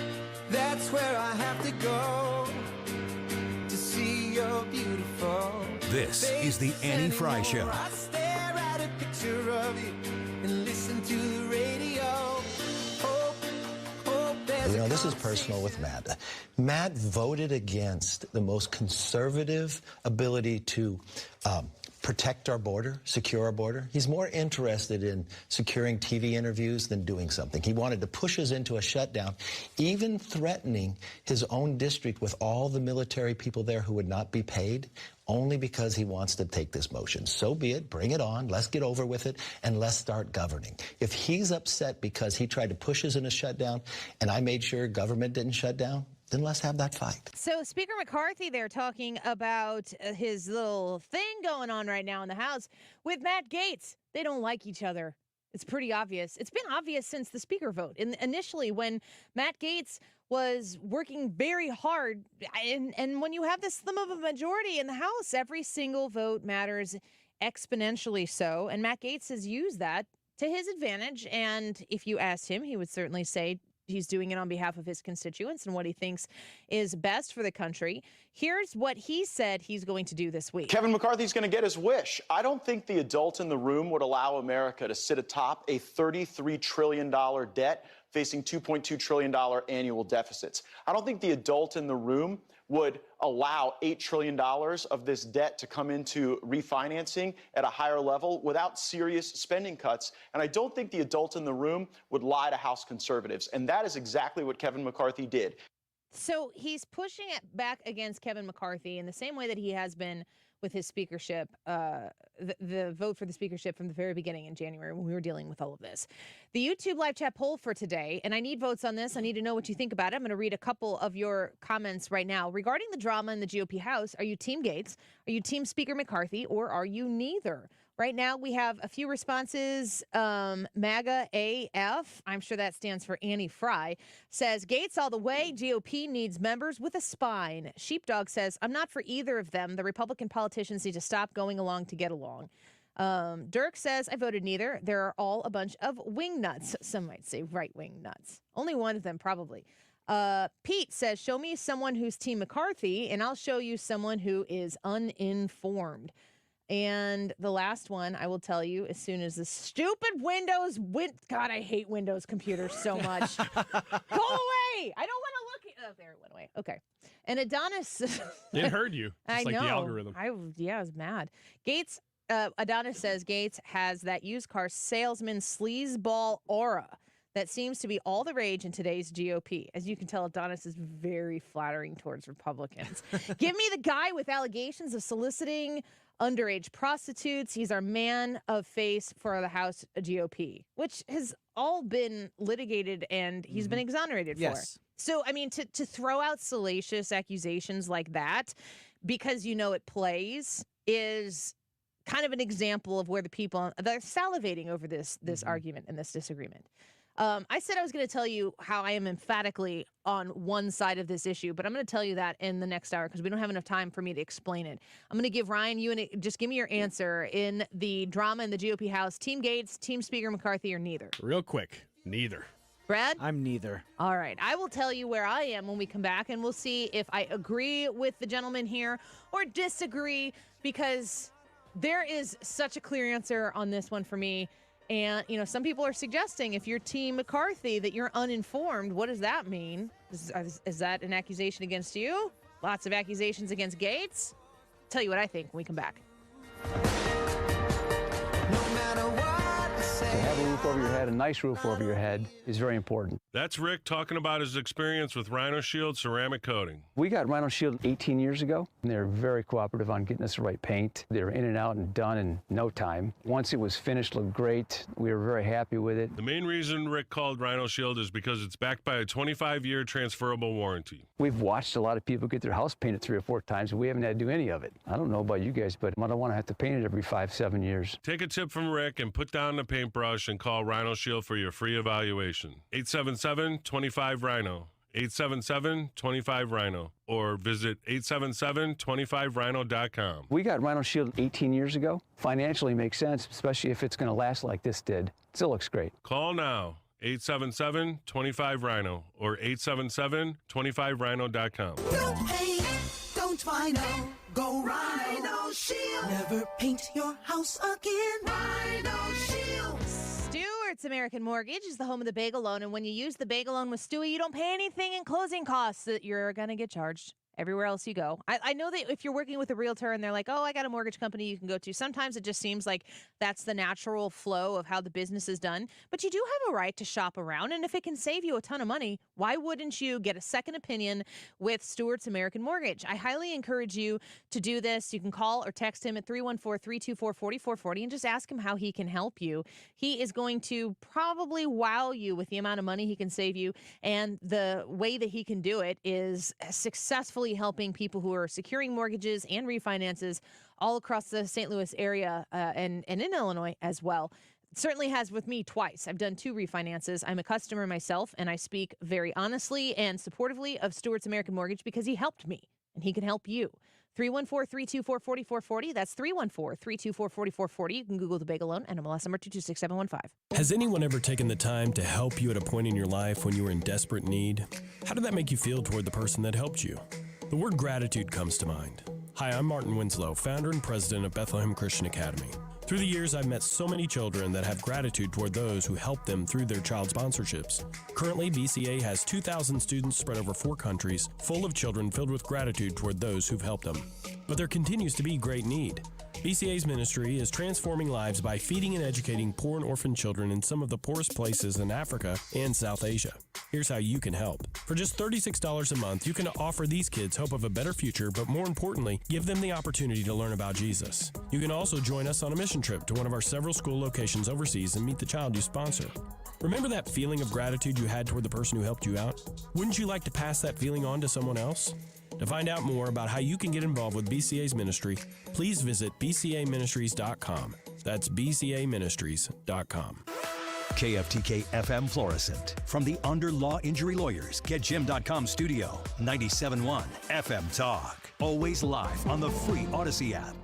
that's where I have to go to see you're beautiful. This is the Annie Frey Show. I stare at a picture of you and listen to the radio. Hope there's You know, this is personal with Matt. Matt voted against the most conservative ability to protect our border, secure our border. He's more interested in securing TV interviews than doing something. He wanted to push us into a shutdown, even threatening his own district with all the military people there who would not be paid, only because he wants to take this motion. So be it. Bring it on. Let's get over with it, and let's start governing. If he's upset because he tried to push us in a shutdown, and I made sure government didn't shut down, then let's have that fight. So Speaker McCarthy, they're talking about his little thing going on right now in the House with Matt Gaetz. They don't like each other. It's pretty obvious. It's been obvious since the Speaker vote. Initially, when Matt Gaetz was working very hard, and when you have this slim of a majority in the House, every single vote matters exponentially so. And Matt Gaetz has used that to his advantage. And if you asked him, he would certainly say he's doing it on behalf of his constituents and what he thinks is best for the country. Here's what he said he's going to do this week. Kevin McCarthy's going to get his wish. I don't think the adult in the room would allow America to sit atop a $33 trillion debt facing $2.2 trillion annual deficits. I don't think the adult in the room would allow $8 trillion of this debt to come into refinancing at a higher level without serious spending cuts. And I don't think the adult in the room would lie to House conservatives. And that is exactly what Kevin McCarthy did. So he's pushing it back against Kevin McCarthy in the same way that he has been with his speakership, the vote for the speakership from the very beginning in January when we were dealing with all of this. The YouTube live chat poll for today, and I need votes on this. I need to know what you think about it. I'm going to read a couple of your comments right now. Regarding the drama in the GOP House, are you Team Gaetz? Are you Team Speaker McCarthy? Or are you neither? Right now, we have a few responses. MAGA AF, I'm sure that stands for Annie Frey, says, Gaetz all the way. GOP needs members with a spine. Sheepdog says, I'm not for either of them. The Republican politicians need to stop going along to get along. Dirk says, I voted neither. There are all a bunch of wing nuts. Some might say right-wing nuts. Only one of them, probably. Pete says, show me someone who's Team McCarthy, and I'll show you someone who is uninformed. And the last one, I will tell you, as soon as the stupid Windows God, I hate Windows computers so much. Go away! I don't want to look. Oh, there it went away. Okay. And Adonis. It heard you. I like know. The algorithm. I was mad. Gaetz, Adonis says Gaetz has that used car salesman sleazeball aura that seems to be all the rage in today's GOP. As you can tell, Adonis is very flattering towards Republicans. Give me the guy with allegations of soliciting underage prostitutes. He's our man of face for the House GOP, which has all been litigated and he's been exonerated for. So, I mean, to throw out salacious accusations like that because you know it plays is kind of an example of where the people they're salivating over this argument and this disagreement. I said I was going to tell you how I am emphatically on one side of this issue, but I'm going to tell you that in the next hour because we don't have enough time for me to explain it. I'm going to give Ryan, just give me your answer in the drama in the GOP House. Team Gaetz, Team Speaker McCarthy, or neither? Real quick, neither. Brad? I'm neither. All right. I will tell you where I am when we come back, and we'll see if I agree with the gentleman here or disagree because there is such a clear answer on this one for me. And, you know, some people are suggesting if you're Team McCarthy that you're uninformed. What does that mean? Is that an accusation against you? Lots of accusations against Gaetz? Tell you what I think when we come back. To have a roof over your head, a nice roof over your head, is very important. That's Rick talking about his experience with Rhino Shield ceramic coating. We got Rhino Shield 18 years ago, and they were very cooperative on getting us the right paint. They were in and out and done in no time. Once it was finished, looked great. We were very happy with it. The main reason Rick called Rhino Shield is because it's backed by a 25-year transferable warranty. We've watched a lot of people get their house painted 3 or 4 times, and we haven't had to do any of it. I don't know about you guys, but I don't want to have to paint it every 5-7 years. Take a tip from Rick and put down the paintbrush and call Rhino Shield for your free evaluation. 877-25-RHINO. 877-25-RHINO. Or visit 877-25rhino.com. We got Rhino Shield 18 years ago. Financially makes sense, especially if it's going to last like this did. Still looks great. Call now. 877-25-RHINO or 877-25rhino.com. Don't paint, don't Rhino, go Rhino Shield. Never paint your house again. Rhino Shield. Stewart's American Mortgage is the home of the bagel loan, and when you use the bagel loan with Stewie, you don't pay anything in closing costs that you're going to get charged everywhere else you go. I know that if you're working with a realtor and they're like, oh, I got a mortgage company you can go to, sometimes it just seems like that's the natural flow of how the business is done. But you do have a right to shop around, and if it can save you a ton of money, why wouldn't you get a second opinion with Stewart's American Mortgage? I highly encourage you to do this. You can call or text him at 314-324-4440 and just ask him how he can help you. He is going to probably wow you with the amount of money he can save you, and the way that he can do it is successfully helping people who are securing mortgages and refinances all across the St. Louis area and in Illinois as well. It certainly has with me twice. I've done 2 refinances. I'm a customer myself, and I speak very honestly and supportively of Stewart's American Mortgage because he helped me, and he can help you. 314-324-4440. That's 314-324-4440. You can Google the bagel loan and MLS number 226715. Has anyone ever taken the time to help you at a point in your life when you were in desperate need? How did that make you feel toward the person that helped you? The word gratitude comes to mind. Hi, I'm Martin Winslow, founder and president of Bethlehem Christian Academy. Through the years, I've met so many children that have gratitude toward those who helped them through their child sponsorships. Currently, BCA has 2,000 students spread over 4 countries, full of children filled with gratitude toward those who've helped them. But there continues to be great need. BCA's ministry is transforming lives by feeding and educating poor and orphan children in some of the poorest places in Africa and South Asia. Here's how you can help. For just $36 a month, you can offer these kids hope of a better future, but more importantly, give them the opportunity to learn about Jesus. You can also join us on a mission trip to one of our several school locations overseas and meet the child you sponsor. Remember that feeling of gratitude you had toward the person who helped you out? Wouldn't you like to pass that feeling on to someone else? To find out more about how you can get involved with BCA's ministry, please visit bcaministries.com. That's bcaministries.com. KFTK FM Florissant. From the Under Law Injury Lawyers, GetJim.com studio, 97.1 FM Talk. Always live on the free Odyssey app.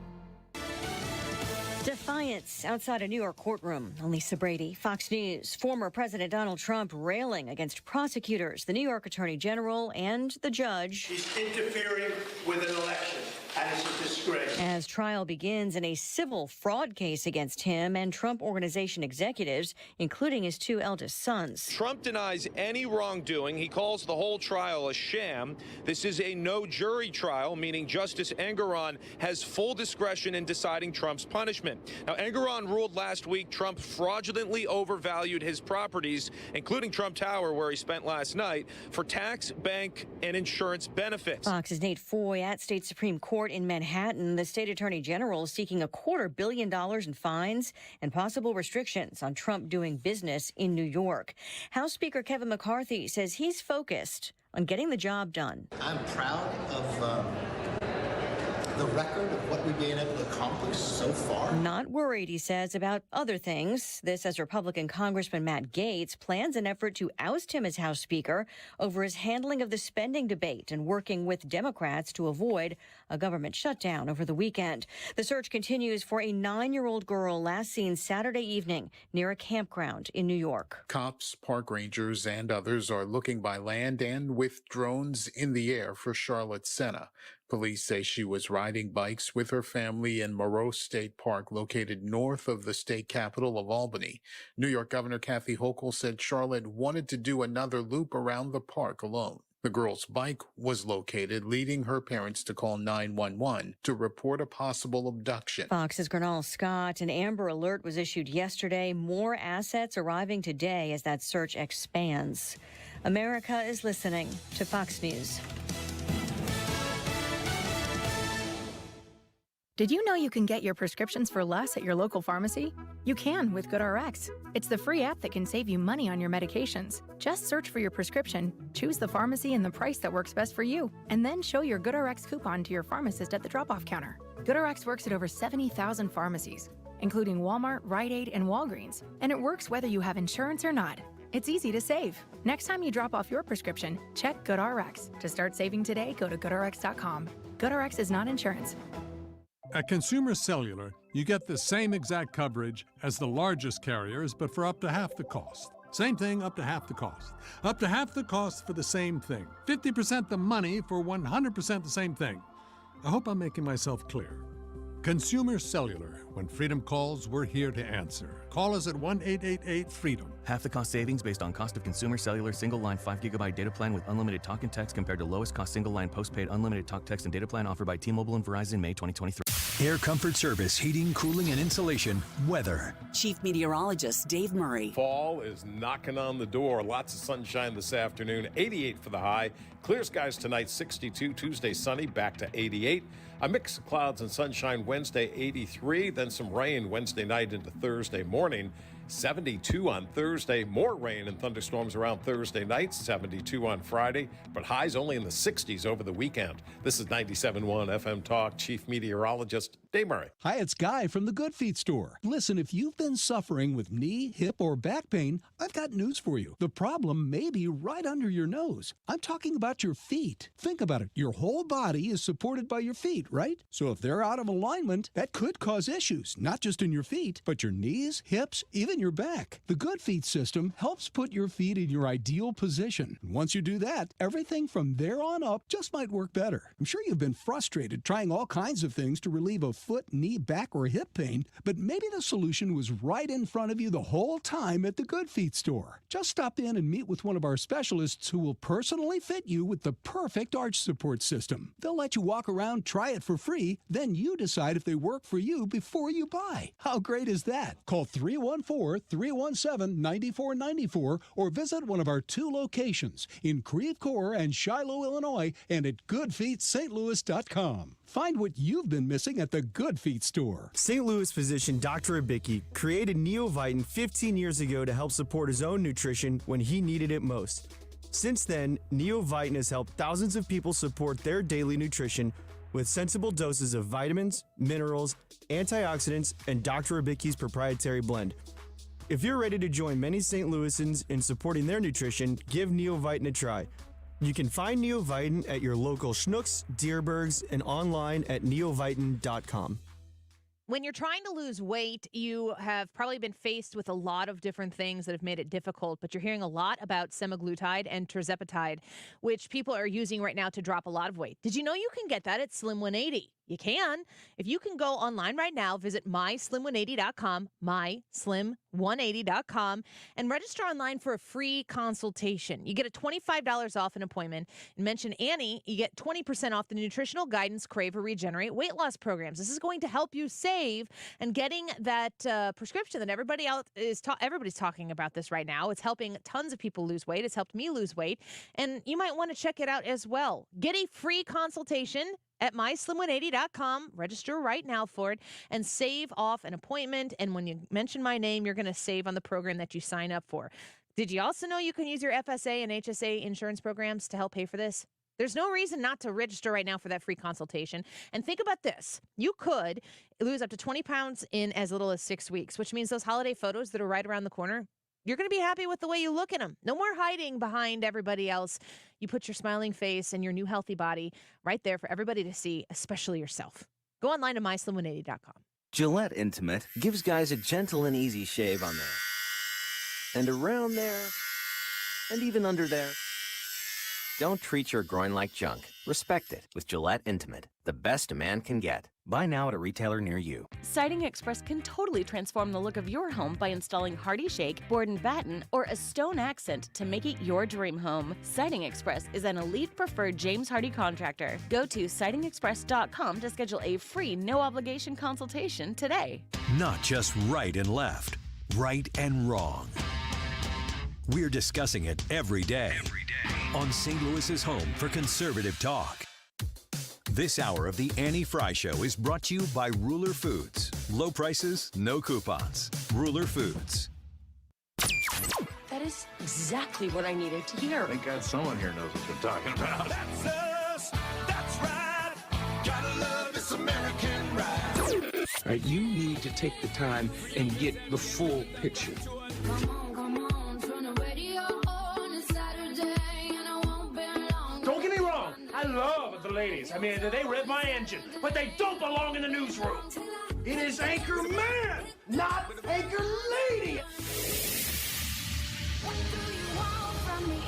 Defiance outside a New York courtroom. Lisa Brady, Fox News. Former President Donald Trump railing against prosecutors, the New York Attorney General, and the judge. He's interfering with an election, and it's a disgrace. As trial begins in a civil fraud case against him and Trump Organization executives, including his 2 eldest sons. Trump denies any wrongdoing. He calls the whole trial a sham. This is a no jury trial, meaning Justice Engoron has full discretion in deciding Trump's punishment. Now, Engoron ruled last week Trump fraudulently overvalued his properties, including Trump Tower, where he spent last night, for tax, bank, and insurance benefits. Fox's Nate Foy at State Supreme Court in Manhattan. The state attorney general is seeking $250 million in fines and possible restrictions on Trump doing business in New York. House Speaker Kevin McCarthy says he's focused on getting the job done. I'm proud of the record of what we've been able to accomplish so far. Not worried, he says, about other things. This as Republican Congressman Matt Gaetz plans an effort to oust him as House Speaker over his handling of the spending debate and working with Democrats to avoid a government shutdown over the weekend. The search continues for a 9-year-old girl last seen Saturday evening near a campground in New York. Cops, park rangers, and others are looking by land and with drones in the air for Charlotte Senna. Police say she was riding bikes with her family in Moreau State Park, located north of the state capital of Albany. New York Governor Kathy Hochul said Charlotte wanted to do another loop around the park alone. The girl's bike was located, leading her parents to call 911 to report a possible abduction. Fox's Gernal Scott. An Amber Alert was issued yesterday. More assets arriving today as that search expands. America is listening to Fox News. Did you know you can get your prescriptions for less at your local pharmacy? You can with GoodRx. It's the free app that can save you money on your medications. Just search for your prescription, choose the pharmacy and the price that works best for you, and then show your GoodRx coupon to your pharmacist at the drop-off counter. GoodRx works at over 70,000 pharmacies, including Walmart, Rite Aid, and Walgreens, and it works whether you have insurance or not. It's easy to save. Next time you drop off your prescription, check GoodRx. To start saving today, go to GoodRx.com. GoodRx is not insurance. At Consumer Cellular, you get the same exact coverage as the largest carriers, but for up to half the cost. Same thing, up to half the cost. Up to half the cost for the same thing. 50% the money for 100% the same thing. I hope I'm making myself clear. Consumer Cellular. When freedom calls, we're here to answer. Call us at 1-888-FREEDOM. Half the cost savings based on cost of Consumer Cellular single-line 5GB data plan with unlimited talk and text compared to lowest cost single-line postpaid unlimited talk, text, and data plan offered by T-Mobile and Verizon May 2023. Air Comfort Service, heating, cooling, and insulation. Weather. Chief Meteorologist Dave Murray. Fall is knocking on the door. Lots of sunshine this afternoon. 88 for the high. Clear skies tonight, 62. Tuesday, sunny, back to 88. A mix of clouds and sunshine Wednesday, 83. Then some rain Wednesday night into Thursday morning. 72 on Thursday. More rain and thunderstorms around Thursday night. 72 on Friday. But highs only in the 60s over the weekend. This is 97.1 FM Talk. Chief Meteorologist Dave Murray. Hi, it's Guy from the Good Feet store. Listen, if you've been suffering with knee, hip, or back pain, I've got news for you. The problem may be right under your nose. I'm talking about your feet. Think about it. Your whole body is supported by your feet, right? So if they're out of alignment, that could cause issues, not just in your feet, but your knees, hips, even your back. The Good Feet system helps put your feet in your ideal position. And once you do that, everything from there on up just might work better. I'm sure you've been frustrated trying all kinds of things to relieve a foot, knee, back, or hip pain, but maybe the solution was right in front of you the whole time at the Good Feet store. Just stop in and meet with one of our specialists who will personally fit you with the perfect arch support system. They'll let you walk around, try it for free, then you decide if they work for you before you buy. How great is that? Call 314-317-9494 or visit one of our 2 locations in Creve Coeur and Shiloh, Illinois, and at goodfeetstlouis.com. Find what you've been missing at the Good Feet store. St. Louis physician Dr. Abicki created Neovitin 15 years ago to help support his own nutrition when he needed it most. Since then, Neovitin has helped thousands of people support their daily nutrition with sensible doses of vitamins, minerals, antioxidants, and Dr. Abicki's proprietary blend. If you're ready to join many St. Louisans in supporting their nutrition, give Neovitin a try. You can find Neovitin at your local Schnucks, Dierbergs, and online at neovitin.com. When you're trying to lose weight, you have probably been faced with a lot of different things that have made it difficult, but you're hearing a lot about semaglutide and tirzepatide, which people are using right now to drop a lot of weight. Did you know you can get that at Slim 180? You can. If you can go online right now, visit myslim180.com, myslim180.com, and register online for a free consultation. You get a $25 off an appointment. And mention Annie, you get 20% off the nutritional guidance, Crave or Regenerate weight loss programs. This is going to help you save and getting that prescription that everybody's talking about this right now. It's helping tons of people lose weight. It's helped me lose weight. And you might want to check it out as well. Get a free consultation at myslim180.com. Register right now for it and save off an appointment. And when you mention my name, you're going to save on the program that you sign up for. Did you also know you can use your FSA and HSA insurance programs to help pay for this? There's no reason not to register right now for that free consultation. And think about this. You could lose up to 20 pounds in as little as 6 weeks, which means those holiday photos that are right around the corner, you're going to be happy with the way you look in them. No more hiding behind everybody else. You put your smiling face and your new healthy body right there for everybody to see, especially yourself. Go online to myslim180.com. Gillette Intimate gives guys a gentle and easy shave on there. And around there. And even under there. Don't treat your groin like junk. Respect it with Gillette Intimate, the best a man can get. Buy now at a retailer near you. Siding Express can totally transform the look of your home by installing Hardy Shake, board and batten, or a stone accent to make it your dream home. Siding Express is an elite preferred James Hardy contractor. Go to sidingexpress.com to schedule a free no-obligation consultation today. Not just right and left, right and wrong. We're discussing it every day on St. Louis's home for conservative talk. This hour of the Annie Frey Show is brought to you by Ruler Foods. Low prices, no coupons. Ruler Foods. That is exactly what I needed to hear. Thank God someone here knows what they're talking about. That's us. That's right. Gotta love this American ride. All right, you need to take the time and get the full picture. Don't get me wrong, I love the ladies. I mean, they rev my engine, but they don't belong in the newsroom. It is Anchor Man, not Anchor Lady. What do you want from me?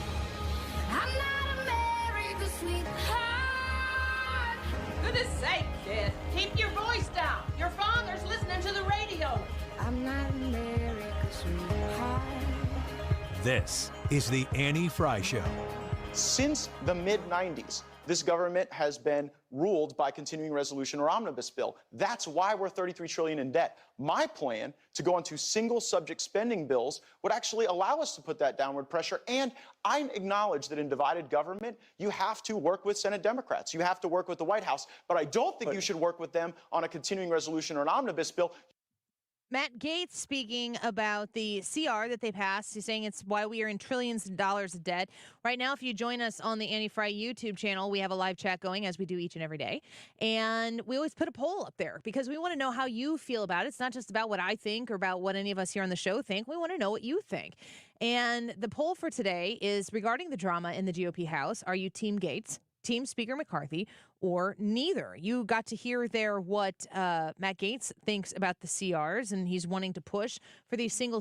I'm not America's sweetheart. Goodness sake, kid. Keep your voice down. Your father's listening to the radio. I'm not America's sweetheart. This is the Annie Frey Show. Since the mid-90s, this government has been ruled by continuing resolution or omnibus bill. That's why we're $33 trillion in debt. My plan to go into single subject spending bills would actually allow us to put that downward pressure. And I acknowledge that in divided government, you have to work with Senate Democrats. You have to work with the White House. But I don't think you should work with them on a continuing resolution or an omnibus bill. Matt Gaetz speaking about the CR that they passed. He's saying it's why we are in trillions of dollars of debt. Right now, if you join us on the Annie Frey YouTube channel, we have a live chat going as we do each and every day. And we always put a poll up there because we want to know how you feel about it. It's not just about what I think or about what any of us here on the show think. We want to know what you think. And the poll for today is regarding the drama in the GOP House. Are you Team Gaetz, Team Speaker McCarthy, or neither? You got to hear there what Matt Gaetz thinks about the CRs, and he's wanting to push for these single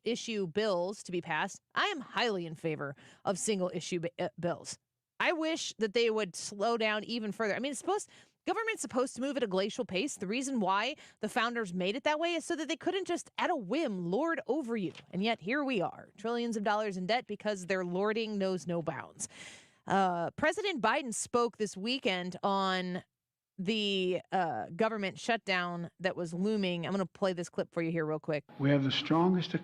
issue bills to be passed. I am highly in favor of single issue bills. I wish that they would slow down even further. I mean, Government's supposed to move at a glacial pace. The reason why the founders made it that way is so that they couldn't just at a whim lord over you. And yet here we are, trillions of dollars in debt because their lording knows no bounds. President Biden spoke this weekend on the government shutdown that was looming. I'm going to play this clip for you here real quick. We have the strongest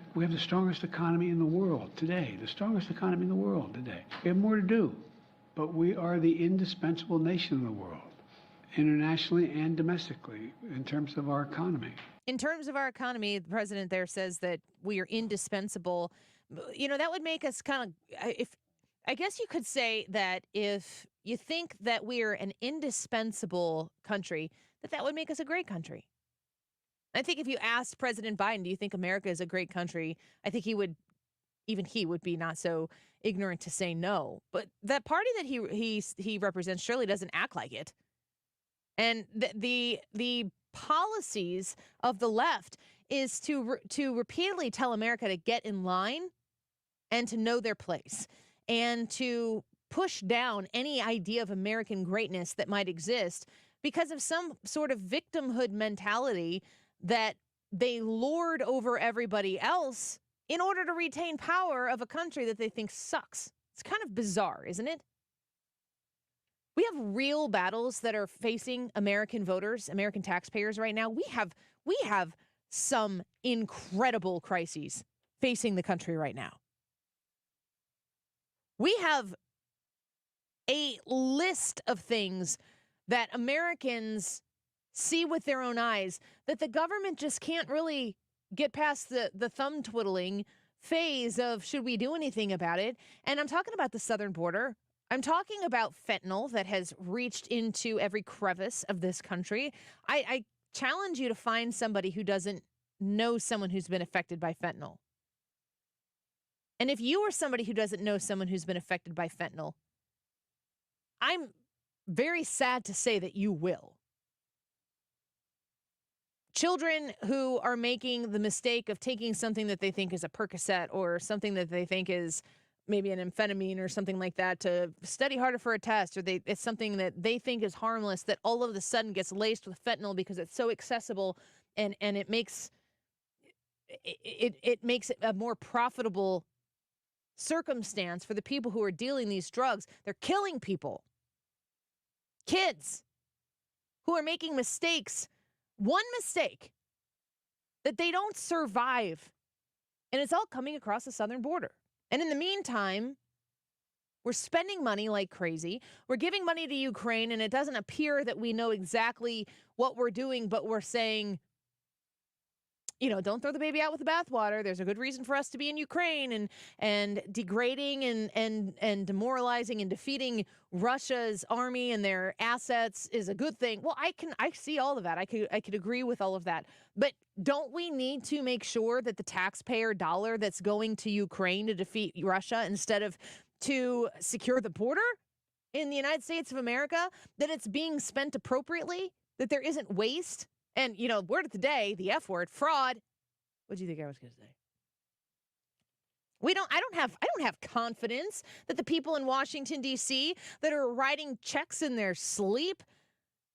economy in the world today. The strongest economy in the world today. We have more to do, but we are the indispensable nation in the world, internationally and domestically, in terms of our economy. In terms of our economy, the president there says that we are indispensable. You know, that would make us kind of, I guess you could say that if you think that we're an indispensable country, that would make us a great country. I think if you asked President Biden, do you think America is a great country? I think he would be not so ignorant to say no. But that party that he represents surely doesn't act like it. And the policies of the left is to repeatedly tell America to get in line and to know their place and to push down any idea of American greatness that might exist because of some sort of victimhood mentality that they lord over everybody else in order to retain power of a country that they think sucks. It's kind of bizarre, isn't it? We have real battles that are facing American voters, American taxpayers right now. We have some incredible crises facing the country right now. We have a list of things that Americans see with their own eyes that the government just can't really get past the thumb twiddling phase of should we do anything about it? And I'm talking about the southern border. I'm talking about fentanyl that has reached into every crevice of this country. I challenge you to find somebody who doesn't know someone who's been affected by fentanyl. And if you are somebody who doesn't know someone who's been affected by fentanyl, I'm very sad to say that you will. Children who are making the mistake of taking something that they think is a Percocet or something that they think is maybe an amphetamine or something like that to study harder for a test, or it's something that they think is harmless that all of a sudden gets laced with fentanyl because it's so accessible and it makes it makes it a more profitable circumstance for the people who are dealing these drugs. They're killing people. Kids who are making mistakes, one mistake that they don't survive. And it's all coming across the southern border. And in the meantime, we're spending money like crazy. We're giving money to Ukraine, and it doesn't appear that we know exactly what we're doing, but we're saying, you know, don't throw the baby out with the bathwater. There's a good reason for us to be in Ukraine, and degrading and demoralizing and defeating Russia's army and their assets is a good thing. Well, I see all of that. I could agree with all of that. But don't we need to make sure that the taxpayer dollar that's going to Ukraine to defeat Russia instead of to secure the border in the United States of America, that it's being spent appropriately, that there isn't waste? And, you know, word of the day, the F word, fraud. What do you think I was going to say? I don't have confidence that the people in Washington, D.C. that are writing checks in their sleep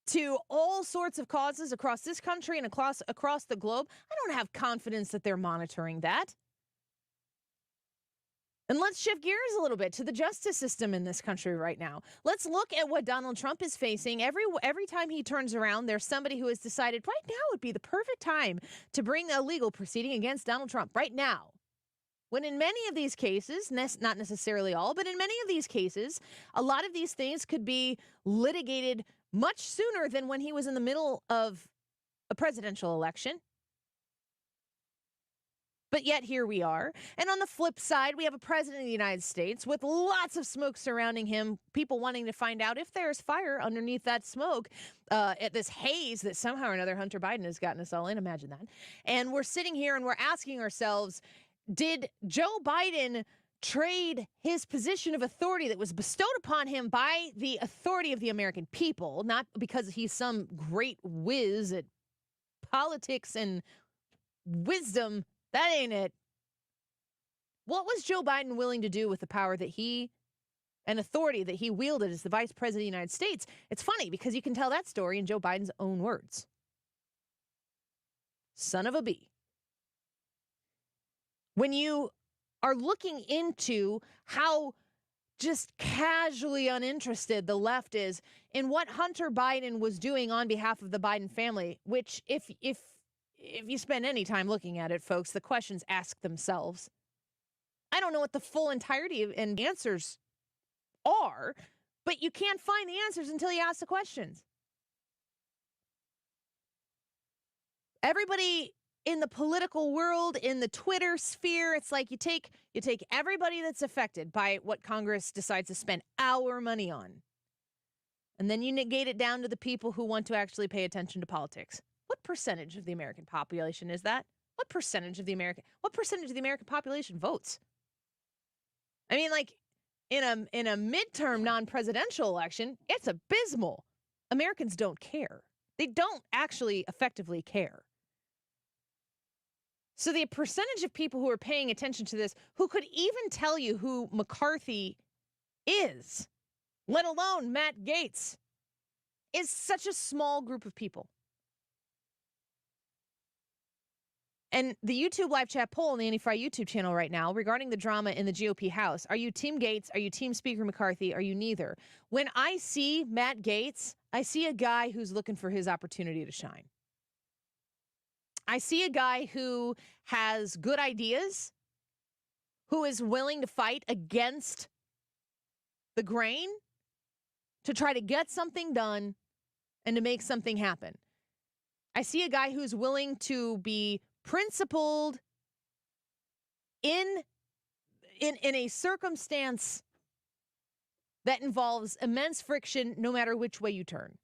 to all sorts of causes across this country and across the globe, I don't have confidence that they're monitoring that. And let's shift gears a little bit to the justice system in this country right now. Let's look at what Donald Trump is facing. Every time he turns around, there's somebody who has decided right now would be the perfect time to bring a legal proceeding against Donald Trump right now. When in many of these cases, not necessarily all, but in many of these cases, a lot of these things could be litigated much sooner than when he was in the middle of a presidential election. But yet here we are. And on the flip side, we have a president of the United States with lots of smoke surrounding him, people wanting to find out if there's fire underneath that smoke, at this haze that somehow or another Hunter Biden has gotten us all in. Imagine that. And we're sitting here and we're asking ourselves, did Joe Biden trade his position of authority that was bestowed upon him by the authority of the American people, not because he's some great whiz at politics and wisdom? That ain't it. What was Joe Biden willing to do with the power that he and authority that he wielded as the vice president of the United States. It's funny because you can tell that story in Joe Biden's own words. Son of a bee. When you are looking into how just casually uninterested the left is in what Hunter Biden was doing on behalf of the Biden family, which if you spend any time looking at it, folks, the questions ask themselves. I don't know what the full entirety and answers are, but you can't find the answers until you ask the questions. Everybody in the political world, in the Twitter sphere, it's like you take everybody that's affected by what Congress decides to spend our money on, and then you negate it down to the people who want to actually pay attention to politics. What percentage of the American population is that? What percentage of the American population votes? I mean, like in a midterm non-presidential election, it's abysmal. Americans don't care. They don't actually effectively care. So the percentage of people who are paying attention to this, who could even tell you who McCarthy is, let alone Matt Gaetz, is such a small group of people. And the YouTube live chat poll on the Annie Frey YouTube channel right now regarding the drama in the GOP House. Are you Team Gaetz? Are you Team Speaker McCarthy? Are you neither? When I see Matt Gaetz, I see a guy who's looking for his opportunity to shine. I see a guy who has good ideas, who is willing to fight against the grain to try to get something done and to make something happen. I see a guy who's willing to be principled in a circumstance that involves immense friction no matter which way you turn.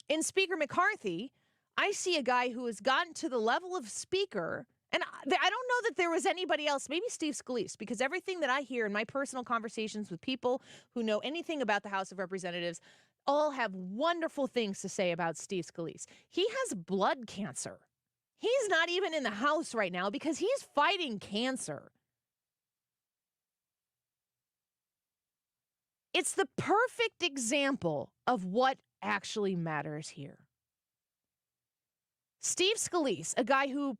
In Speaker McCarthy, I see a guy who has gotten to the level of speaker, and I don't know that there was anybody else, maybe Steve Scalise, because everything that I hear in my personal conversations with people who know anything about the House of Representatives all have wonderful things to say about Steve Scalise. He has blood cancer. He's not even in the House right now because he's fighting cancer. It's the perfect example of what actually matters here. Steve Scalise, a guy who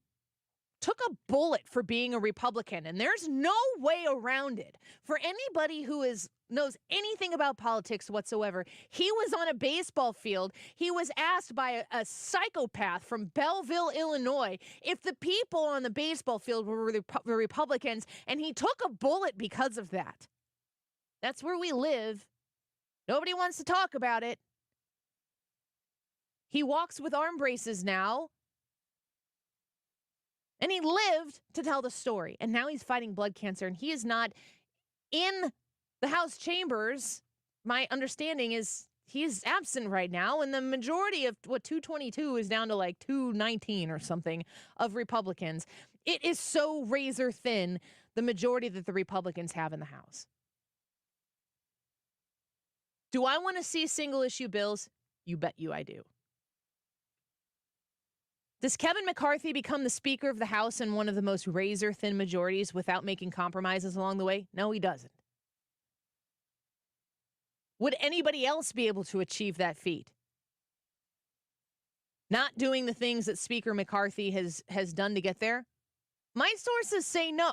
took a bullet for being a Republican, and there's no way around it. For anybody who knows anything about politics whatsoever, he was on a baseball field. He was asked by a psychopath from Belleville, Illinois, if the people on the baseball field were Republicans, and he took a bullet because of that. That's where we live. Nobody wants to talk about it. He walks with arm braces now. And he lived to tell the story. And now he's fighting blood cancer. And he is not in the House chambers. My understanding is he's absent right now. And the majority of 222 is down to like 219 or something of Republicans. It is so razor thin, the majority that the Republicans have in the House. Do I want to see single issue bills? You bet you I do. Does Kevin McCarthy become the Speaker of the House in one of the most razor-thin majorities without making compromises along the way? No, he doesn't. Would anybody else be able to achieve that feat? Not doing the things that Speaker McCarthy has done to get there? My sources say no.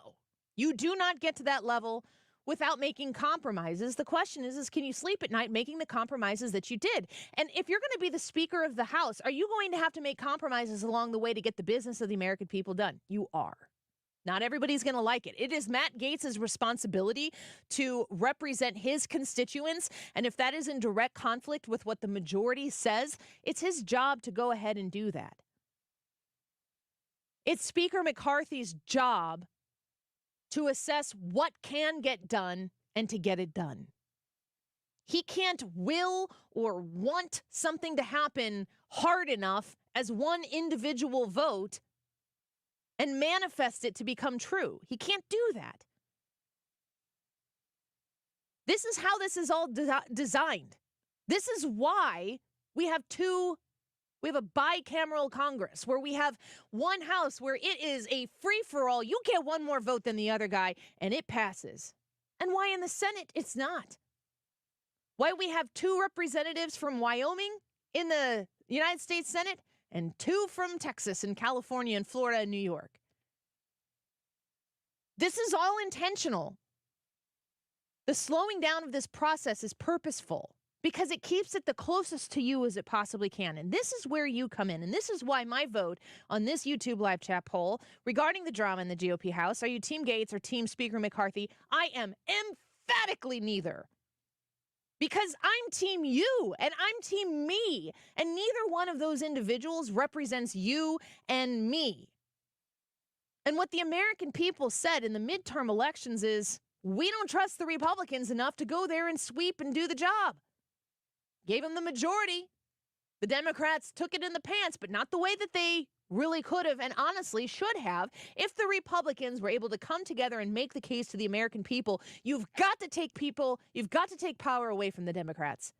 You do not get to that level without making compromises. The question is can you sleep at night making the compromises that you did? And if you're going to be the Speaker of the House, are you going to have to make compromises along the way to get the business of the American people done? You are. Not everybody's going to like it. It is Matt Gaetz's responsibility to represent his constituents. And if that is in direct conflict with what the majority says, it's his job to go ahead and do that. It's Speaker McCarthy's job to assess what can get done and to get it done. He can't will or want something to happen hard enough as one individual vote and manifest it to become true. He can't do that. This is how this is all designed. This is why we have a bicameral Congress where we have one house where it is a free-for-all. You get one more vote than the other guy, and it passes. and why in the Senate it's not. Why we have 2 representatives from Wyoming in the United States Senate and 2 from Texas and California and Florida and New York. This is all intentional. The slowing down of this process is purposeful because it keeps it the closest to you as it possibly can. And this is where you come in. And this is why my vote on this YouTube live chat poll regarding the drama in the GOP House, are you Team Gaetz or Team Speaker McCarthy? I am emphatically neither. Because I'm Team you and I'm Team me. And neither one of those individuals represents you and me. And what the American people said in the midterm elections is, we don't trust the Republicans enough to go there and sweep and do the job. Gave them the majority. The Democrats took it in the pants, but not the way that they really could have and honestly should have. If the Republicans were able to come together and make the case to the American people, you've got to take power away from the Democrats.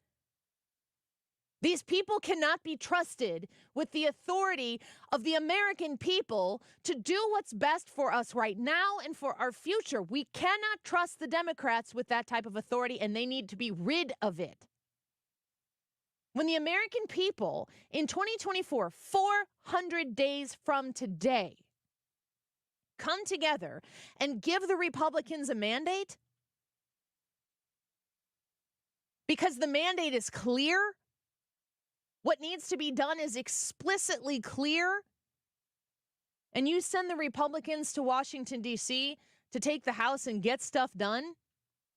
These people cannot be trusted with the authority of the American people to do what's best for us right now and for our future. We cannot trust the Democrats with that type of authority, and they need to be rid of it. When the American people in 2024, 400 days from today, come together and give the Republicans a mandate, because the mandate is clear, what needs to be done is explicitly clear, and you send the Republicans to Washington, D.C. to take the House and get stuff done,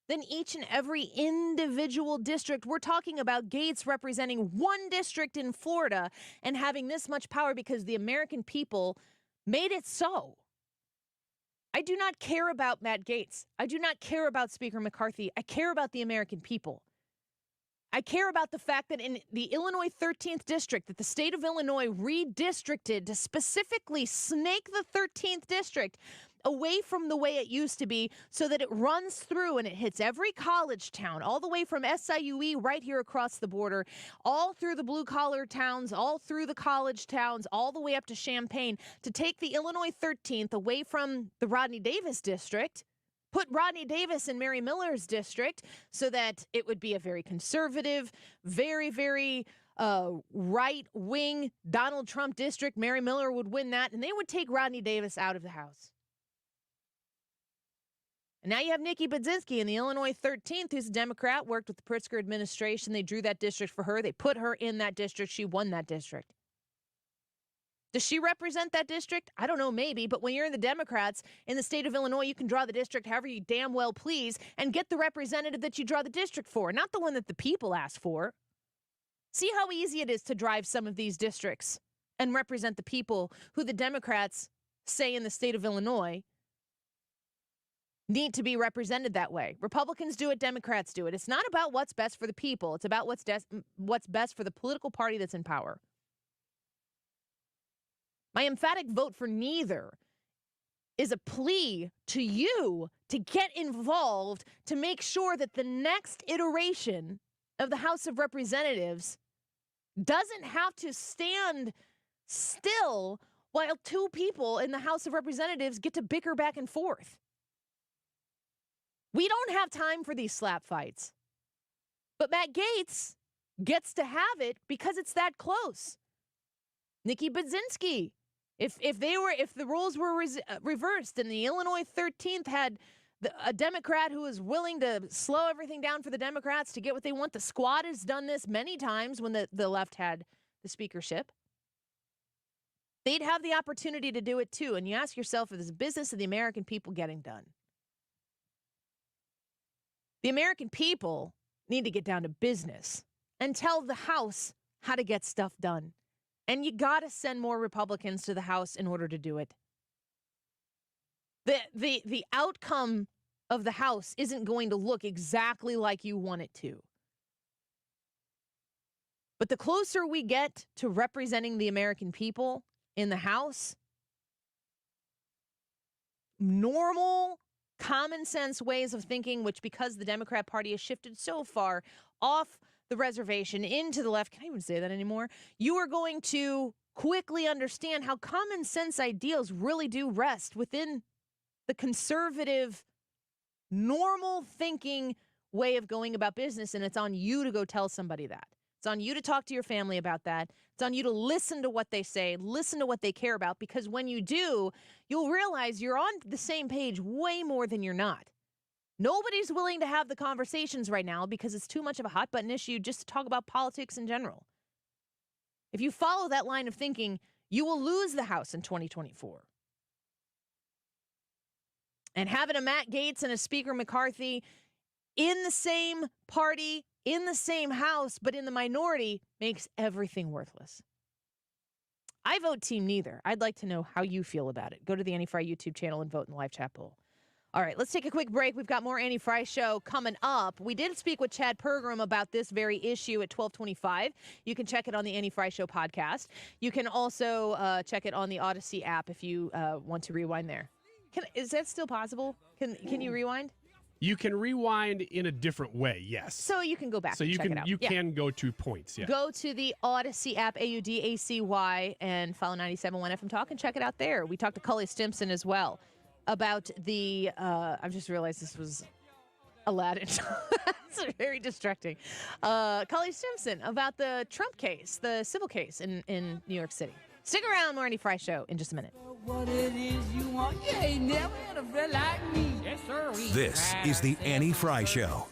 then each and every individual district, we're talking about Gaetz representing one district in Florida and having this much power because the American people made it so. I do not care about Matt Gaetz. I do not care about Speaker McCarthy. I care about the American people. I care about the fact that in the Illinois 13th district, that the state of Illinois redistricted to specifically snake the 13th district away from the way it used to be so that it runs through and it hits every college town, all the way from SIUE right here across the border, all through the blue-collar towns, all through the college towns, all the way up to Champaign, to take the Illinois 13th away from the Rodney Davis district, put Rodney Davis in Mary Miller's district so that it would be a very conservative, very, very right-wing Donald Trump district. Mary Miller would win that, and they would take Rodney Davis out of the House. And now you have Nikki Budzinski in the Illinois 13th, who's a Democrat, worked with the Pritzker administration. They drew that district for her. They put her in that district. She won that district. Does she represent that district? I don't know, maybe. But when you're in the Democrats in the state of Illinois, you can draw the district however you damn well please and get the representative that you draw the district for, not the one that the people ask for. See how easy it is to drive some of these districts and represent the people who the Democrats say in the state of Illinois need to be represented that way. Republicans do it, Democrats do it. It's not about what's best for the people. It's about what's best for the political party that's in power. My emphatic vote for neither is a plea to you to get involved to make sure that the next iteration of the House of Representatives doesn't have to stand still while 2 people in the House of Representatives get to bicker back and forth. We don't have time for these slap fights. But Matt Gaetz gets to have it because it's that close. Nikki Budzinski. If the roles were reversed and the Illinois 13th had a Democrat who is willing to slow everything down for the Democrats to get what they want, the squad has done this many times when the left had the speakership. They'd have the opportunity to do it too. And you ask yourself, if it's business of the American people getting done. The American people need to get down to business and tell the House how to get stuff done. And you got to send more Republicans to the House in order to do it. The outcome of the House isn't going to look exactly like you want it to. But the closer we get to representing the American people in the House, normal, common sense ways of thinking, which because the Democrat Party has shifted so far off the reservation into the left, can I even say that anymore? You are going to quickly understand how common sense ideals really do rest within the conservative normal thinking way of going about business, and it's on you to go tell somebody that. It's on you to talk to your family about that. It's on you to listen to what they say, listen to what they care about, because when you do, you'll realize you're on the same page way more than you're not. Nobody's willing to have the conversations right now because it's too much of a hot button issue just to talk about politics in general. If you follow that line of thinking, you will lose the House in 2024. And having a Matt Gaetz and a Speaker McCarthy in the same party, in the same House, but in the minority makes everything worthless. I vote team neither. I'd like to know how you feel about it. Go to the Annie Frey YouTube channel and vote in the live chat poll. All right, let's take a quick break. We've got more Annie Frey Show coming up. We did speak with Chad Pergram about this very issue at 12:25. You can check it on the Annie Frey Show podcast. You can also check it on the Odyssey app if you want to rewind there. Is that still possible? Can you rewind? You can rewind in a different way, yes. So you can go back and check it out. You can go to points, yeah. Go to the Odyssey app, AUDACY, and follow 97.1 FM Talk and check it out there. We talked to Cully Stimson as well about the, I've just realized this was Aladdin. It's very distracting. Cully Stimson about the Trump case, the civil case in New York City. Stick around, more Annie Frey Show in just a minute. What it is you want, you ain't never had a friend like me. Yes, sir. This is the Annie Frey Show.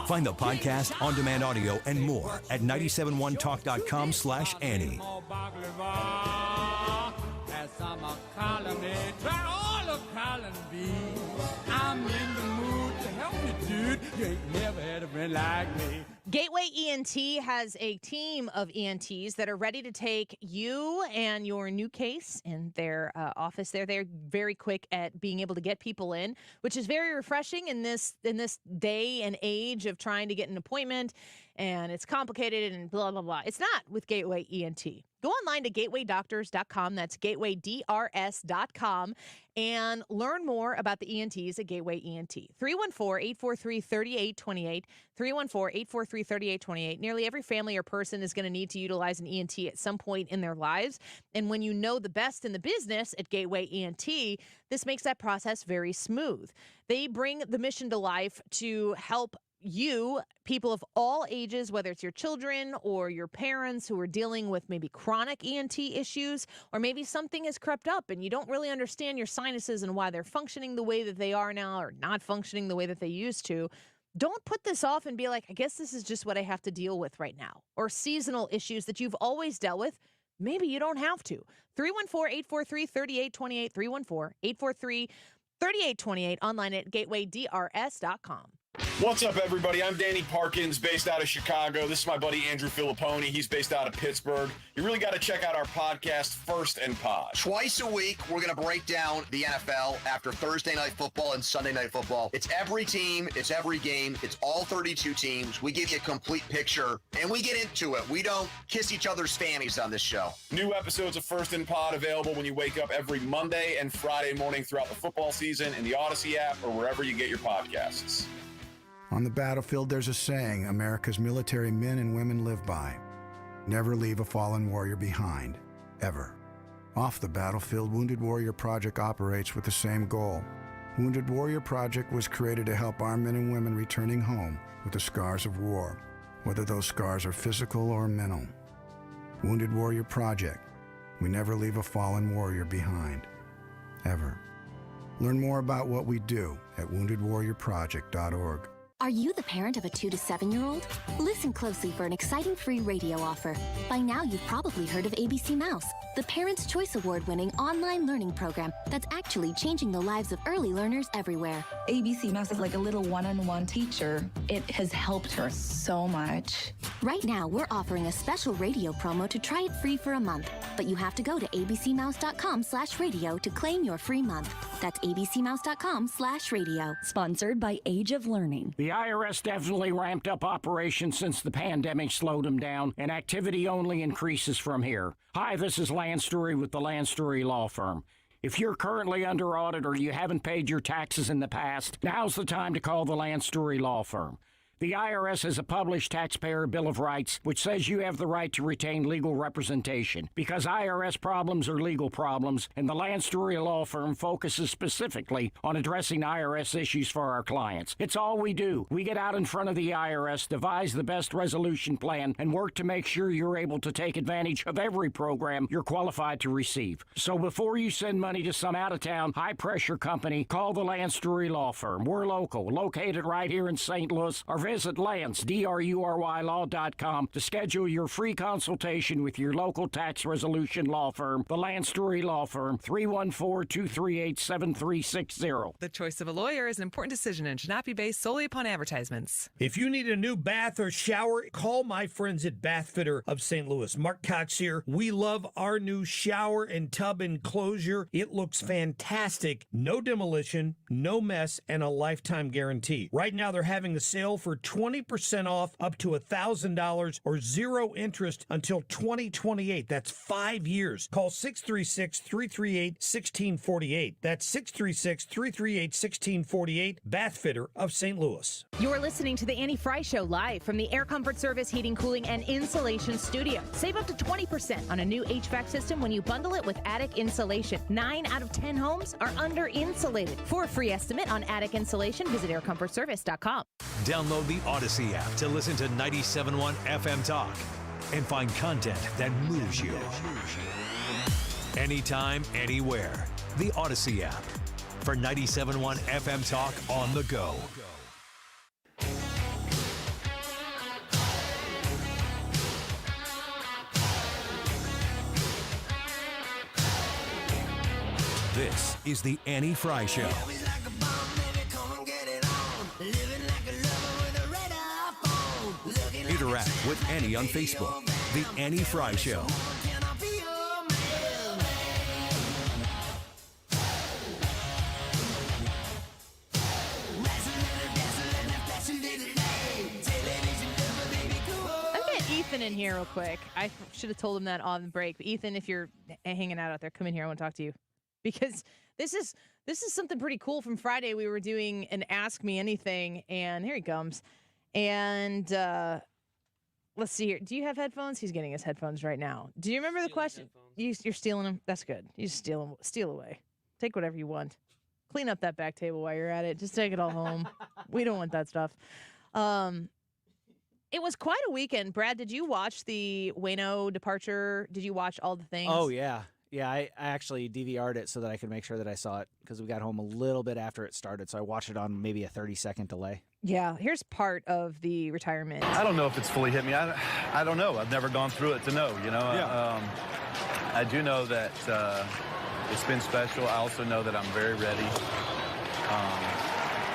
Find the podcast, on-demand audio, and more at 971talk.com/Annie. I'm in the mood to help you, dude. You ain't never had a friend like me. Gateway ENT has a team of ENTs that are ready to take you and your new case in their office. They're very quick at being able to get people in, which is very refreshing in this day and age of trying to get an appointment, and it's complicated and blah, blah, blah. It's not with Gateway ENT. Go online to gatewaydoctors.com. That's gatewaydrs.com and learn more about the ENTs at Gateway ENT. 314-843-3828. 314-843-3828. Nearly every family or person is going to need to utilize an ENT at some point in their lives. And when you know the best in the business at Gateway ENT, this makes that process very smooth. They bring the mission to life to help you, people of all ages, whether it's your children or your parents who are dealing with maybe chronic ENT issues, or maybe something has crept up and you don't really understand your sinuses and why they're functioning the way that they are now or not functioning the way that they used to. Don't put this off and be like, I guess this is just what I have to deal with right now. Or seasonal issues that you've always dealt with. Maybe you don't have to. 314-843-3828. 314-843-3828. Online at gatewaydrs.com. What's up, everybody? I'm Danny Parkins, based out of Chicago. This is my buddy Andrew Filipponi. He's based out of Pittsburgh. You really got to check out our podcast, First and Pod. Twice a week, we're going to break down the NFL after Thursday Night Football and Sunday Night Football. It's every team. It's every game. It's all 32 teams. We give you a complete picture, and we get into it. We don't kiss each other's fannies on this show. New episodes of First and Pod available when you wake up every Monday and Friday morning throughout the football season in the Odyssey app or wherever you get your podcasts. On the battlefield, there's a saying America's military men and women live by. Never leave a fallen warrior behind, ever. Off the battlefield, Wounded Warrior Project operates with the same goal. Wounded Warrior Project was created to help our men and women returning home with the scars of war, whether those scars are physical or mental. Wounded Warrior Project. We never leave a fallen warrior behind, ever. Learn more about what we do at woundedwarriorproject.org. Are you the parent of a 2 to 7-year-old? Listen closely for an exciting free radio offer. By now, you've probably heard of ABC Mouse, the Parents' Choice Award-winning online learning program that's actually changing the lives of early learners everywhere. ABC Mouse is like a little one-on-one teacher. It has helped her so much. Right now, we're offering a special radio promo to try it free for a month, but you have to go to abcmouse.com/radio to claim your free month. That's abcmouse.com/radio. Sponsored by Age of Learning. The IRS definitely ramped up operations since the pandemic slowed them down, and activity only increases from here. Hi, this is Lance Story with the Lance Story Law Firm. If you're currently under audit or you haven't paid your taxes in the past, now's the time to call the Lance Story Law Firm. The IRS has a published taxpayer bill of rights, which says you have the right to retain legal representation. Because IRS problems are legal problems, and the Land Story Law Firm focuses specifically on addressing IRS issues for our clients. It's all we do. We get out in front of the IRS, devise the best resolution plan, and work to make sure you're able to take advantage of every program you're qualified to receive. So before you send money to some out-of-town, high-pressure company, call the Land Story Law Firm. We're local, located right here in St. Louis, or visit Lance, DRURYlaw.com to schedule your free consultation with your local tax resolution law firm, the Land Story Law Firm, 314-238-7360. The choice of a lawyer is an important decision and should not be based solely upon advertisements. If you need a new bath or shower, call my friends at Bath Fitter of St. Louis. Mark Cox here. We love our new shower and tub enclosure. It looks fantastic. No demolition, no mess, and a lifetime guarantee. Right now, they're having a sale for 20% off up to $1,000 or zero interest until 2028. That's 5 years. Call 636-338-1648. That's 636-338-1648. Bath Fitter of St. Louis. You're listening to the Annie Frey Show live from the Air Comfort Service Heating, Cooling, and Insulation Studio. Save up to 20% on a new HVAC system when you bundle it with attic insulation. 9 out of 10 homes are under insulated. For a free estimate on attic insulation, visit aircomfortservice.com. Download the Odyssey app to listen to 97.1 FM Talk and find content that moves you. Anytime, anywhere. The Odyssey app for 97.1 FM Talk on the go. This is the Annie Frey Show. Interact with Annie on Facebook. The Annie Frey Show. Ethan in here real quick. I should have told him that on the break. But Ethan, if you're hanging out there, come in here. I want to talk to you because this is something pretty cool from Friday. We were doing an Ask Me Anything, and here he comes. And let's see here. Do you have headphones? He's getting his headphones right now. Do you remember the question? You're stealing them. That's good. You just steal away. Take whatever you want. Clean up that back table while you're at it. Just take it all home. We don't want that stuff. It was quite a weekend. Brad, did you watch the Waino departure? Did you watch all the things? Oh, yeah. Yeah, I actually DVR'd it so that I could make sure that I saw it because we got home a little bit after it started, so I watched it on maybe a 30-second delay. Yeah, here's part of the retirement. I don't know if it's fully hit me. I don't know. I've never gone through it to know, you know. Yeah. I do know that it's been special. I also know that I'm very ready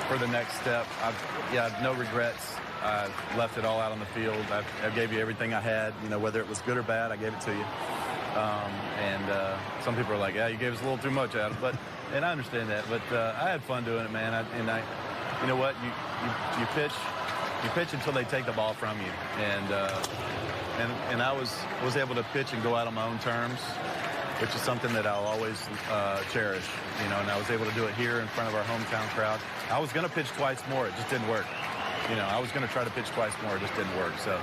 for the next step. I've no regrets. I left it all out on the field. I gave you everything I had, you know, whether it was good or bad, I gave it to you. And some people are like, yeah, you gave us a little too much out of it. And I understand that. But I had fun doing it, man. You know what? You pitch until they take the ball from you. And I was able to pitch and go out on my own terms, which is something that I'll always cherish. You know, and I was able to do it here in front of our hometown crowd. I was going to pitch twice more. It just didn't work. You know, I was going to try to pitch twice more. It just didn't work. So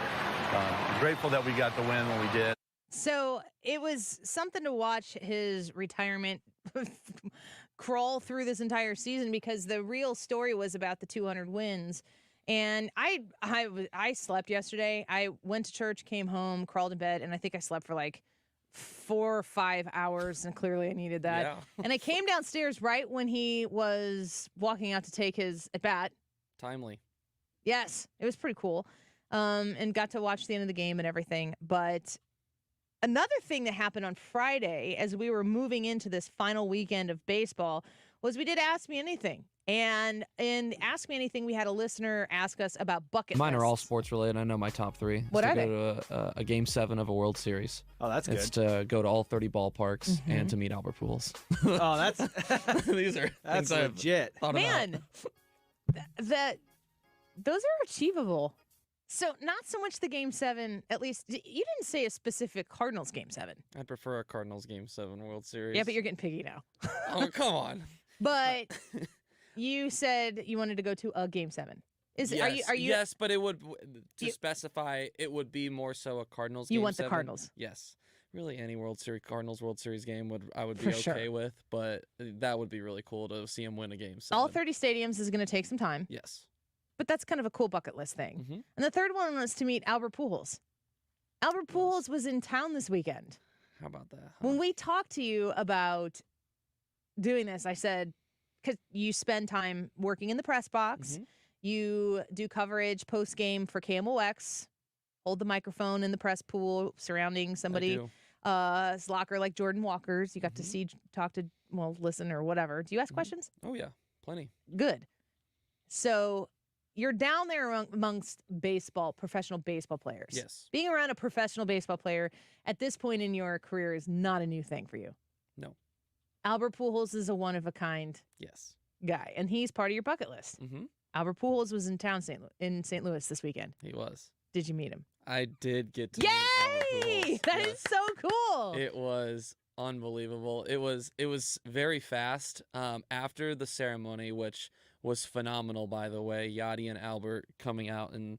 grateful that we got the win when we did. So it was something to watch his retirement crawl through this entire season because the real story was about the 200 wins. And I slept yesterday. I went to church, came home, crawled in bed, and I think I slept for like 4 or 5 hours, and clearly I needed that. Yeah. And I came downstairs right when he was walking out to take his at-bat. Timely. Yes, it was pretty cool, and got to watch the end of the game and everything. But another thing that happened on Friday as we were moving into this final weekend of baseball was we did Ask Me Anything. And in Ask Me Anything, we had a listener ask us about bucket Mine lists. are all sports related. I know my top three. What are they? Go to a Game 7 of a World Series. Oh, that's good. It's to go to all 30 ballparks and to meet Albert Pujols. Oh, that's These are that's things I've legit. thought Man, those are achievable. So not so much the Game 7, at least. You didn't say a specific Cardinals Game 7. I'd prefer a Cardinals Game 7 World Series. Yeah, but you're getting piggy now. Oh, come on. But you said you wanted to go to a Game 7. Are you? Yes, but it would specify. It would be more so a Cardinals game. You want 7. the Cardinals? Yes. Really, any Cardinals World Series game I would be For okay sure. with, but that would be really cool to see him win a game 7. All 30 stadiums is going to take some time. Yes. But that's kind of a cool bucket list thing. Mm-hmm. And the third one was to meet Albert Pujols. Albert Pujols was in town this weekend. How about that? When we talked to you about doing this, I said, because you spend time working in the press box, you do coverage post-game for KMOX, hold the microphone in the press pool surrounding somebody, locker like Jordan Walker's. You got to see, talk to, listen or whatever. Do you ask questions? Oh, yeah. Plenty. Good. So you're down there amongst professional baseball players. Yes. Being around a professional baseball player at this point in your career is not a new thing for you. No. Albert Pujols is a one-of-a-kind guy, and he's part of your bucket list. Mm-hmm. Albert Pujols was in town in St. Louis this weekend. He was. Did you meet him? I did get to Yay! meet Albert Pujols. That is so cool. It was unbelievable. It was very fast. After the ceremony, which was phenomenal, by the way, Yachty and Albert coming out, and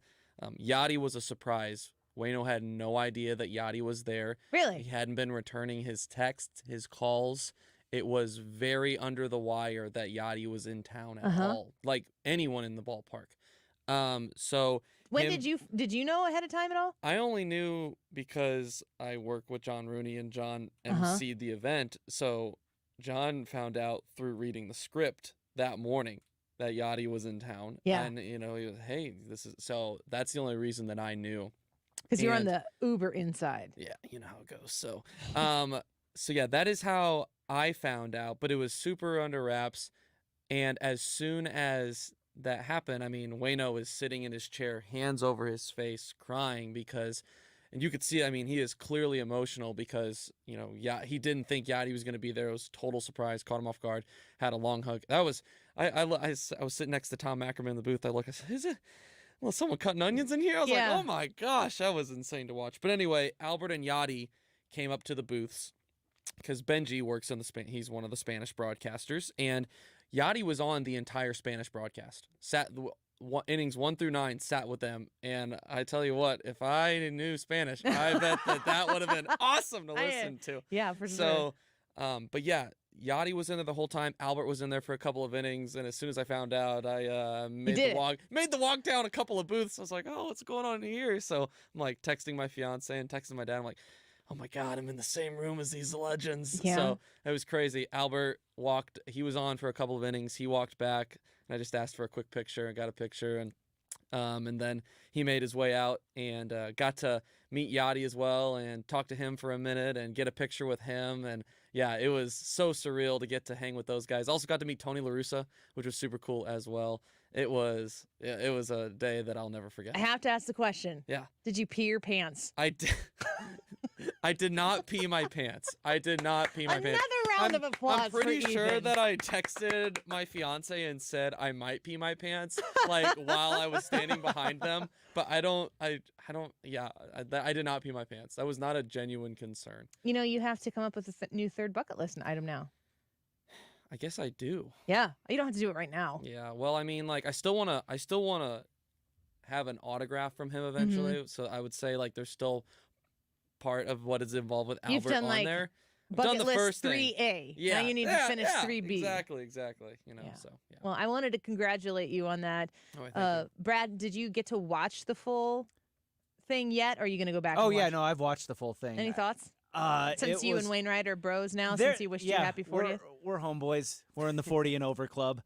Yachty was a surprise. Waino had no idea that Yachty was there. Really? He hadn't been returning his texts, his calls. It was very under the wire that Yachty was in town at all, like anyone in the ballpark. So when did you know ahead of time at all? I only knew because I work with John Rooney, and John emceed the event. So John found out through reading the script that morning that Yachty was in town. Yeah. And he was, hey, so that's the only reason that I knew. Because you're on the Uber inside. Yeah, you know how it goes. So, so yeah, that is how I found out, but it was super under wraps. And as soon as that happened, I mean, Waino is sitting in his chair, hands over his face, crying because, and you could see, I mean, he is clearly emotional because, he didn't think Yachty was going to be there. It was a total surprise, caught him off guard, had a long hug. That was, I was sitting next to Tom Ackerman in the booth. I said, is it? Well, someone cutting onions in here? I was like, oh my gosh, that was insane to watch. But anyway, Albert and Yachty came up to the booths because Benji works in he's one of the Spanish broadcasters, and Yachty was on the entire Spanish broadcast. Innings 1 through 9, sat with them, and I tell you what, if I knew Spanish, I bet that would have been awesome to listen to. Yeah, for sure. So, but yeah, Yachty was in there the whole time. Albert was in there for a couple of innings, and as soon as I found out, I made the walk down a couple of booths. I was like, oh, what's going on here? So I'm like texting my fiance and texting my dad. I'm like, oh my God, I'm in the same room as these legends. Yeah. So it was crazy. Albert he was on for a couple of innings. He walked back, and I just asked for a quick picture and got a picture, and then he made his way out and got to meet Yachty as well and talk to him for a minute and get a picture with him. And yeah, it was so surreal to get to hang with those guys. Also got to meet Tony La Russa, which was super cool as well. It was a day that I'll never forget. I have to ask the question. Yeah. Did you pee your pants? I did. I did not pee my pants. I did not pee my pants. Another round of applause. I'm pretty for sure Ethan. that I texted my fiance and said I might pee my pants, like while I was standing behind them. But I did not pee my pants. That was not a genuine concern. You have to come up with a new third bucket list item now. I guess I do. Yeah, you don't have to do it right now. Yeah, well, I mean, like, I still wanna have an autograph from him eventually. So I would say like there's still part of what is involved with Albert You've done, on there. I've bucket done the list first 3A. thing. Yeah, Now you need to finish 3B. Exactly. Yeah. So yeah. Well, I wanted to congratulate you on that. Oh, thank you. Brad, did you get to watch the full thing yet? Or are you going to go back? Oh and yeah, watch no, I've watched the full thing. Any thoughts? It Since you was- and Wainwright are bros now, since he wished you happy 40th. We're homeboys. We're in the 40 and over club.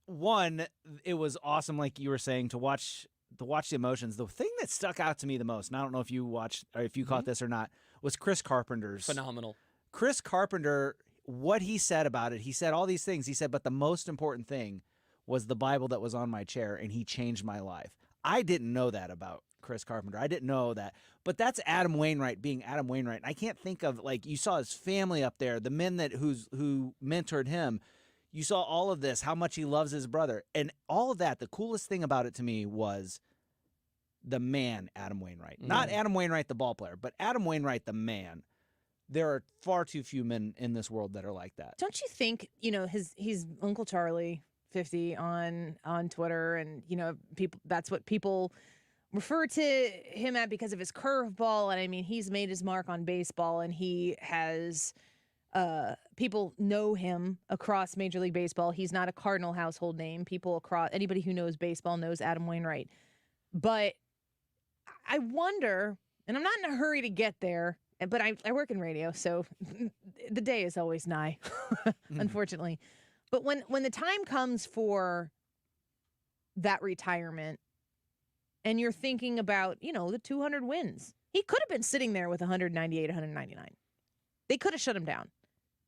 One, it was awesome, like you were saying, to watch the emotions. The thing that stuck out to me the most, and I don't know if you watched or if you caught this or not, was Chris Carpenter's. Phenomenal. Chris Carpenter, what he said about it, he said all these things. He said, but the most important thing was the Bible that was on my chair, and he changed my life. I didn't know that about Chris Carpenter. I didn't know that. But that's Adam Wainwright being Adam Wainwright. And I can't think of, like, you saw his family up there, the men who mentored him. You saw all of this, how much he loves his brother. And all of that, the coolest thing about it to me was the man, Adam Wainwright. Not Adam Wainwright, the ball player, but Adam Wainwright, the man. There are far too few men in this world that are like that. Don't you think, he's Uncle Charlie 50 on Twitter, and people, that's what people refer to him at because of his curveball. And I mean, he's made his mark on baseball, and he has people know him across Major League Baseball. He's not a Cardinal household name. Anybody who knows baseball knows Adam Wainwright. But I wonder, and I'm not in a hurry to get there, but I work in radio, so the day is always nigh, unfortunately. But when the time comes for that retirement, and you're thinking about, the 200 wins, he could have been sitting there with 198, 199. They could have shut him down.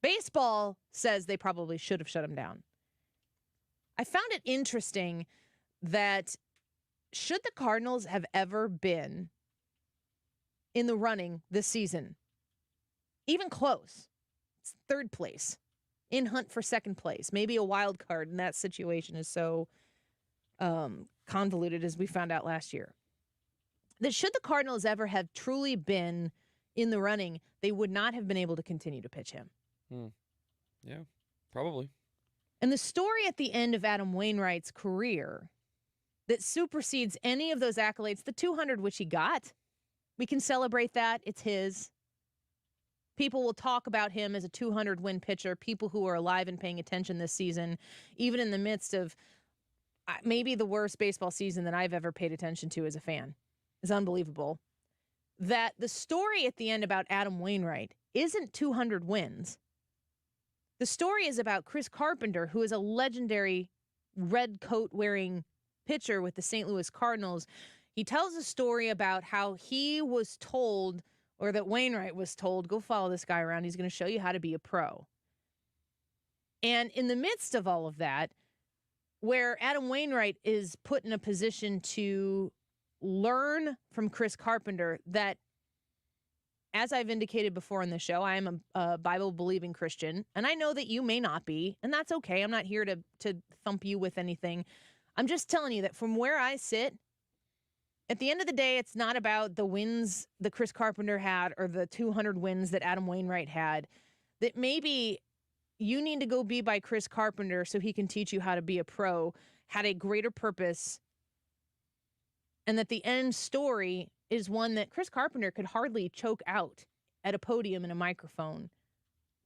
Baseball says they probably should have shut him down. I found it interesting that should the Cardinals have ever been in the running this season, even close, it's third place, in hunt for second place, maybe a wild card, and that situation is so convoluted, as we found out last year, that should the Cardinals ever have truly been in the running, they would not have been able to continue to pitch him. Yeah, probably. And the story at the end of Adam Wainwright's career that supersedes any of those accolades, the 200 which he got, we can celebrate that. It's his. People will talk about him as a 200-win pitcher, people who are alive and paying attention this season, even in the midst of maybe the worst baseball season that I've ever paid attention to as a fan. It's unbelievable. That the story at the end about Adam Wainwright isn't 200 wins. The story is about Chris Carpenter, who is a legendary red coat-wearing pitcher with the St. Louis Cardinals. He tells a story about how he was told, or that Wainwright was told, go follow this guy around. He's going to show you how to be a pro. And in the midst of all of that, where Adam Wainwright is put in a position to learn from Chris Carpenter that, as I've indicated before in the show, I am a Bible-believing Christian, and I know that you may not be, and that's okay. I'm not here to thump you with anything. I'm just telling you that from where I sit, at the end of the day, it's not about the wins that Chris Carpenter had or the 200 wins that Adam Wainwright had, that maybe you need to go be by Chris Carpenter so he can teach you how to be a pro, had a greater purpose, and that the end story is one that Chris Carpenter could hardly choke out at a podium and a microphone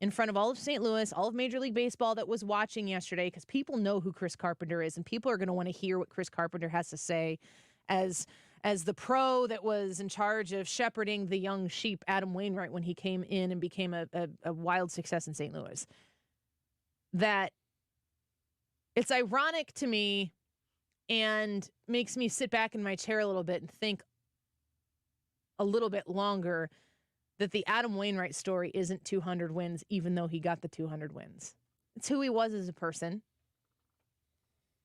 in front of all of St. Louis, all of Major League Baseball that was watching yesterday, because people know who Chris Carpenter is, and people are going to want to hear what Chris Carpenter has to say as the pro that was in charge of shepherding the young sheep, Adam Wainwright, when he came in and became a wild success in St. Louis. That it's ironic to me and makes me sit back in my chair a little bit and think a little bit longer that the Adam Wainwright story isn't 200 wins, even though he got the 200 wins. It's who he was as a person.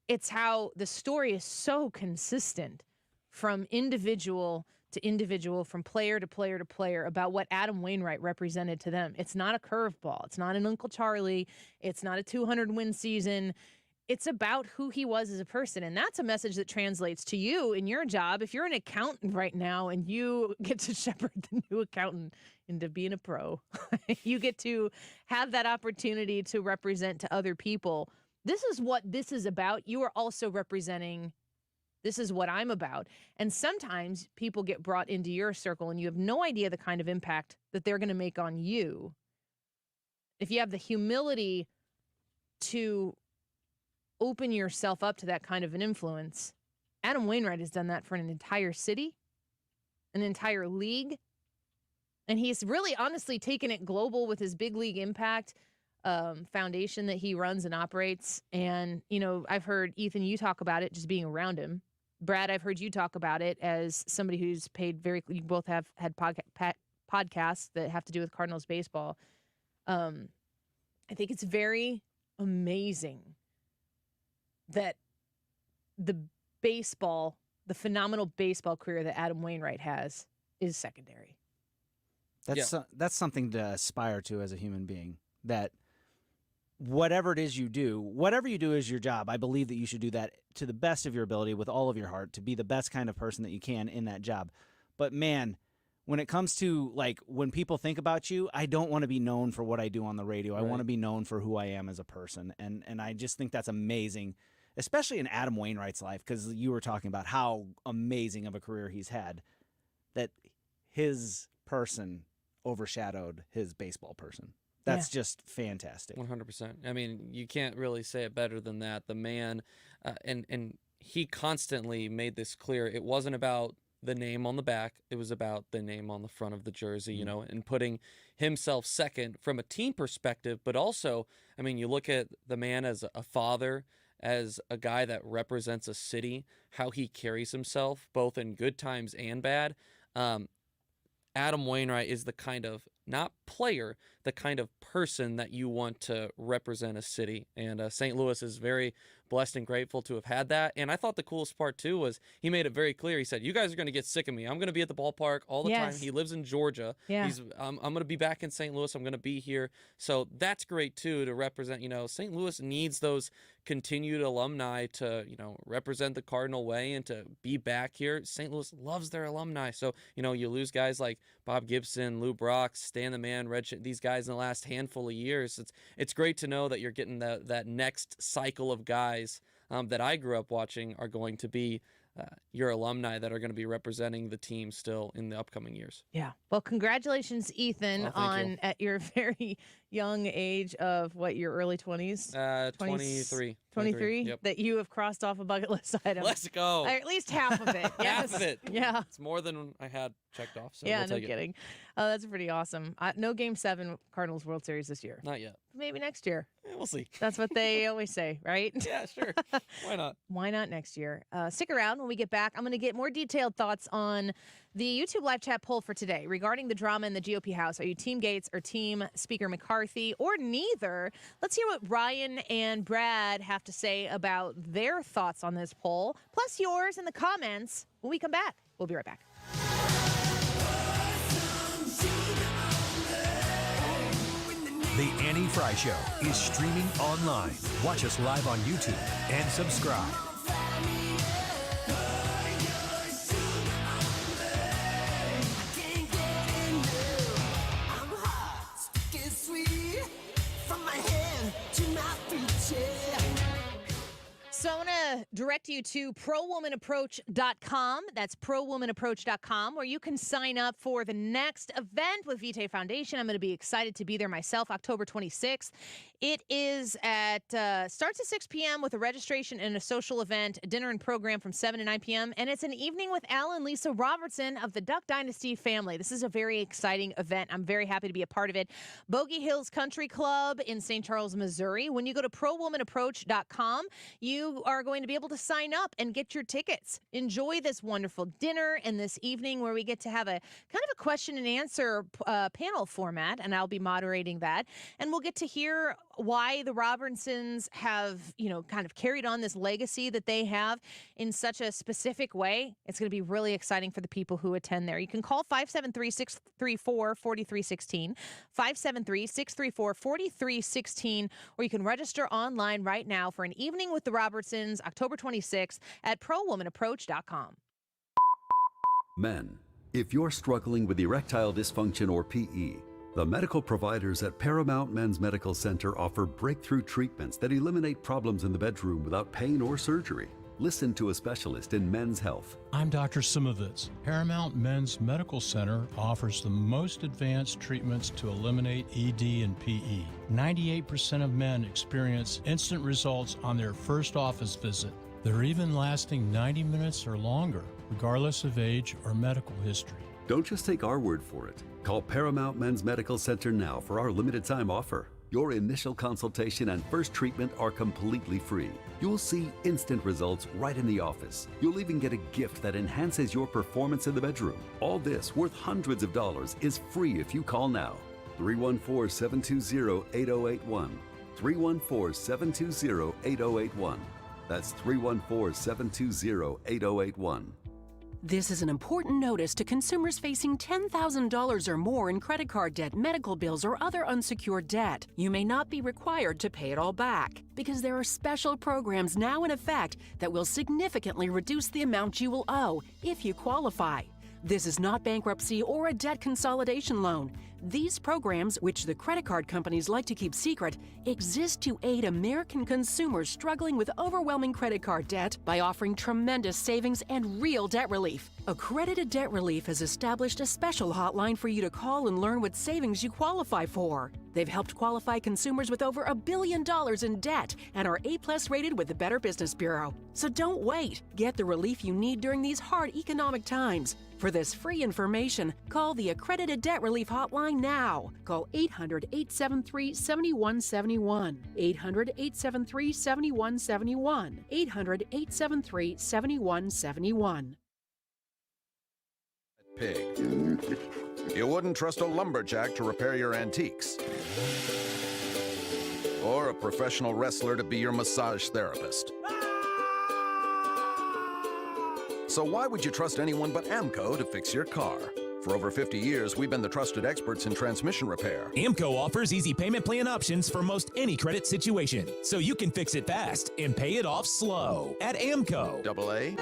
It's how the story is so consistent from individual to individual, from player to player to player, about what Adam Wainwright represented to them. It's not a curveball. It's not an Uncle Charlie. It's not a 200-win season. It's about who he was as a person. And that's a message that translates to you in your job. If you're an accountant right now and you get to shepherd the new accountant into being a pro, you get to have that opportunity to represent to other people. This is what this is about. You are also representing, this is what I'm about. And sometimes people get brought into your circle and you have no idea the kind of impact that they're going to make on you. If you have the humility to open yourself up to that kind of an influence. Adam Wainwright has done that for an entire city, an entire league, and he's really honestly taken it global with his Big League Impact foundation that he runs and operates. And, I've heard, Ethan, you talk about it just being around him. Brad, I've heard you talk about it as somebody who's paid you both have had podcasts that have to do with Cardinals baseball. I think it's very amazing that the phenomenal baseball career that Adam Wainwright has is secondary. That's something to aspire to as a human being, that whatever it is you do, whatever you do is your job. I believe that you should do that to the best of your ability with all of your heart, to be the best kind of person that you can in that job. But man, when it comes to, like, when people think about you, I don't want to be known for what I do on the radio. I want to be known for who I am as a person. And I just think that's amazing, especially in Adam Wainwright's life, because you were talking about how amazing of a career he's had, that his person overshadowed his baseball person. That's just fantastic. 100%. I mean, you can't really say it better than that. The man, and he constantly made this clear. It wasn't about the name on the back. It was about the name on the front of the jersey, you know, and putting himself second from a team perspective. But also, I mean, you look at the man as a father, as a guy that represents a city, how he carries himself, both in good times and bad. Adam Wainwright is the kind of, not player, the kind of person that you want to represent a city. And St. Louis is very blessed and grateful to have had that. And I thought the coolest part, too, was he made it very clear. He said, you guys are going to get sick of me. I'm going to be at the ballpark all the time. He lives in Georgia. Yeah. I'm going to be back in St. Louis. I'm going to be here. So that's great, too, to represent, you know, St. Louis needs those continued alumni to, you know, represent the Cardinal way and to be back here. St. Louis loves their alumni. So, you know, you lose guys like Bob Gibson, Lou Brock, Stan the Man, these guys in the last handful of years. It's great to know that you're getting that next cycle of guys that I grew up watching are going to be your alumni that are going to be representing the team still in the upcoming years. Yeah. Well, congratulations, Ethan, at your very young age of your early 20s? 23. 23? Yep. That you have crossed off a bucket list item. Let's go. Or at least half of it. Yes. Half of it. Yeah. It's more than I had checked off. So yeah, we'll no take kidding. Oh, that's pretty awesome. No Game 7 Cardinals World Series this year. Not yet. Maybe next year. Yeah, we'll see. That's what they always say, right? Yeah, sure. Why not? Why not next year? Stick around. When we get back, I'm going to get more detailed thoughts on the YouTube live chat poll for today regarding the drama in the GOP House. Are you Team Gaetz or Team Speaker McCarthy or neither? Let's hear what Ryan and Brad have to say about their thoughts on this poll, plus yours in the comments when we come back. We'll be right back. The Annie Frey Show is streaming online. Watch us live on YouTube and subscribe. So I want to direct you to prowomanaapproach.com. That's prowomanaapproach.com, where you can sign up for the next event with Vitae Foundation. I'm going to be excited to be there myself, October 26th. It is starts at 6 p.m. with a registration and a social event, a dinner and program from 7 to 9 p.m. And it's an evening with Al and Lisa Robertson of the Duck Dynasty family. This is a very exciting event. I'm very happy to be a part of it. Bogey Hills Country Club in St. Charles, Missouri. When you go to prowomanaapproach.com, you are going to be able to sign up and get your tickets. Enjoy this wonderful dinner and this evening where we get to have a kind of a question and answer panel format, and I'll be moderating that. And we'll get to hear why the Robertsons have, kind of carried on this legacy that they have in such a specific way. It's going to be really exciting for the people who attend there. You can call 573-634-4316, 573-634-4316, or you can register online right now for an evening with the Robertsons, October 26th at prowomanaapproach.com. Men, if you're struggling with erectile dysfunction or PE, the medical providers at Paramount Men's Medical Center offer breakthrough treatments that eliminate problems in the bedroom without pain or surgery. Listen to a specialist in men's health. I'm Dr. Simovitz. Paramount Men's Medical Center offers the most advanced treatments to eliminate ED and PE. 98% of men experience instant results on their first office visit. They're even lasting 90 minutes or longer, regardless of age or medical history. Don't just take our word for it. Call Paramount Men's Medical Center now for our limited time offer. Your initial consultation and first treatment are completely free. You'll see instant results right in the office. You'll even get a gift that enhances your performance in the bedroom. All this, worth hundreds of dollars, is free if you call now. 314-720-8081. 314-720-8081. That's 314-720-8081. This is an important notice to consumers facing $10,000 or more in credit card debt, medical bills, or other unsecured debt. You may not be required to pay it all back because there are special programs now in effect that will significantly reduce the amount you will owe if you qualify. This is not bankruptcy or a debt consolidation loan. These programs, which the credit card companies like to keep secret, exist to aid American consumers struggling with overwhelming credit card debt by offering tremendous savings and real debt relief. Accredited Debt Relief has established a special hotline for you to call and learn what savings you qualify for. They've helped qualify consumers with over $1 billion in debt and are A+ rated with the Better Business Bureau. So don't wait. Get the relief you need during these hard economic times. For this free information, call the Accredited Debt Relief Hotline now. Call 800-873-7171. 800-873-7171. 800-873-7171. Pig. You wouldn't trust a lumberjack to repair your antiques. Or a professional wrestler to be your massage therapist. So why would you trust anyone but AMCO to fix your car? For over 50 years, we've been the trusted experts in transmission repair. AMCO offers easy payment plan options for most any credit situation, so you can fix it fast and pay it off slow at AMCO. AA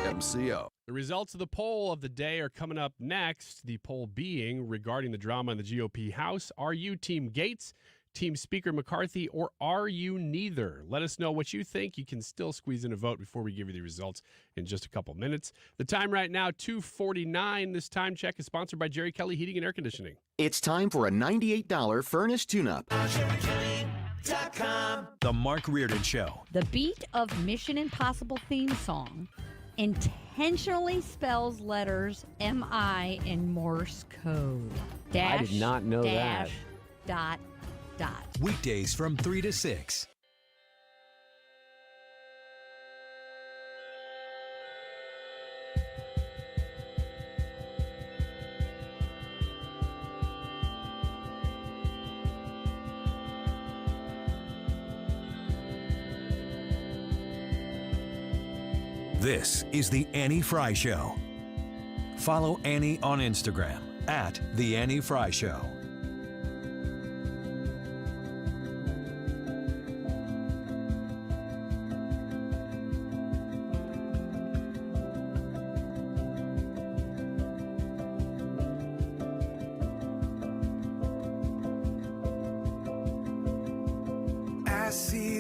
MCO. The results of the poll of the day are coming up next. The poll being regarding the drama in the GOP House. Are you Team Gaetz, Team Speaker McCarthy, or are you neither? Let us know what you think. You can still squeeze in a vote before we give you the results in just a couple minutes. The time right now, 2:49. This time check is sponsored by Jerry Kelly Heating and Air Conditioning. It's time for a $98 furnace tune-up. The Mark Reardon Show. The beat of Mission Impossible theme song intentionally spells letters MI in Morse code. I did not know that. Dot. Weekdays from 3 to 6. This is the Annie Frey Show. Follow Annie on Instagram at The Annie Frey Show.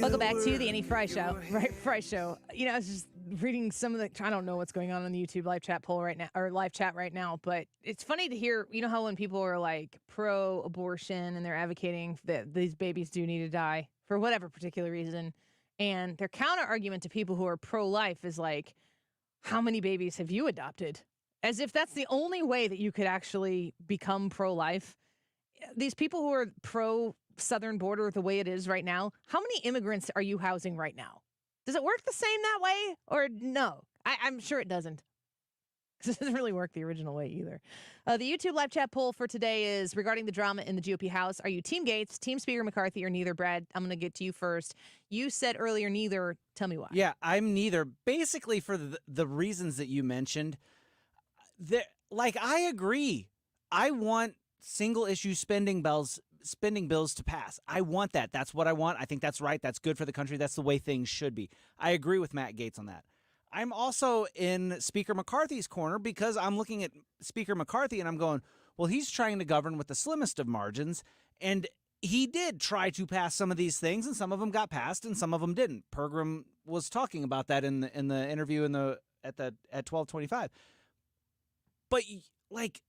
Welcome back to the Annie Frey Show. Frey Show. You know, I was just reading some of the, I don't know what's going on the YouTube live chat poll right now, or live chat right now, but it's funny to hear, you know how when people are like pro-abortion and they're advocating that these babies do need to die for whatever particular reason, and their counter argument to people who are pro-life is like, how many babies have you adopted? As if that's the only way that you could actually become pro-life. These people who are pro-southern border the way it is right now, how many immigrants are you housing right now? Does it work the same that way or no? I'm sure it doesn't. Because it doesn't really work the original way either. The YouTube live chat poll for today is regarding the drama in the GOP House. Are you Team Gaetz, Team Speaker McCarthy, or neither? Brad, I'm going to get to you first. You said earlier neither. Tell me why. Yeah, I'm neither. Basically for the reasons that you mentioned. I agree. I want single-issue spending bills to pass. I want that. That's what I want. I think that's right. That's good for the country. That's the way things should be. I agree with Matt Gaetz on that. I'm also in Speaker McCarthy's corner because I'm looking at Speaker McCarthy and I'm going, well, he's trying to govern with the slimmest of margins, and he did try to pass some of these things, and some of them got passed and some of them didn't. Pergram was talking about that in the interview at 12:25. But like,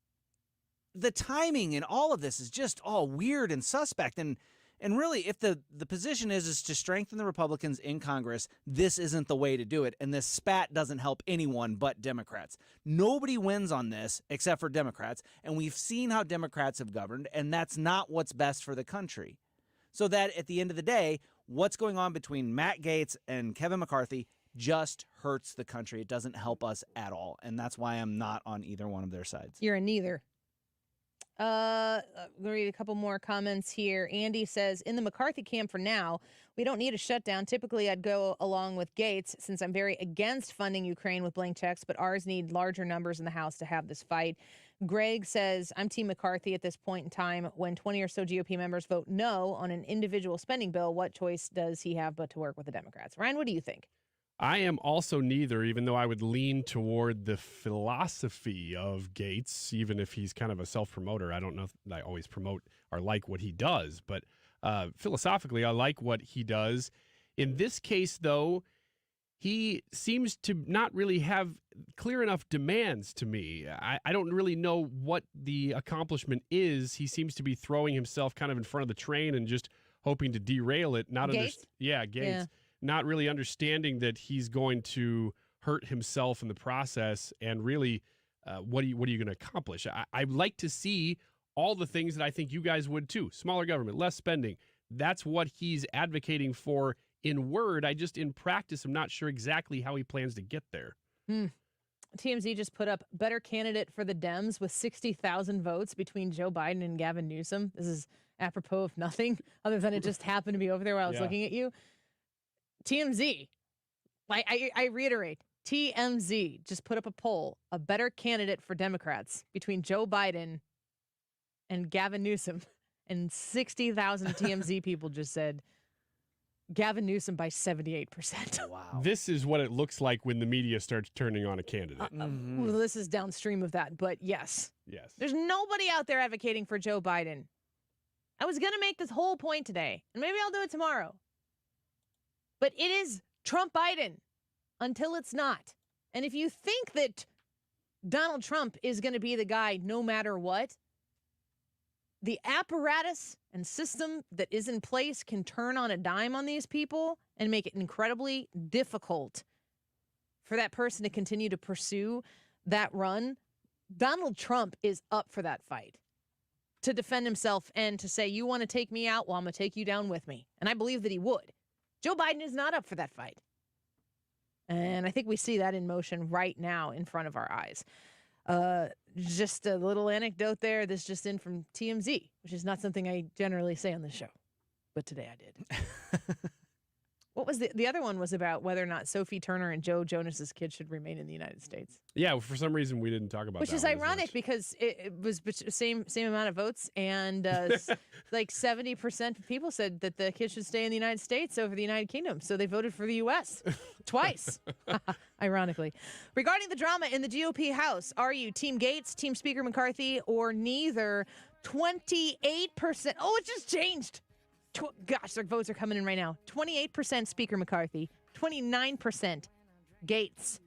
the timing and all of this is just all weird and suspect. And really, if the position is to strengthen the Republicans in Congress, this isn't the way to do it. And this spat doesn't help anyone but Democrats. Nobody wins on this except for Democrats. And we've seen how Democrats have governed, and that's not what's best for the country. So that at the end of the day, what's going on between Matt Gaetz and Kevin McCarthy just hurts the country. It doesn't help us at all. And that's why I'm not on either one of their sides. You're a neither. We'll read a couple more comments here. Andy says, in the McCarthy camp for now, we don't need a shutdown. Typically, I'd go along with Gaetz since I'm very against funding Ukraine with blank checks, but ours need larger numbers in the House to have this fight. Greg says, I'm Team McCarthy at this point in time. When 20 or so GOP members vote no on an individual spending bill, what choice does he have but to work with the Democrats? Ryan, what do you think? I am also neither, even though I would lean toward the philosophy of Gaetz, even if he's kind of a self-promoter. I don't know if I always promote or like what he does, but philosophically, I like what he does. In this case, though, he seems to not really have clear enough demands to me. I don't really know what the accomplishment is. He seems to be throwing himself kind of in front of the train and just hoping to derail it. Gaetz? Gaetz. Not really understanding that he's going to hurt himself in the process, and really, what are you going to accomplish? I'd like to see all the things that I think you guys would too. Smaller government, less spending. That's what he's advocating for in word. In practice, I'm not sure exactly how he plans to get there. TMZ just put up better candidate for the Dems with 60,000 votes between Joe Biden and Gavin Newsom. This is apropos of nothing other than it just happened to be over there while I was looking at you. TMZ, I reiterate, TMZ just put up a poll, a better candidate for Democrats between Joe Biden and Gavin Newsom, and 60,000 TMZ people just said Gavin Newsom by 78%. Wow. This is what it looks like when the media starts turning on a candidate. Well, this is downstream of that, but yes. Yes. There's nobody out there advocating for Joe Biden. I was going to make this whole point today, and maybe I'll do it tomorrow. But it is Trump Biden until it's not. And if you think that Donald Trump is going to be the guy no matter what, the apparatus and system that is in place can turn on a dime on these people and make it incredibly difficult for that person to continue to pursue that run. Donald Trump is up for that fight to defend himself and to say, you want to take me out? Well, I'm going to take you down with me. And I believe that he would. Joe Biden is not up for that fight. And I think we see that in motion right now in front of our eyes. Just a little anecdote there. This just in from TMZ, which is not something I generally say on this show. But today I did. What was the other one was about whether or not Sophie Turner and Joe Jonas's kids should remain in the United States. Yeah, for some reason we didn't talk about Which that is ironic because it was same amount of votes, and like 70% of people said that the kids should stay in the United States over the United Kingdom. So they voted for the U.S. twice, ironically. Regarding the drama in the GOP House, are you Team Gaetz, Team Speaker McCarthy, or neither? 28%. Oh, it just changed. Gosh, their votes are coming in right now. 28% Speaker McCarthy, 29% Gaetz,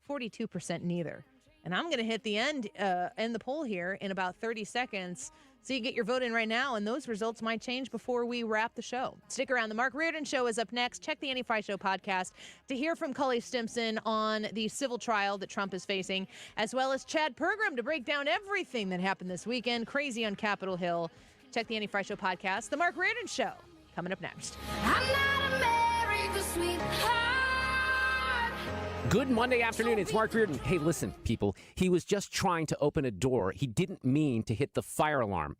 42% neither. And I'm going to hit the end the poll here in about 30 seconds. So you get your vote in right now, and those results might change before we wrap the show. Stick around. The Mark Reardon Show is up next. Check the Annie Frey Show podcast to hear from Cully Stimson on the civil trial that Trump is facing, as well as Chad Pergram to break down everything that happened this weekend. Crazy on Capitol Hill. Check the Annie Frey Show podcast. The Mark Reardon Show coming up next. I'm not America's sweetheart. Good Monday afternoon. It's Mark Reardon. Hey, listen, people. He was just trying to open a door. He didn't mean to hit the fire alarm.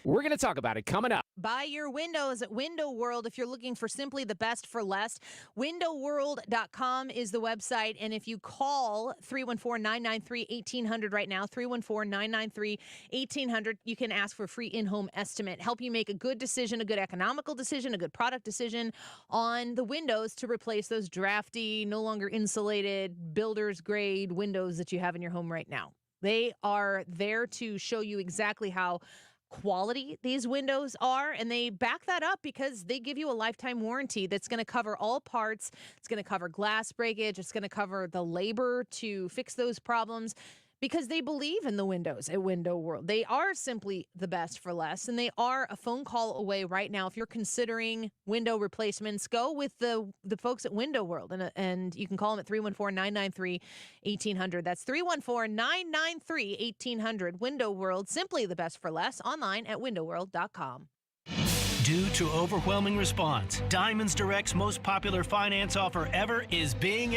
We're going to talk about it coming up. Buy your windows at Window World if you're looking for simply the best for less. WindowWorld.com is the website. And if you call 314-993-1800 right now, 314-993-1800, you can ask for a free in-home estimate. Help you make a good decision, a good economical decision, a good product decision on the windows to replace those drafty, no longer insulated, builder's grade windows that you have in your home right now. They are there to show you exactly how quality these windows are, and they back that up because they give you a lifetime warranty that's going to cover all parts. It's going to cover glass breakage. It's going to cover the labor to fix those problems because they believe in the windows at Window World. They are simply the best for less, and they are a phone call away right now. If you're considering window replacements, go with the folks at Window World, and you can call them at 314-993-1800. That's 314-993-1800. Window World, simply the best for less, online at windowworld.com. Due to overwhelming response, Diamonds Direct's most popular finance offer ever is being